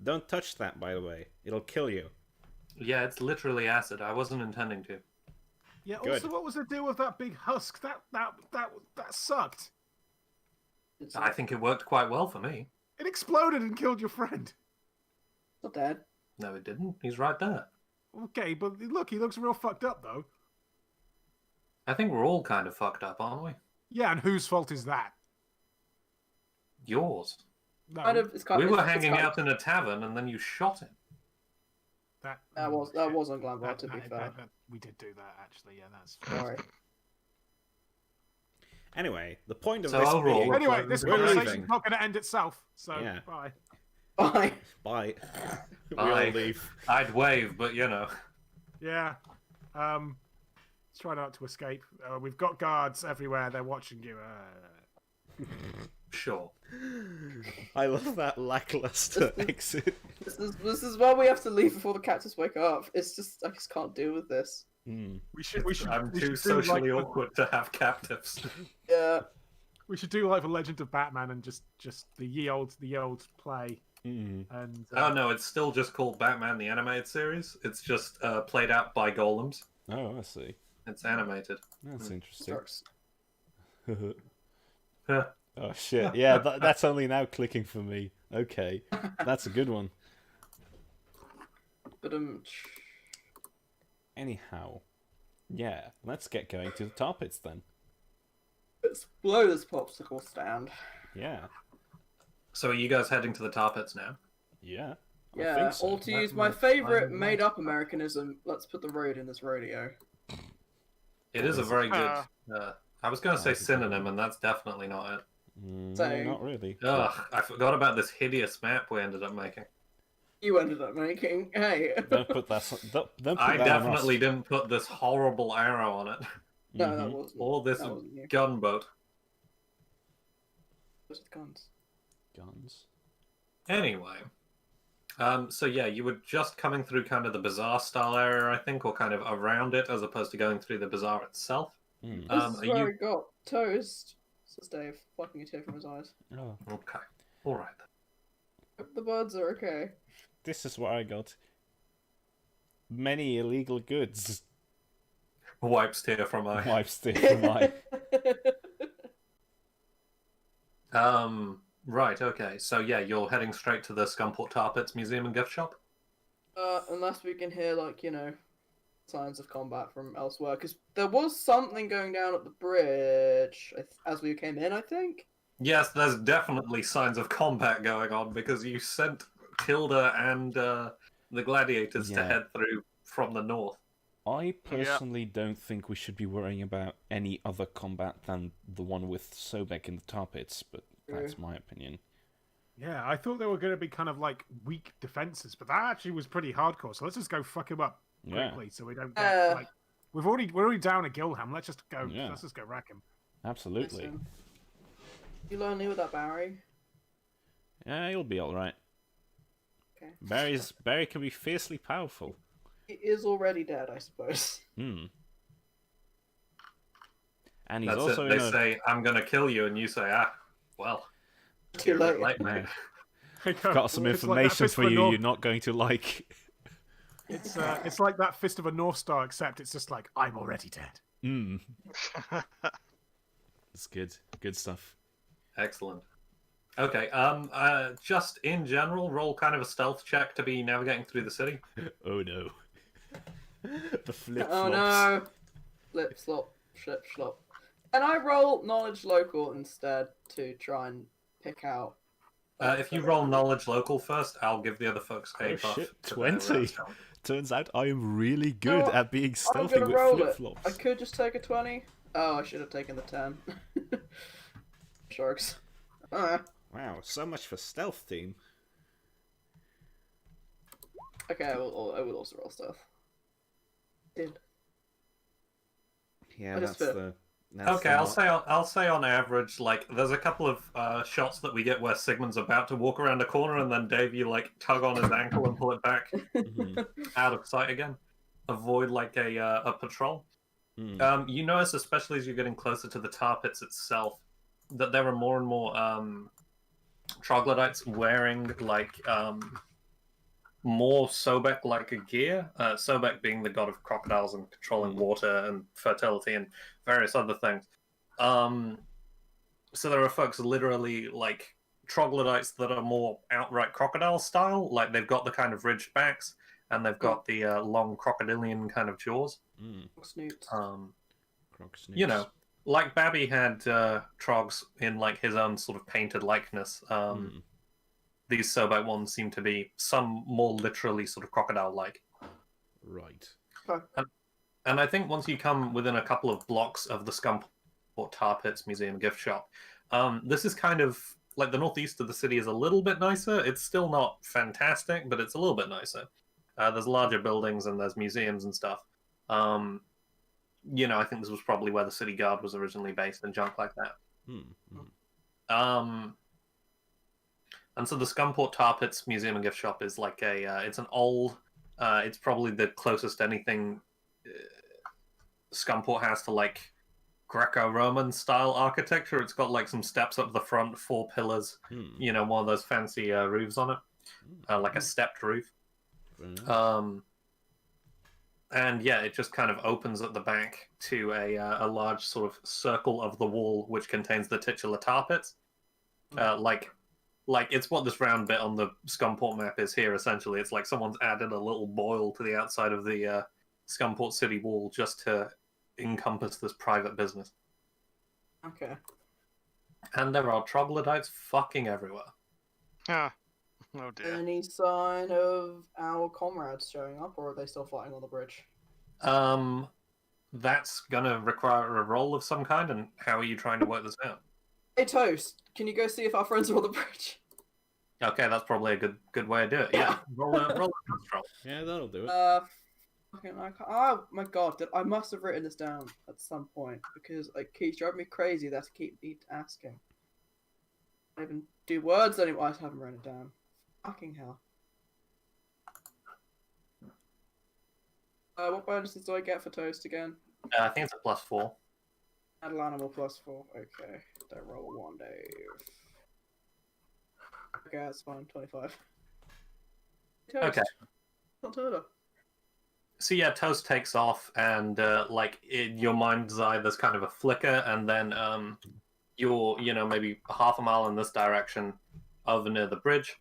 Don't touch that, by the way. It'll kill you. Yeah, it's literally acid. I wasn't intending to. Yeah. Good. Also, what was the deal with that big husk? That sucked. It's I think it worked quite well for me. It exploded and killed your friend. not dead. No, it didn't. He's right there. Okay, but look, he looks real fucked up though. I think we're all kind of fucked up, aren't we? Yeah, and whose fault is that? Yours. No, Kind of. It's kind We of, were it's hanging kind out in a tavern and then you shot him. That wasn't Glambar, to be fair. We did do that actually. Yeah, that's. Sorry. Anyway, the point of So this overall, being... Anyway, this We're conversation's leaving. not going to end itself. So Yeah. bye. Bye. Bye. We Bye. all leave. I'd wave, but you know. Yeah. Let's try not to escape. We've got guards everywhere. They're watching you. Sure. I love that lackluster exit. This is why we have to leave before the captives wake up. It's just I just can't deal with this. We should. I'm we too should do, socially like, awkward to have captives. Yeah. We should do like the Legend of Batman and just the old play. And Oh no, it's still just called Batman the Animated Series. It's just played out by golems. Oh, I see. It's animated. That's interesting. Starks. Huh. Oh shit! Yeah, that's only now clicking for me. Okay, that's a good one. But Anyhow, yeah, let's get going to the tar pits then. let's blow this popsicle stand. Yeah, So are you guys heading to the tar pits now? yeah. I Yeah, think so. or to That use my makes favorite fine. made-up Americanism, let's put the road in this rodeo. It is a very good. I was going to say that's a good synonym, and that's definitely not it. No, Saying- not really. Ugh, I forgot about this hideous map we ended up making. You ended up making. Hey. Don't put that. Don't put I that on us. definitely didn't put this horrible arrow on it. No, that Mhm. wasn't. Or this That wasn't you. gunboat. Those are the guns. Guns. Anyway. So yeah, you were just coming through kind of the bazaar style area, I think, or kind of around it, as opposed to going through the bazaar itself. Mm. This Um, is are where you- I got toast, says Dave, plucking a tear from his eyes. Oh, Okay. Alright then. Hope the birds are okay. this is what I got. Many illegal goods. Wipes tear from eye. Wipes tear from eye. Right, okay. So yeah, you're heading straight to the Scumport Tar Pits Museum and Gift Shop? Unless we can hear, like, signs of combat from elsewhere. Because there was something going down at the bridge as we came in, I think. Yes, there's definitely signs of combat going on because you sent Tilda and the gladiators to Yeah. head through from the north. I personally don't think we should be worrying about any other combat than the one with Sobek in the tar pits, but that's my opinion. Yeah, I thought they were going to be kind of like weak defenses, but that actually was pretty hardcore. So let's just go fuck him up Yeah. quickly, so we don't get like we're already down a Gilham. Let's just go. Yeah. Let's just go wreck him. Absolutely. Listen. You lonely with that Barry? Yeah, you'll be alright. Okay. Barry can be fiercely powerful. He is already dead, I suppose. Hmm. And he's That's also it. They in a... say, I'm going to kill you, and you say, well, Too you're a bit late. mate. got some It's like that information Fist for of a you North- you're not going to like. It's like that Fist of a North Star, except it's just like I'm already dead. Hmm. It's good. Good stuff. Excellent. Okay, just in general, roll kind of a stealth check to be navigating through the city. Oh no. The flip Oh flops. no! Flip, slop, flip, slop. Can I roll knowledge local instead to try and pick out? If you roll knowledge local first, I'll give the other folks a Oh, buff. shit, to their, 20. stealth. Turns out I am really You good know what? at being I'm stealthy gonna with roll flip it. flops. I could just take a 20. Oh, I should have taken the 10. Sharks. Wow, so much for stealth team. Okay, I will also roll stuff. Did. Yeah, I that's just the. Okay, I'll say on average, like there's a couple of shots that we get where Sigmund's about to walk around a corner, and then Dave, you like tug on his ankle and pull it back Mhm. out of sight again. Avoid like a patrol. Mm. You notice, especially as you're getting closer to the tar pits itself, that there are more and more troglodytes wearing like more Sobek-like gear. Sobek being the god of crocodiles and controlling water and fertility and various other things. So there are folks literally like troglodytes that are more outright crocodile style, like they've got the kind of ridged backs and they've got the long crocodilian kind of jaws. Mm. Snoots. Croc snoops. You know, like Babby had trogs in like his own sort of painted likeness. Mm. These Sobek ones seem to be some more literally sort of crocodile-like. Right. And I think once you come within a couple of blocks of the Scumport Tar Pits Museum gift shop, this is kind of like the northeast of the city is a little bit nicer. It's still not fantastic, but it's a little bit nicer. There's larger buildings and there's museums and stuff. You know, I think this was probably where the city guard was originally based and junk like that. Mm. And so the Scumport Tar Pits Museum and Gift Shop is like it's an old, it's probably the closest anything Scumport has to like Greco-Roman style architecture. It's got like some steps up the front, 4 pillars, you know, one of those fancy roofs on it, like a stepped roof. And yeah, it just kind of opens at the back to a large sort of circle of the wall, which contains the titular tar pits. Like it's what this round bit on the Scumport map is here. Essentially, it's like someone's added a little boil to the outside of the Scumport city wall just to encompass this private business. Okay. And there are troglodytes fucking everywhere. Ah. Oh dear. Any sign of our comrades showing up, or are they still fighting on the bridge? That's gonna require a roll of some kind. And how are you trying to work this out? Hey Toast, can you go see if our friends are on the bridge? Okay, that's probably a good way to do it. Yeah, roll a roll. Yeah, that'll do it. Oh my god, I must have written this down at some point because it keeps driving me crazy that I keep asking. I don't even do words anymore. I just haven't written it down. Fucking hell. What bonuses do I get for Toast again? I think it's a +4. Add animal +4. Okay. Don't roll 1, Dave. Okay, that's fine. 25. Toast. Okay. Not heard of. So yeah, Toast takes off, and like in your mind's eye, there's kind of a flicker, and then you're maybe half a mile in this direction over near the bridge,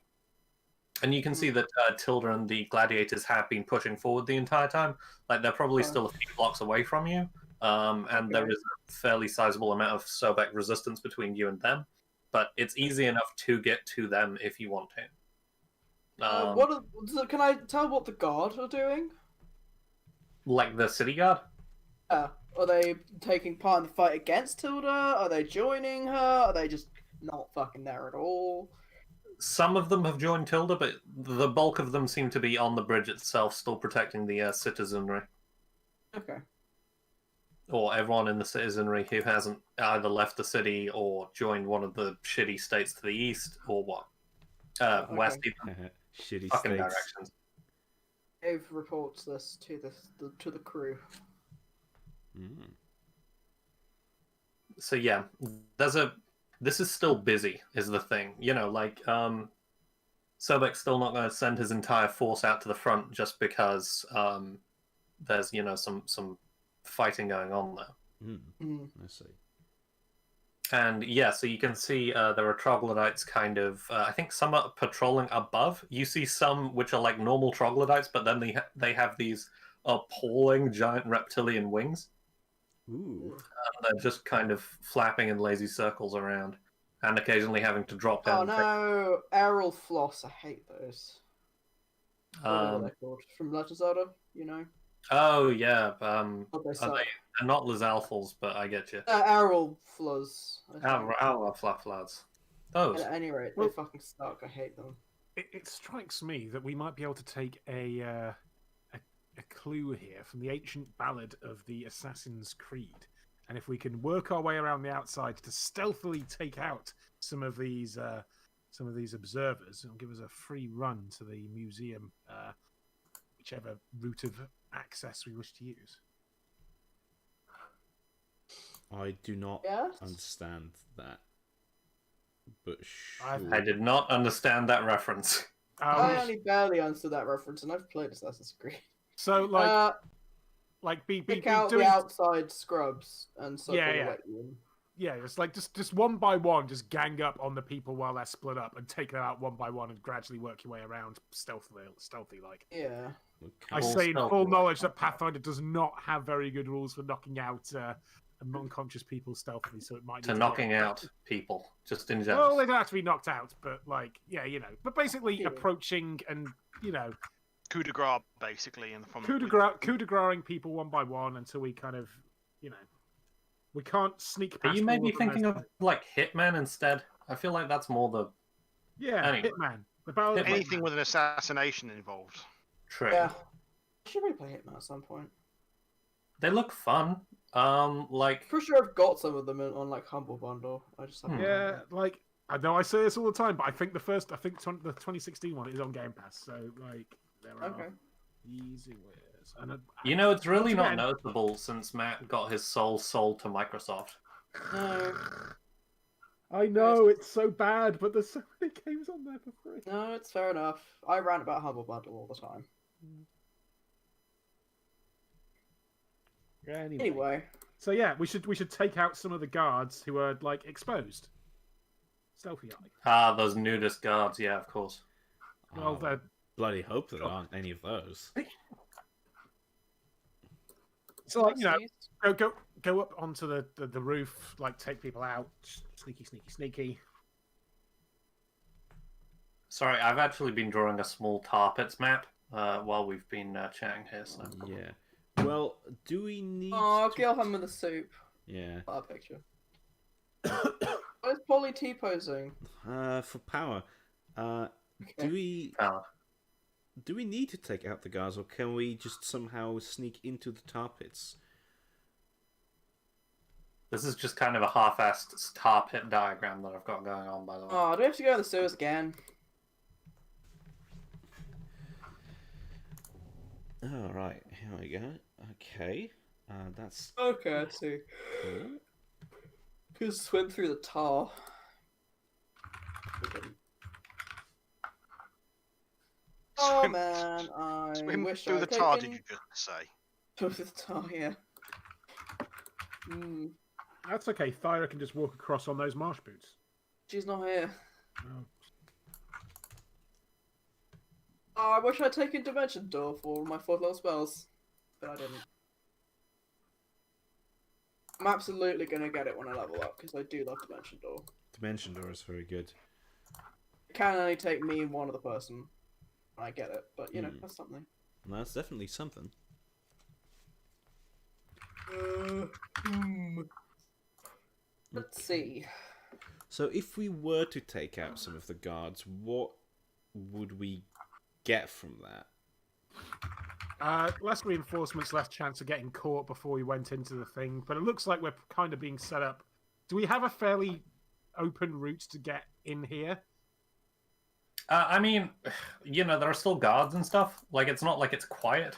and you can see that Tilda and the gladiators have been pushing forward the entire time. Like they're probably still a few blocks away from you, and there is a fairly sizable amount of Sobek resistance between you and them, but it's easy enough to get to them if you want to. Can I tell what the guard are doing? Like the city guard? Yeah. Are they taking part in the fight against Tilda? Are they joining her? Are they just not fucking there at all? Some of them have joined Tilda, but the bulk of them seem to be on the bridge itself, still protecting the citizenry. Okay. Or everyone in the citizenry who hasn't either left the city or joined one of the shitty states to the east, or what? West even. Shitty Fucking states. directions. Dave reports this to the crew. So yeah, this is still busy, is the thing. Like Sobek's still not going to send his entire force out to the front just because there's some fighting going on there. I see. And yeah, so you can see there are troglodytes kind of, I think some are patrolling above. You see some which are like normal troglodytes, but then they have these appalling giant reptilian wings. Ooh. They're just kind of flapping in lazy circles around, and occasionally having to drop down. Oh no, Errol Floss, I hate those. What are they called? From Legend of Zelda, Oh yeah, They're not Lizalfals, but I get you. Errol Floss. Flaflads. Those. At any rate, they fucking suck. I hate them. It strikes me that we might be able to take a clue here from the ancient ballad of the Assassin's Creed, and if we can work our way around the outside to stealthily take out some of these observers, it'll give us a free run to the museum, whichever route of access we wish to use. I do not understand that, but sure. I did not understand that reference. I only barely understood that reference, and I've played Assassin's Creed. So, pick out the outside scrubs and Yeah, it's like just one by one, just gang up on the people while they're split up and take them out one by one and gradually work your way around stealthy like. Yeah. I say in full knowledge that Pathfinder does not have very good rules for knocking out unconscious people stealthily, so it might knocking out people just in general. Well, they don't have to be knocked out, but but basically approaching and coup de grace, basically, coup de grace people one by one until we kind of we can't sneak past. Are you maybe thinking of like Hitman instead? I feel like that's more the anyway. Hitman. Anything with an assassination involved. True. Yeah. I should replay Hitman at some point. They look fun. Pretty sure I've got some of them on like Humble Bundle. I just haven't. Yeah, like I know I say this all the time, but I think the 2016 one is on Game Pass, so like there are easy ways. is. And You know, it's really not again- noticeable since Matt got his soul sold to Microsoft. No, I know it's so bad, but there's so many games on there for free. no, it's fair enough. I rant about Humble Bundle all the time. Anyway, So yeah, we should take out some of the guards who are like exposed. Stealthy eye. Ah, those nudist guards, yeah, of course. Well, they're bloody hope there aren't any of those. so like go up onto the roof, like take people out, sneaky. Sorry, I've actually been drawing a small tar pits map while we've been chatting here. So. Yeah. Well, do we need? oh, kill him with the soup. Yeah. That picture. Where's Polly T posing? For power, Okay. do we need to take out the guards, or can we just somehow sneak into the tar pits? This is just kind of a half-assed tar pit diagram that I've got going on, by the way. Oh, do we have to go in the sewers again? All right, here we go. Okay, that's Okay, I see. cool. Just swim through the tar. Oh Swim- man, I Swim wish through I'd the tar, did taken- you just say? Through the tar, yeah. Hmm. That's okay. Thyra can just walk across on those marsh boots. She's not here. Oh. Oh, I wish I'd taken Dimension Door for my 4th level spells, but I didn't. I'm absolutely gonna get it when I level up because I do love Dimension Door. Dimension Door is very good. It can only take me and one other person. I get it, but you know, that's something. That's definitely something. Let's see. So, if we were to take out some of the guards, what would we get from that? Less reinforcements, less chance of getting caught before we went into the thing. But it looks like we're kind of being set up. Do we have a fairly open route to get in here? I mean, you know, there are still guards and stuff. Like, it's not like it's quiet.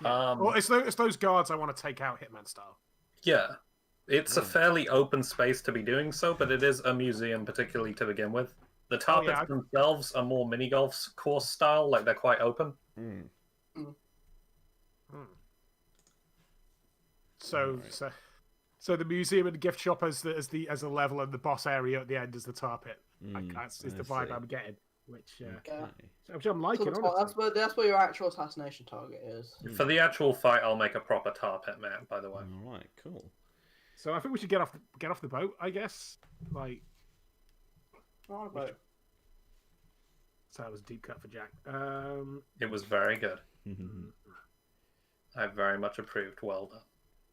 Well, it's those guards I want to take out Hitman style. Yeah. It's a fairly open space to be doing so, but it is a museum, particularly to begin with. The tar pits themselves are more mini golf course style, like they're quite open. So the museum and gift shop as a level, and the boss area at the end is the tar pit. That's the vibe I'm getting, which I'm liking. So that's where your actual assassination target is. For the actual fight, I'll make a proper tar pit map, by the way. All right, cool. So I think we should get off the boat, I guess. Like, Not a boat. so that was a deep cut for Jack. It was very good. I very much approved. Well done.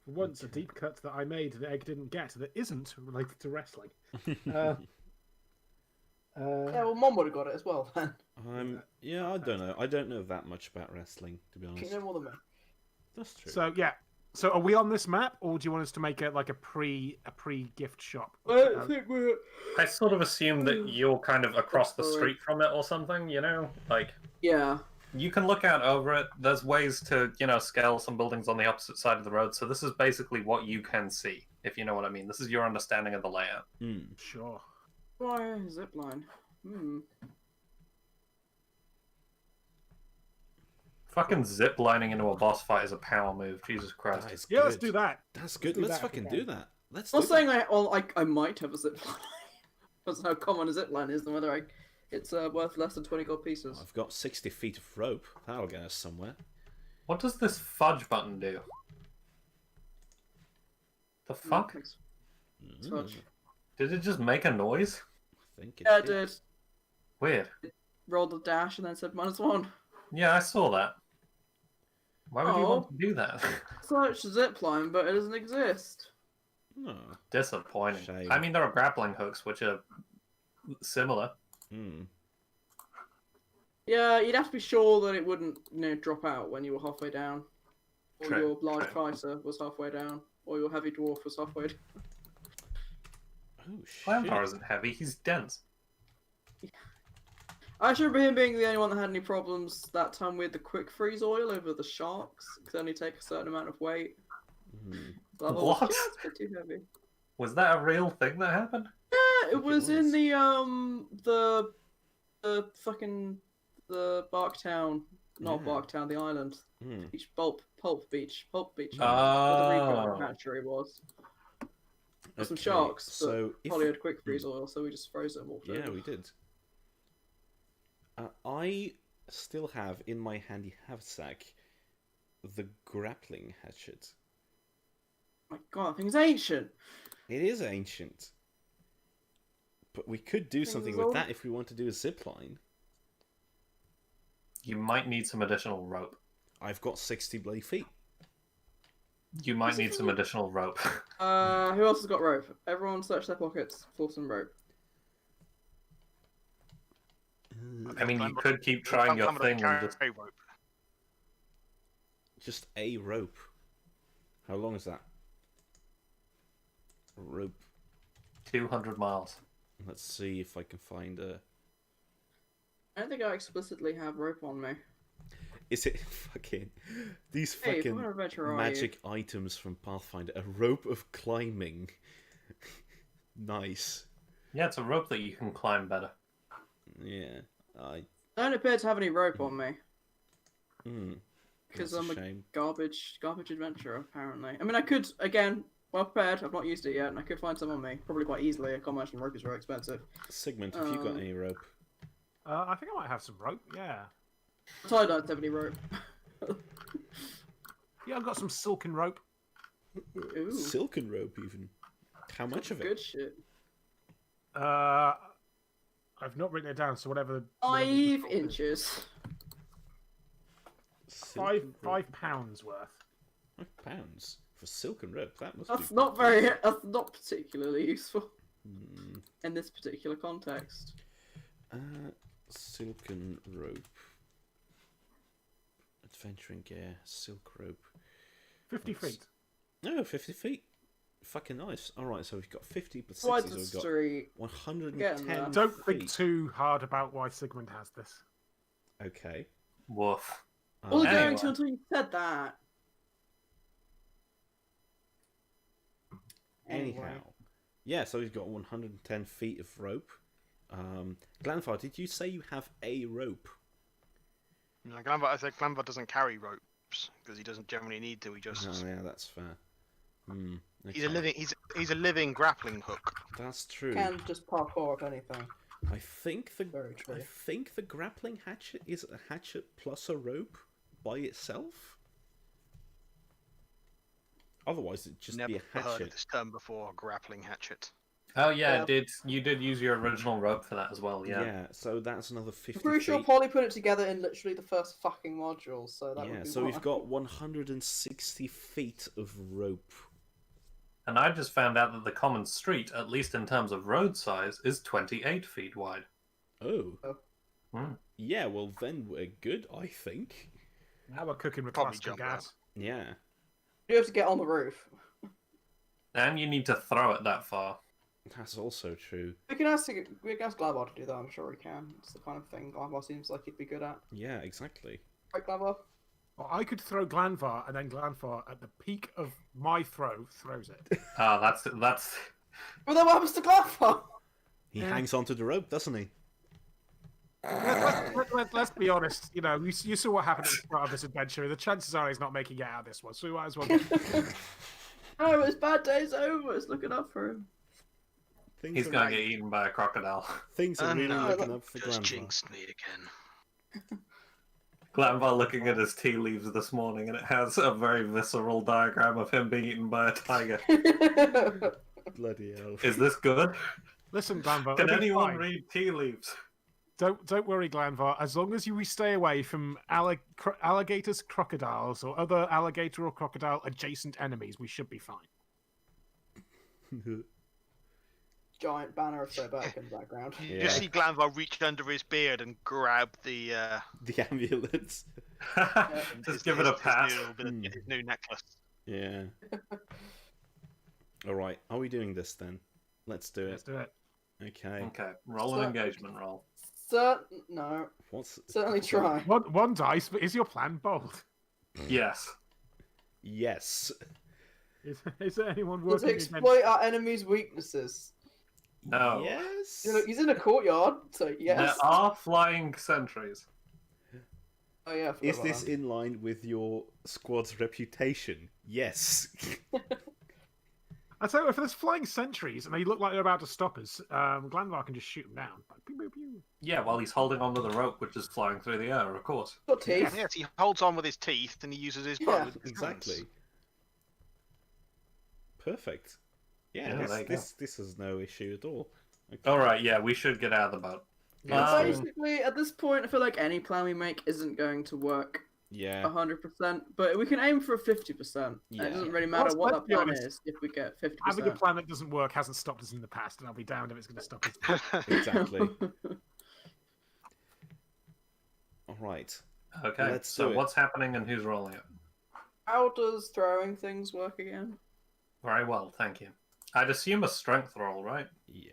For once, a deep cut that I made that Egg didn't get that isn't related to wrestling. Yeah, well, Mom would have got it as well then. Yeah, I don't know. I don't know that much about wrestling, to be honest. You know more than me. That's true. So yeah. So are we on this map, or do you want us to make it like a pre gift shop? I think we're. I sort of assume that you're kind of across the street from it or something, you know? Like, Yeah. you can look out over it. There's ways to, you know, scale some buildings on the opposite side of the road. So this is basically what you can see, if you know what I mean. This is your understanding of the layout. Sure. Why zipline? Fucking zip lining into a boss fight is a power move. Jesus Christ. That is Yeah, let's good. do that. That's good. do Let's that if we fucking can. do that. Let's I'm do not saying that. I might have a zipline. That's how common a zipline is, and whether it's worth less than 20 gold pieces. I've got 60 feet of rope. That'll get us somewhere. What does this fudge button do? The fuck? Thanks. Mm, Fudge. Did it just make a noise? I think it Yeah, I did. did. Weird. Rolled the dash and then said -1. Yeah, I saw that. Why would you Oh. want to do that? Search zipline, but it doesn't exist. Oh. Disappointing. Shame. I mean, there are grappling hooks, which are similar. Yeah, you'd have to be sure that it wouldn't, drop out when you were halfway down, or True, your large true. fighter was halfway down, or your heavy dwarf was halfway down. Oh, shit. Flamethrower isn't heavy, he's dense. I just remember him being the only one that had any problems that time with the quick freeze oil over the sharks. It could only take a certain amount of weight. So I thought, What? yeah, it's a bit too heavy. Was that a real thing that happened? Yeah, it was in was. the fucking the Barktown, not Yeah. Barktown, the island, Hmm. beach, Pulp Beach, where the Oh. reef hatchery was. There's some Okay, sharks, so but if probably had quick freeze oil, so we just froze them all. yeah, we did. I still have in my handy haversack the grappling hatchet. My God, that thing's ancient. It is ancient, but we could do Thing's something as with old- that if we want to do a zip line. You might need some additional rope. I've got 60 bloody feet. You might need some additional rope. Who else has got rope? Everyone search their pockets for some rope. I mean, you could keep trying your thing and just... rope. Just a rope. How long is that? Rope. 200 miles. Let's see if I can find a... I don't think I explicitly have rope on me. Is it fucking... These Hey, fucking what kind of adventurer are you? magic items from Pathfinder. A rope of climbing. Nice. Yeah, it's a rope that you can climb better. Yeah. I don't appear to have any rope on me. Because That's I'm a shame. garbage adventurer, apparently. I mean, I could, again, well prepared, I've not used it yet, and I could find some on me. Probably quite easily. I can't imagine rope is very expensive. Sigmund, have you got any rope? I think I might have some rope. Yeah. I don't have any rope. Yeah, I've got some silken rope. Ooh, Silken rope, even. How much of it? good shit. I've not written it down, so whatever. 5 inches. Silken rope. Five pounds worth. £5 for silken rope. That must That's be... not very. That's not particularly useful Hmm. in this particular context. Silken rope. Adventuring gear. Silk rope. 50 That's- feet. No, 50 feet. Fucking nice. Alright, so we've got 50 plus Wide 60, so the we've got street. 110 there. Don't feet. think too hard about why Sigmund has this. Okay. Woof. Wasn't Anyway. going to until you said that. Anyhow. Yeah, so we've got 110 feet of rope. Glanfar, did you say you have a rope? No, I said Glanva doesn't carry ropes because he doesn't generally need to. He just Oh, yeah, that's fair. he's a Okay. living he's a living grappling hook. That's true. Can just parkour if anything. I think the Very true. I think the grappling hatchet is a hatchet plus a rope by itself. Otherwise, it'd just Never be a heard of hatchet. this term before. Grappling hatchet. Oh yeah, Yeah. you did use your original rope for that as well, yeah. Yeah, so that's another 50 I'm pretty feet. sure Polly put it together in literally the first fucking module, so that would Yeah, be so why. we've got 160 feet of rope. And I just found out that the common street, at least in terms of road size, is 28 feet wide. Oh. Hmm. Yeah, well then we're good, I think. Now we're cooking with Probably classical jump gas. Yeah. You have to get on the roof. And you need to throw it that far. That's also true. We can ask Gladbar to do that, I'm sure he can. It's the kind of thing Gladbar seems like he'd be good at. Yeah, exactly. Right, Gladbar? Well, I could throw Glanvar, and then Glanvar, at the peak of my throw, throws it. Ah, that's Well, then what happens to Gladbar? He hangs onto the rope, doesn't he? Let's be honest. You know, you saw what happened at the start of this adventure. The chances are he's not making it out of this one, so we might as well. Oh, his bad day's over. It's looking up for him. he's gonna get eaten by a crocodile. Things are really no, looking up for Just Glanvar. jinxed me again. Glanvar looking at his tea leaves this morning, and it has a very visceral diagram of him being eaten by a tiger. Bloody hell. Is this good? Listen, Glanvar. Can it'll be anyone fine. read tea leaves? Don't worry, Glanvar. As long as we stay away from alligators, crocodiles, or other alligator or crocodile adjacent enemies, we should be fine. Giant banner of Soback in the background. You Yeah. just see Glanvar reach under his beard and grab the The ambulance. Just give it a pat. his new necklace. Yeah. Alright, are we doing this then? Let's do it. Let's do it. Okay. Okay, roll an engagement roll. No. What's Certainly try. One dice, but is your plan bold? Yes. Yes. Is there anyone To working against? exploit our enemy's weaknesses. No. Yes. He's in a courtyard, so yes. There are flying sentries. Oh yeah. I forgot Is about this that. in line with your squad's reputation? Yes. I tell you, if there's flying sentries and they look like they're about to stop us, Glanvar can just shoot them down. Like, pew, pew, pew. Yeah, while he's holding onto the rope, which is flying through the air, of course. Got teeth. Yes, he holds on with his teeth and he uses his bow. Yeah. with his Exactly. hands. Perfect. Yeah, Yeah, there you this is no issue at all. Okay. All right, yeah, we should get out of the boat. But Um, basically, at this point, I feel like any plan we make isn't going to work Yeah. 100%, but we can aim for 50%. Yeah. It doesn't really matter Let's- what let's that be plan honest. is if we get 50%. Having a plan that doesn't work hasn't stopped us in the past, and I'll be damned if it's going to stop us. Exactly. All right. Okay, Let's so do it. what's happening and who's rolling it? How does throwing things work again? Very well, thank you. I'd assume a strength roll, right? Yeah.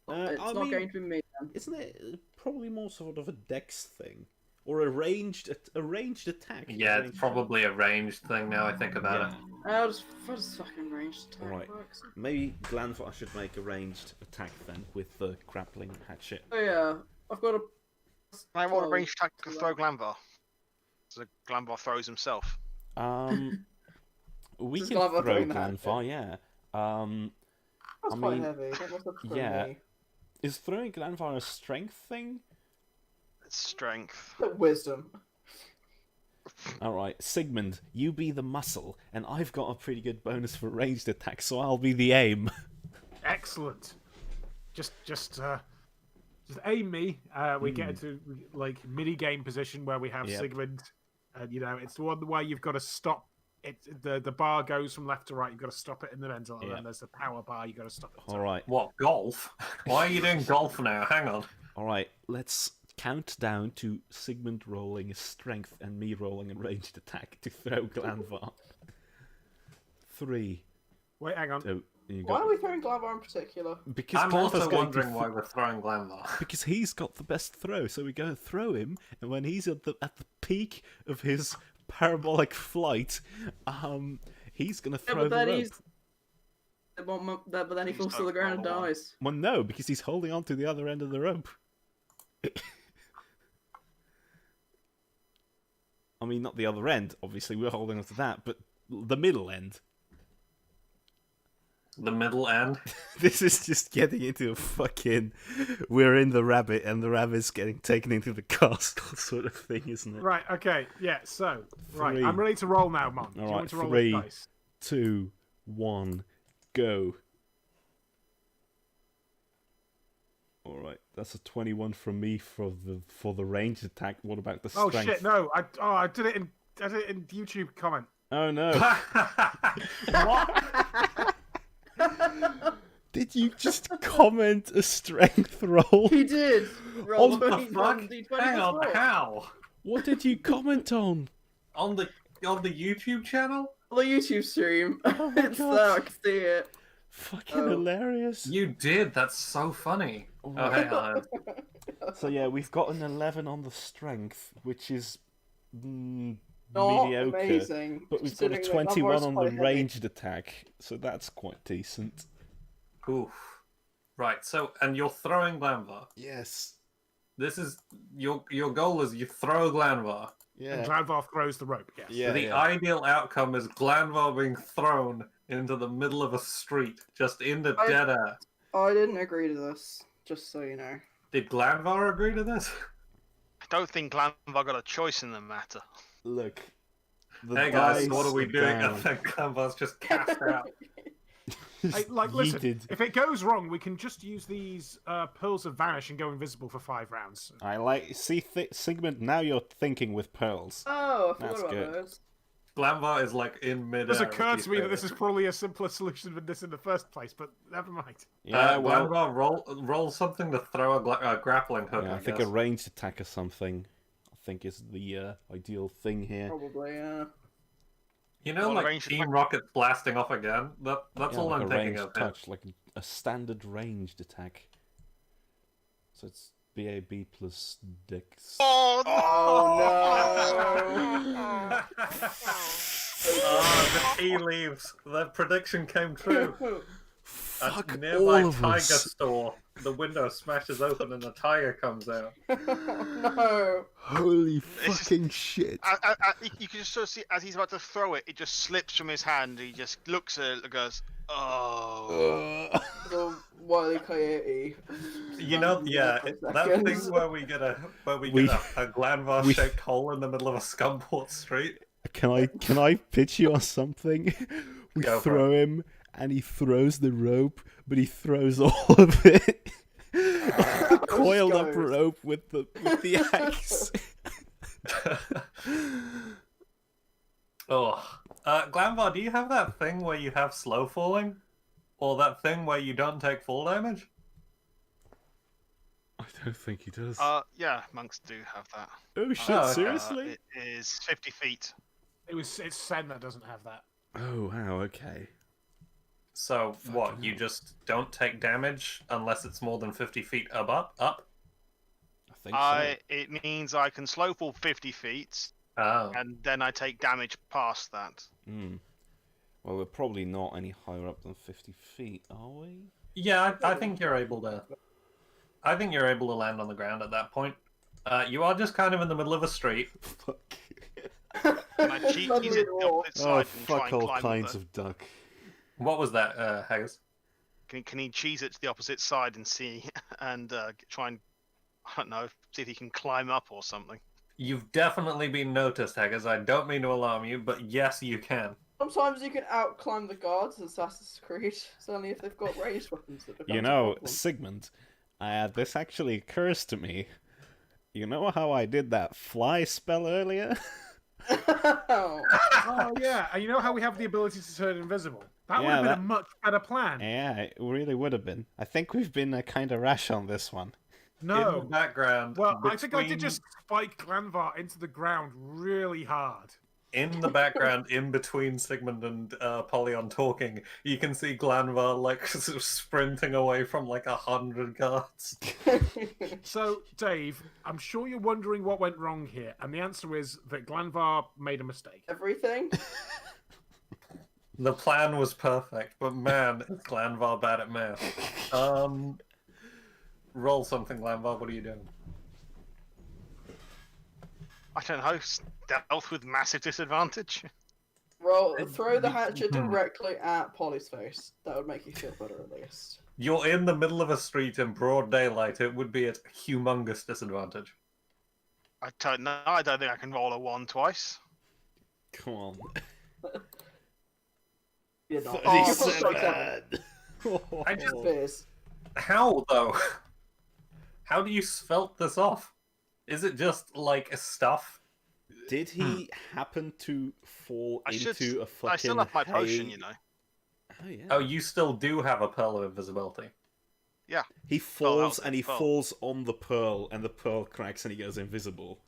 It's I not mean, going to be me then. isn't it probably more sort of a dex thing, or a ranged attack? Yeah, Ranged- it's probably a ranged thing now I think about Yeah. it. How does fucking ranged attack Alright. works? Maybe Glanvar should make a ranged attack then with the grappling hatchet. Oh yeah, I've got a. Can I roll a Oh, range attack to yeah. throw Glanvar? So Glanvar throws himself. We Does can Glanvar throw throwing the hatchet? Glanvar, yeah. That's I quite mean, heavy. That must have thrown yeah. me. Is throwing Glanvar a strength thing? It's strength. Wisdom. Alright, Sigmund, you be the muscle, and I've got a pretty good bonus for ranged attack, so I'll be the aim. Excellent. Just aim me. We get into like mini game position where we have Yep. Sigmund, and it's the one where you've got to stop. The bar goes from left to right. You've got to stop it in the middle, and Yep. then there's the power bar. You've got to stop it. Alright, What, golf? Why are you doing golf now? Hang on. alright, let's count down to Sigmund rolling a strength and me rolling a ranged attack to throw Glanvar. 3, Wait, hang on. 2, you Why got... are we throwing Glavar in particular? Because I'm Glanvar's also going wondering to why we're throwing Glanvar. Because he's got the best throw, so we go throw him, and when he's at the peak of his parabolic flight, he's gonna Yeah, throw but the then rope. but then he He's falls to the not ground and roll one. dies. Well, no, because he's holding on to the other end of the rope. I mean, not the other end. Obviously, we're holding on to that, but the middle end. The middle end. This is just getting into a fucking. We're in the rabbit, and the rabbit's getting taken into the castle sort of thing, isn't it? Right. Okay. Yeah. So right, 3. I'm ready to roll now, Mon. Do you want Alright, me to roll 3, the dice? 2, 1, go. Alright, that's a 21 from me for the ranged attack. What about the Oh strength? shit! No, I did it in YouTube comment. Oh no. What? Did you just comment a strength roll? He did. Roll What the 20, fuck? D20 Hang on, roll. how? What did you comment on? On the YouTube channel? The YouTube stream. Oh my It's God. there. I can see it. Fucking Oh. hilarious. You did. That's so funny. Oh, hang on. So yeah, we've got an 11 on the strength, which is Not mediocre. amazing. But we've got a considering that 21 Glavar's on the quite heavy. ranged attack, so that's quite decent. Oof. Right. So, and you're throwing Glanvar. Yes. This is your goal is you throw Glanvar. Yeah. And Glanvar throws the rope. Yes. Yeah. The ideal outcome is Glanvar being thrown into the middle of a street, just into dead air. I didn't agree to this, just so you know. Did Glanvar agree to this? I don't think Glanvar got a choice in the matter. Look. the Hey guys, dice what are we are doing? down. I think Glanvar's just cast out. Listen, Yeeted. if it goes wrong, we can just use these pearls of vanish and go invisible for 5 rounds. I like see Sigmund. Now you're thinking with pearls. Oh, I That's forgot about good. those. Glanvar is like in mid-air. It does occur as to me that you this say is probably a simpler solution than this in the first place, but never mind. Yeah, well, Glanvar, roll something to throw a grappling hook. yeah, I think guess. a ranged attack or something. I think is the ideal thing here. Probably, yeah. You know, Well, like ranged Team attack- Rocket blasting off again. That's Yeah, all like I'm a thinking ranged of. Here. touch, like a standard ranged attack. So it's BAB plus Dex. Oh no! Oh, the tea leaves. The prediction came true. Fuck A nearby all of tiger us. store. The window smashes open and a tiger comes out. No! Holy just- fucking shit. You can just sort of see as he's about to throw it, it just slips from his hand. He just looks at it and goes, "Oh." The Wile E. Coyote. You know, yeah, that thing where we get a Glanvar shaped hole in the middle of a Scumport street. Can I pitch you on something? We Go for throw him and he throws the rope, but he throws all of it. Coiled up goes. rope with the axe. Oh, Glanvar, do you have that thing where you have slow falling, or that thing where you don't take fall damage? I don't think he does. Yeah, monks do have that. Oh shit! okay. Seriously? It is 50 feet. It's Sen that doesn't have that. Oh wow. Okay. So what? Fucking You hell. just don't take damage unless it's more than 50 feet up? I think so. It means I can slow fall 50 feet, Oh. and then I take damage past that. Well, we're probably not any higher up than 50 feet, are we? Yeah, I think you're able to. I think you're able to land on the ground at that point. You are just kind of in the middle of a street. Fuck. And I cheese it the opposite Oh, side and try fuck and all climb kinds over. of duck. What was that, Haggis? Can he cheese it to the opposite side and see and try and I don't know, see if he can climb up or something. You've definitely been noticed, Haggis. I don't mean to alarm you, but yes, you can. Sometimes you can outclimb the guards in Assassin's Creed. It's only if they've got ranged weapons that becomes You a know, problem. Sigmund, this actually occurs to me. You know how I did that fly spell earlier? Oh. Oh yeah, and you know how we have the ability to turn invisible? That would Yeah, have been that- a much better plan. Yeah, it really would have been. I think we've been kind of rash on this one. In the No. background, Well, I think I did between- just spike Glanvar into the ground really hard. In the background, in between Sigmund and Polyon talking, you can see Glanvar like sort of sprinting away from like 100 guards. So, Dave, I'm sure you're wondering what went wrong here, and the answer is that Glanvar made a mistake. Everything? The plan was perfect, but man, is Glanvar bad at math. Roll something, Glanvar. What are you doing? I don't know, stealth with massive disadvantage. Throw the hatchet directly at Polly's face. That would make you feel better at least. You're in the middle of a street in broad daylight. It would be at humongous disadvantage. I don't know, I don't think I can roll a 1 twice. Come on. You're not. 37. I just- Fizz. How though? How do you felt this off? Is it just like stuff? Did he happen to fall into a fucking I still have my potion, hay- you know. Oh yeah. Oh, you still do have a pearl of invisibility. He that falls was and the he pearl. falls on the pearl, and the pearl cracks and he goes invisible.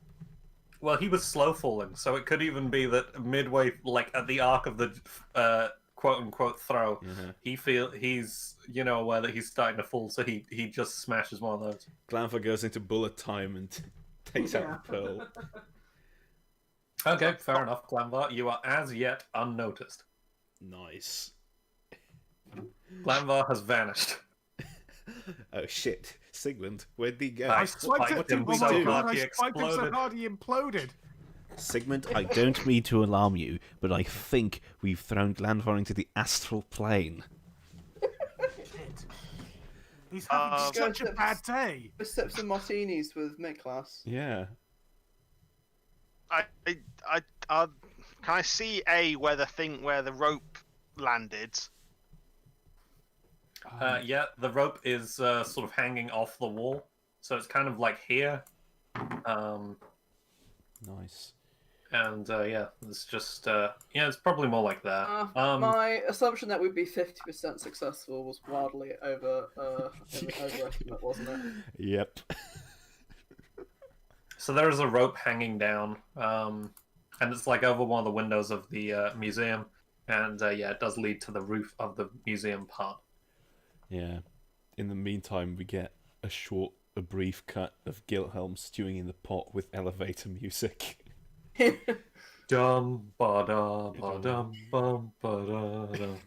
Well, he was slow falling, so it could even be that midway, like at the arc of the quote unquote throw, he's aware that he's starting to fall, so he just smashes one of those. Glanfer goes into bullet time and takes out the pearl. Okay, fair enough, Glanvar. You are as yet unnoticed. Nice. Glanvar has vanished. Oh shit, Sigmund, where'd he go? I I spiked spiked it him oh so my god, hard he I spiked him so exploded. hard he imploded. Sigmund, I don't mean to alarm you, but I think we've thrown Glanvar into the astral plane. Shit. He's having Go such a sips- bad day. Go sip some martinis with Miklas. Yeah. Can I see where the rope landed? Yeah, the rope is sort of hanging off the wall, so it's kind of like here. Nice. And yeah, it's just it's probably more like that. My assumption that we'd be 50% successful was wildly overestimate, wasn't it? Yep. So there is a rope hanging down, and it's like over one of the windows of the museum, and yeah, it does lead to the roof of the museum part. Yeah. In the meantime, we get a short a brief cut of Gilhelm stewing in the pot with elevator music. Dum ba da ba dum bum ba da dum.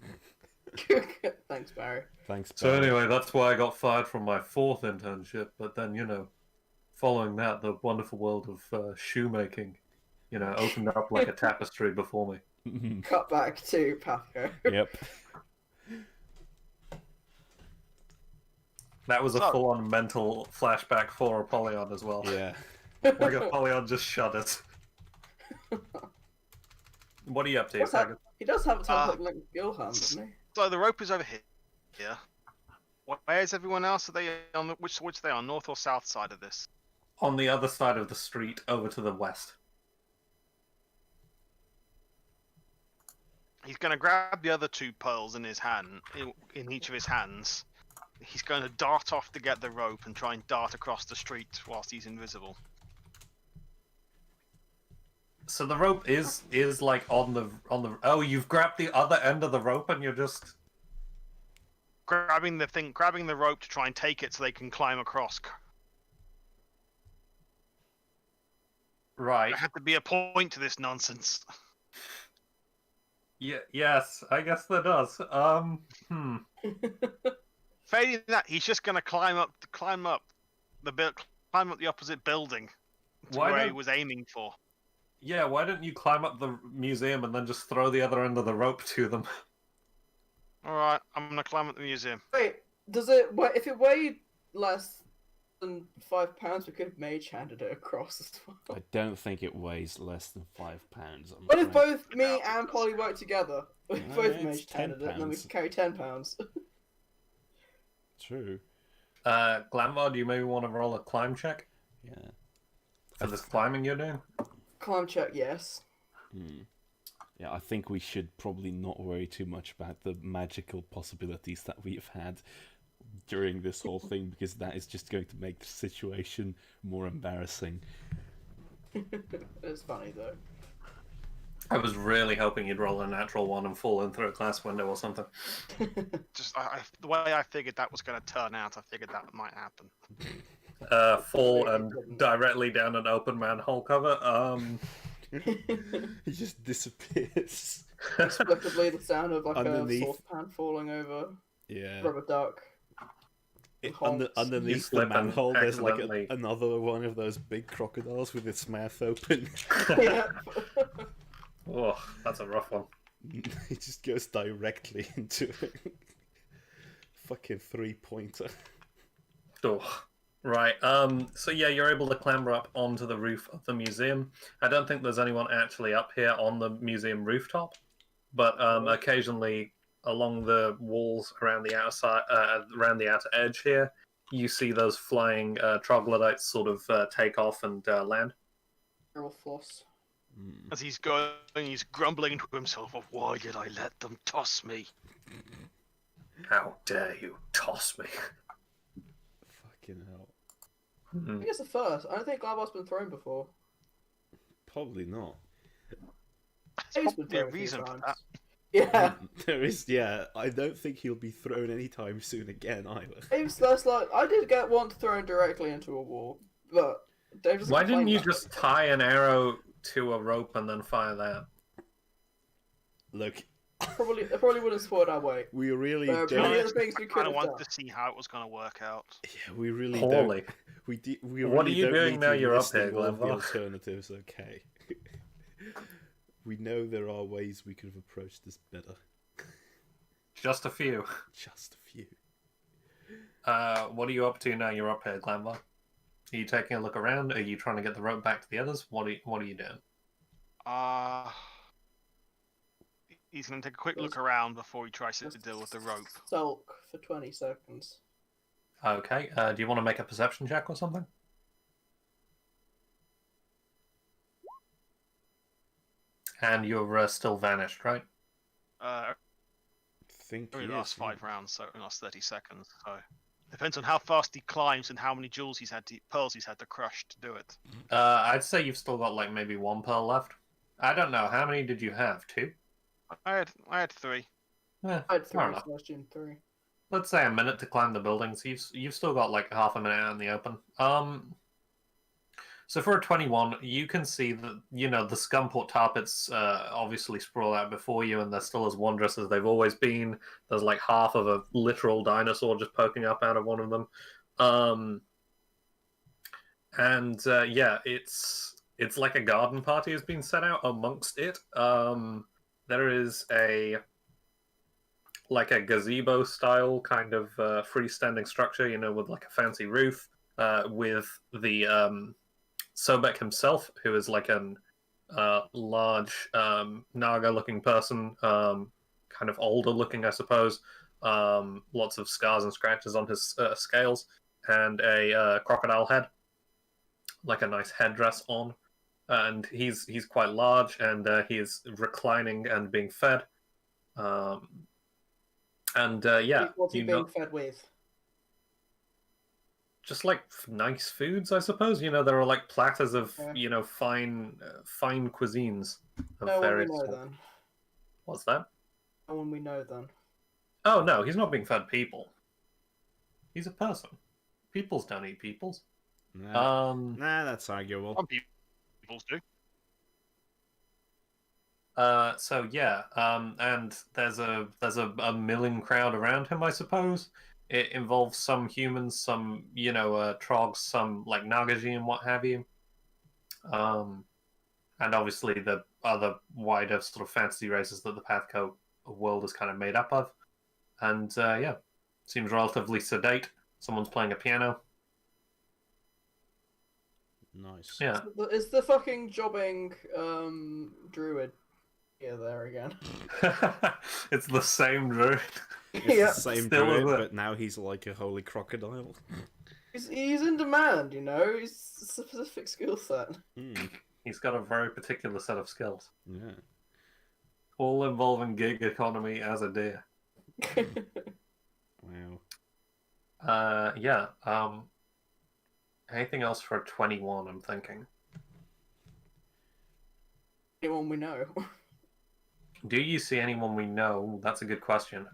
Thanks, Barry. Thanks, So Barry. anyway, that's why I got fired from my 4th internship. But then, following that, the wonderful world of shoemaking, opened up like a tapestry before me. Cut back to PATHCO. Yep. That was a So- full-on mental flashback for Apollyon as well. Yeah. Like Apollyon just shuddered. What are you up to, Taggart? He does have a type like Gilhelm, doesn't he? So the rope is over here. Yeah. Where is everyone else? Are they on which are they on? North or south side of this? On the other side of the street, over to the west. He's going to grab the other 2 pearls in his hand, in each of his hands. He's going to dart off to get the rope and try and dart across the street whilst he's invisible. So the rope is like on the. Oh, you've grabbed the other end of the rope and you're just Grabbing the rope to try and take it so they can climb across. right. There had to be a point to this nonsense. Yeah. Yes, I guess there does. Failing that, he's just going to climb up the opposite building to Why where he don't- was aiming for. Yeah. Why don't you climb up the museum and then just throw the other end of the rope to them? All right, I'm going to climb up the museum. Wait, if it weighed less than £5, we could have mage handed it across as well. I don't think it weighs less than 5 pounds. What if afraid. both me and Polly work together? We No, both it's mage 10 handed it, and then we pounds. can carry £10. True. Glamvar, do you maybe want to roll a climb check Yeah. for this climbing you're doing? Climb check, yes. Yeah, I think we should probably not worry too much about the magical possibilities that we've had during this whole thing, because that is just going to make the situation more embarrassing. It's funny though. I was really hoping you'd roll a natural 1 and fall in through a glass window or something. Just the way I figured that was going to turn out, I figured that might happen. Fall and directly down an open manhole cover. He just disappears. Explicably the sound of like Underneath. a saucepan falling over. Yeah. Rubber duck. Honks. You Underneath the slip and manhole, there's like accidentally- another one of those big crocodiles with its mouth open. Yeah. Oh, that's a rough one. He just goes directly into it. Fucking 3-pointer. Oh. Right, so yeah, you're able to clamber up onto the roof of the museum. I don't think there's anyone actually up here on the museum rooftop, but occasionally along the walls around the outside, around the outer edge here, you see those flying troglodytes sort of take off and land. Girl floss. As he's going, he's grumbling to himself, of, why did I let them toss me? How dare you toss me? Fucking hell. I think it's the first. I don't think Glabar's been thrown before. Probably not. There's He's been probably a thrown few reason for times. that. Yeah. There is, yeah. I don't think he'll be thrown anytime soon again either. Dave's that's like I did get one thrown directly into a wall, but Dave doesn't Why didn't complain you that just much. tie an arrow to a rope and then fire that? Look, It probably would have spoiled our way. we really There are don't. many other things we I could kind have of done. wanted to see how it was going to work out. Yeah, we really Poorly. don't. We What are really you don't doing need now to you're up listing here, all of the Glenvar? alternatives, okay? We know there are ways we could have approached this better. Just a few. Just a few. What are you up to now you're up here, Glamvar? Are you taking a look around? Are you trying to get the rope back to the others? What are you doing? He's going to take a quick look around before he tries to deal with the rope. Sulk for 20 seconds. Okay. Do you want to make a perception check or something? And you're still vanished, right? Think Only he lasts is, 5 rounds, so it lasts 30 seconds. So depends on how fast he climbs and how many pearls he's had to crush to do it. I'd say you've still got like maybe 1 pearl left. I don't know. How many did you have? 2? I had 3. Yeah, I had 3, fair enough. so I assumed 3. let's say a minute to climb the buildings. You've still got like half a minute out in the open. So for a 21, you can see that, the Scumport tar pits obviously sprawl out before you, and they're still as wondrous as they've always been. There's like half of a literal dinosaur just poking up out of one of them. Yeah, it's like a garden party has been set out amongst it. There is a gazebo style kind of freestanding structure, with like a fancy roof, with the Sobek himself, who is like an large Naga-looking person, kind of older-looking, I suppose. Lots of scars and scratches on his scales, and a crocodile head, like a nice headdress on. And he's quite large, and he is reclining and being fed. Yeah, What's he being fed with? just like nice foods, I suppose. There are like platters of fine cuisines of No one we various know sorts. then. What's that? No one we know then. Oh no, he's not being fed people. He's a person. Peoples don't eat peoples. Nah, that's arguable. Some people's do. So yeah, and there's a milling crowd around him, I suppose. It involves some humans, some trogs, some like Nagaji and what have you. And obviously the other wider sort of fantasy races that the PATHCO world is kind of made up of. And yeah, seems relatively sedate. Someone's playing a piano. Nice. Yeah. Is the fucking jobbing druid here there again? It's the same druid. It's Yeah. the same Still druid, is it. but now he's like a holy crocodile. He's in demand, He's a specific skill set. He's got a very particular set of skills, Yeah. all involving gig economy as a deer. Wow. Yeah. Anything else for 21? I'm thinking. Anyone we know? Do you see anyone we know? That's a good question.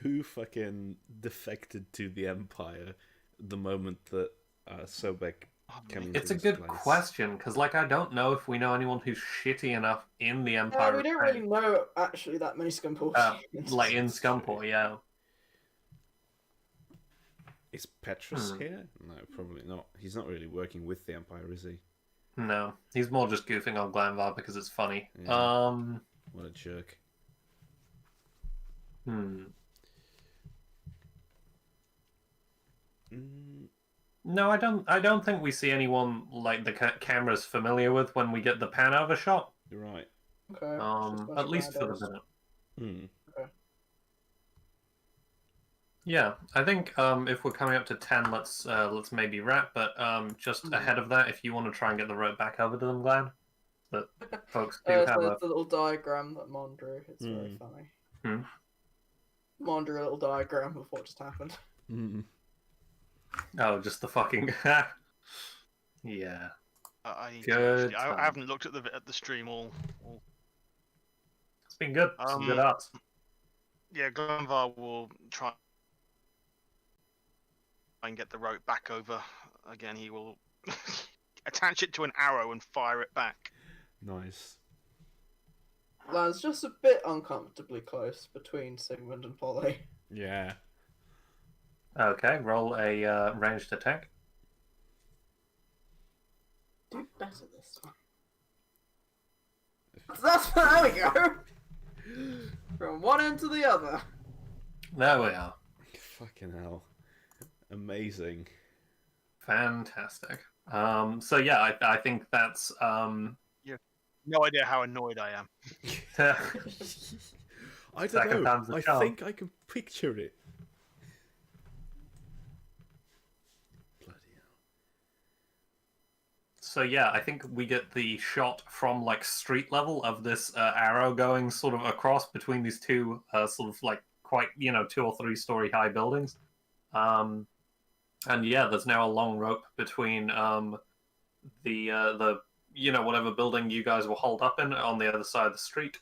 Who fucking defected to the Empire the moment that Sobek came into It's a this good place? question, because I don't know if we know anyone who's shitty enough in the Empire. Yeah, we don't really know actually that many Scumportians. like in Scumport, yeah. Is Petrus here? No, probably not. He's not really working with the Empire, is he? No, he's more just goofing on Glanvar because it's funny. Yeah. What a jerk. No, I don't think we see anyone like the camera's familiar with when we get the pan over shot. You're right. Okay. At least for the minute. Okay. Yeah, I think if we're coming up to 10, let's maybe wrap. But just ahead of that, if you want to try and get the rope back over to them, Glenn, that folks do have the little diagram that Mon drew. It's very funny. Mon drew a little diagram of what just happened. Oh, just the fucking yeah. I Good. I haven't looked at the stream all. It's been good. Some good art. Yeah, Glenvar will try and get the rope back over. Again, he will attach it to an arrow and fire it back. Nice. Lands just a bit uncomfortably close between Sigmund and Polly. Yeah. Okay, roll a ranged attack. Do better this time. There we go. From one end to the other. There we are. Fucking hell. Amazing. Fantastic. So yeah, I think that's No idea how annoyed I am. I Second don't know. time's the I charm. think I can picture it. Bloody hell. So yeah, I think we get the shot from like street level of this arrow going sort of across between these two sort of like quite 2 or 3 story high buildings. And yeah, there's now a long rope between the whatever building you guys were holed up in on the other side of the street.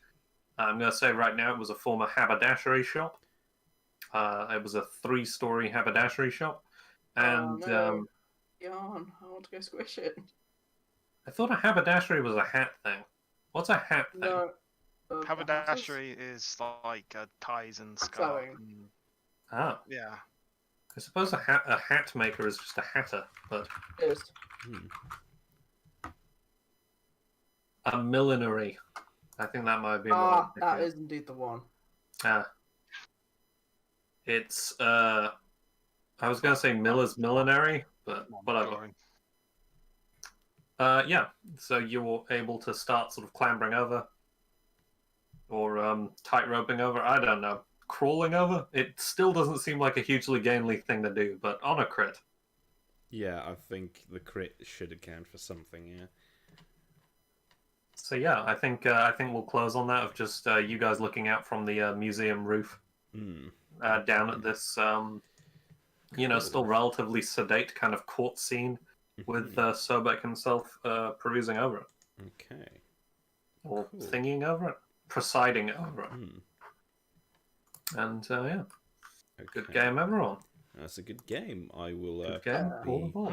I'm going to say right now it was a former haberdashery shop. It was a 3-story haberdashery shop, and Oh, no. Yawn, I want to go squish it. I thought a haberdashery was a hat thing. What's a hat thing? No. Haberdashery is like ties and scarf. Sewing. And... Ah, Yeah. I suppose a hat maker is just a hatter, but It is. a millinery. I think that might be what I'm thinking. That is indeed the one. It's I was gonna say Miller's Millinery, but whatever. Boring. Yeah. So you're able to start sort of clambering over, or tight roping over. I don't know, crawling over. It still doesn't seem like a hugely gainly thing to do, but on a crit. Yeah, I think the crit should account for something. Yeah. So yeah, I think we'll close on that of just you guys looking out from the museum roof down at this still relatively sedate kind of court scene with Sobek himself perusing over it. Okay. Or Cool. thinking over it, presiding over it. And yeah, good Okay. game, everyone. That's a good game. I will. Good game. Be, Oh,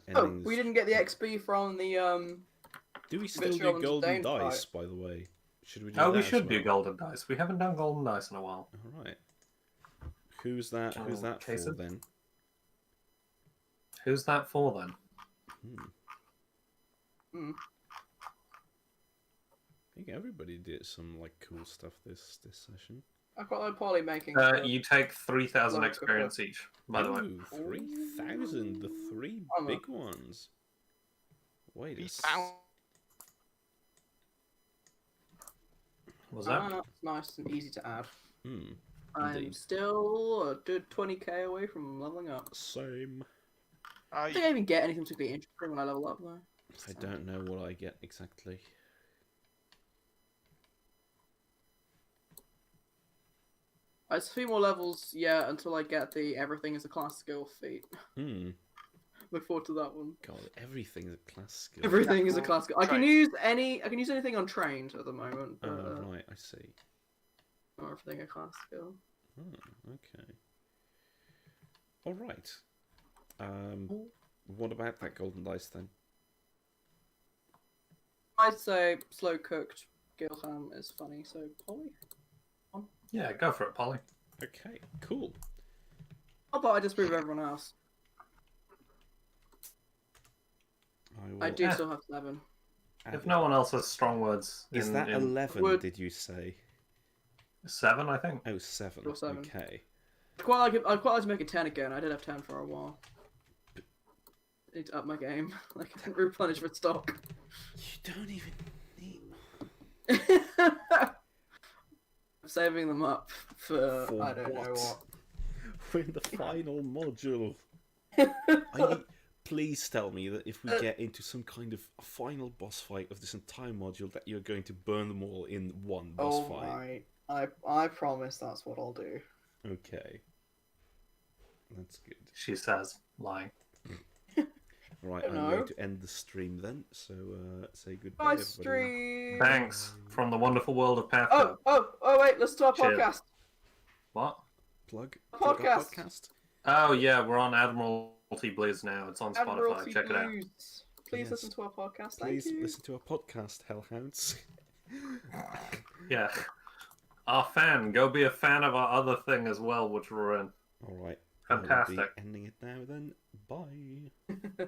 ending we this- didn't get the XP from the Do we still Vitriol do and golden Dane dice? fight. By the way, should we do? Oh, we that as should do well? golden dice. We haven't done golden dice in a while. All right. Who's that? Who's that for Jason? then? Who's that for then? I think everybody did some like cool stuff this session. I quite like Polly making. You take 3,000 Look, experience each, by the way. Ooh, 3,000. The 3 I'm big ones. Wait a s- Was that? It's nice and easy to add. I'm Indeed. still a good 20k away from leveling up. Same. I don't think I even get anything particularly interesting when I level up though. I don't know what I get exactly. It's a few more levels, yeah, until I get the everything is a class skill feat. Look forward to that one. God, everything's a class skill. Everything is a class skill. I can Trained. use anything on trained at the moment. But, Oh, right, I see. not everything a class skill. Oh, okay. All right. What about that golden dice then? I'd say slow cooked Gilham is funny, so Polly. Yeah, go for it, Polly. Okay, cool. How about I disprove everyone else? I do Yeah. still have 7. If no one else has strong words, Is that 11? Would- Did you say? 7, I think. Oh, 7. Or 7. Okay. I'd quite like to make a 10 again. I did have 10 for a while. I need to up my game. Like, replenish my stock. You don't even need. I'm saving them up for For I don't know what. We're in the final module. Please tell me that if we get into some kind of final boss fight of this entire module, that you're going to burn them all in one boss fight. Right. I promise that's what I'll do. Okay. That's good. She says, lying. Right, I I'm know. going to end the stream then, so say goodbye, Bye, everybody. stream. Thanks from the wonderful world of PATHCO. Oh, wait, let's do our Cheers. podcast. What? Plug Podcast. our podcast. Oh yeah, we're on Admiralty Blizz now. It's on Spotify. Admiralty Check it out. Blues. Please Yes. listen to our podcast. Please Thank you. listen to our podcast, Hellhounds. Yeah. Our fan. Go be a fan of our other thing as well, which we're in. All right. Fantastic. I will be ending it now then. Bye. Bye.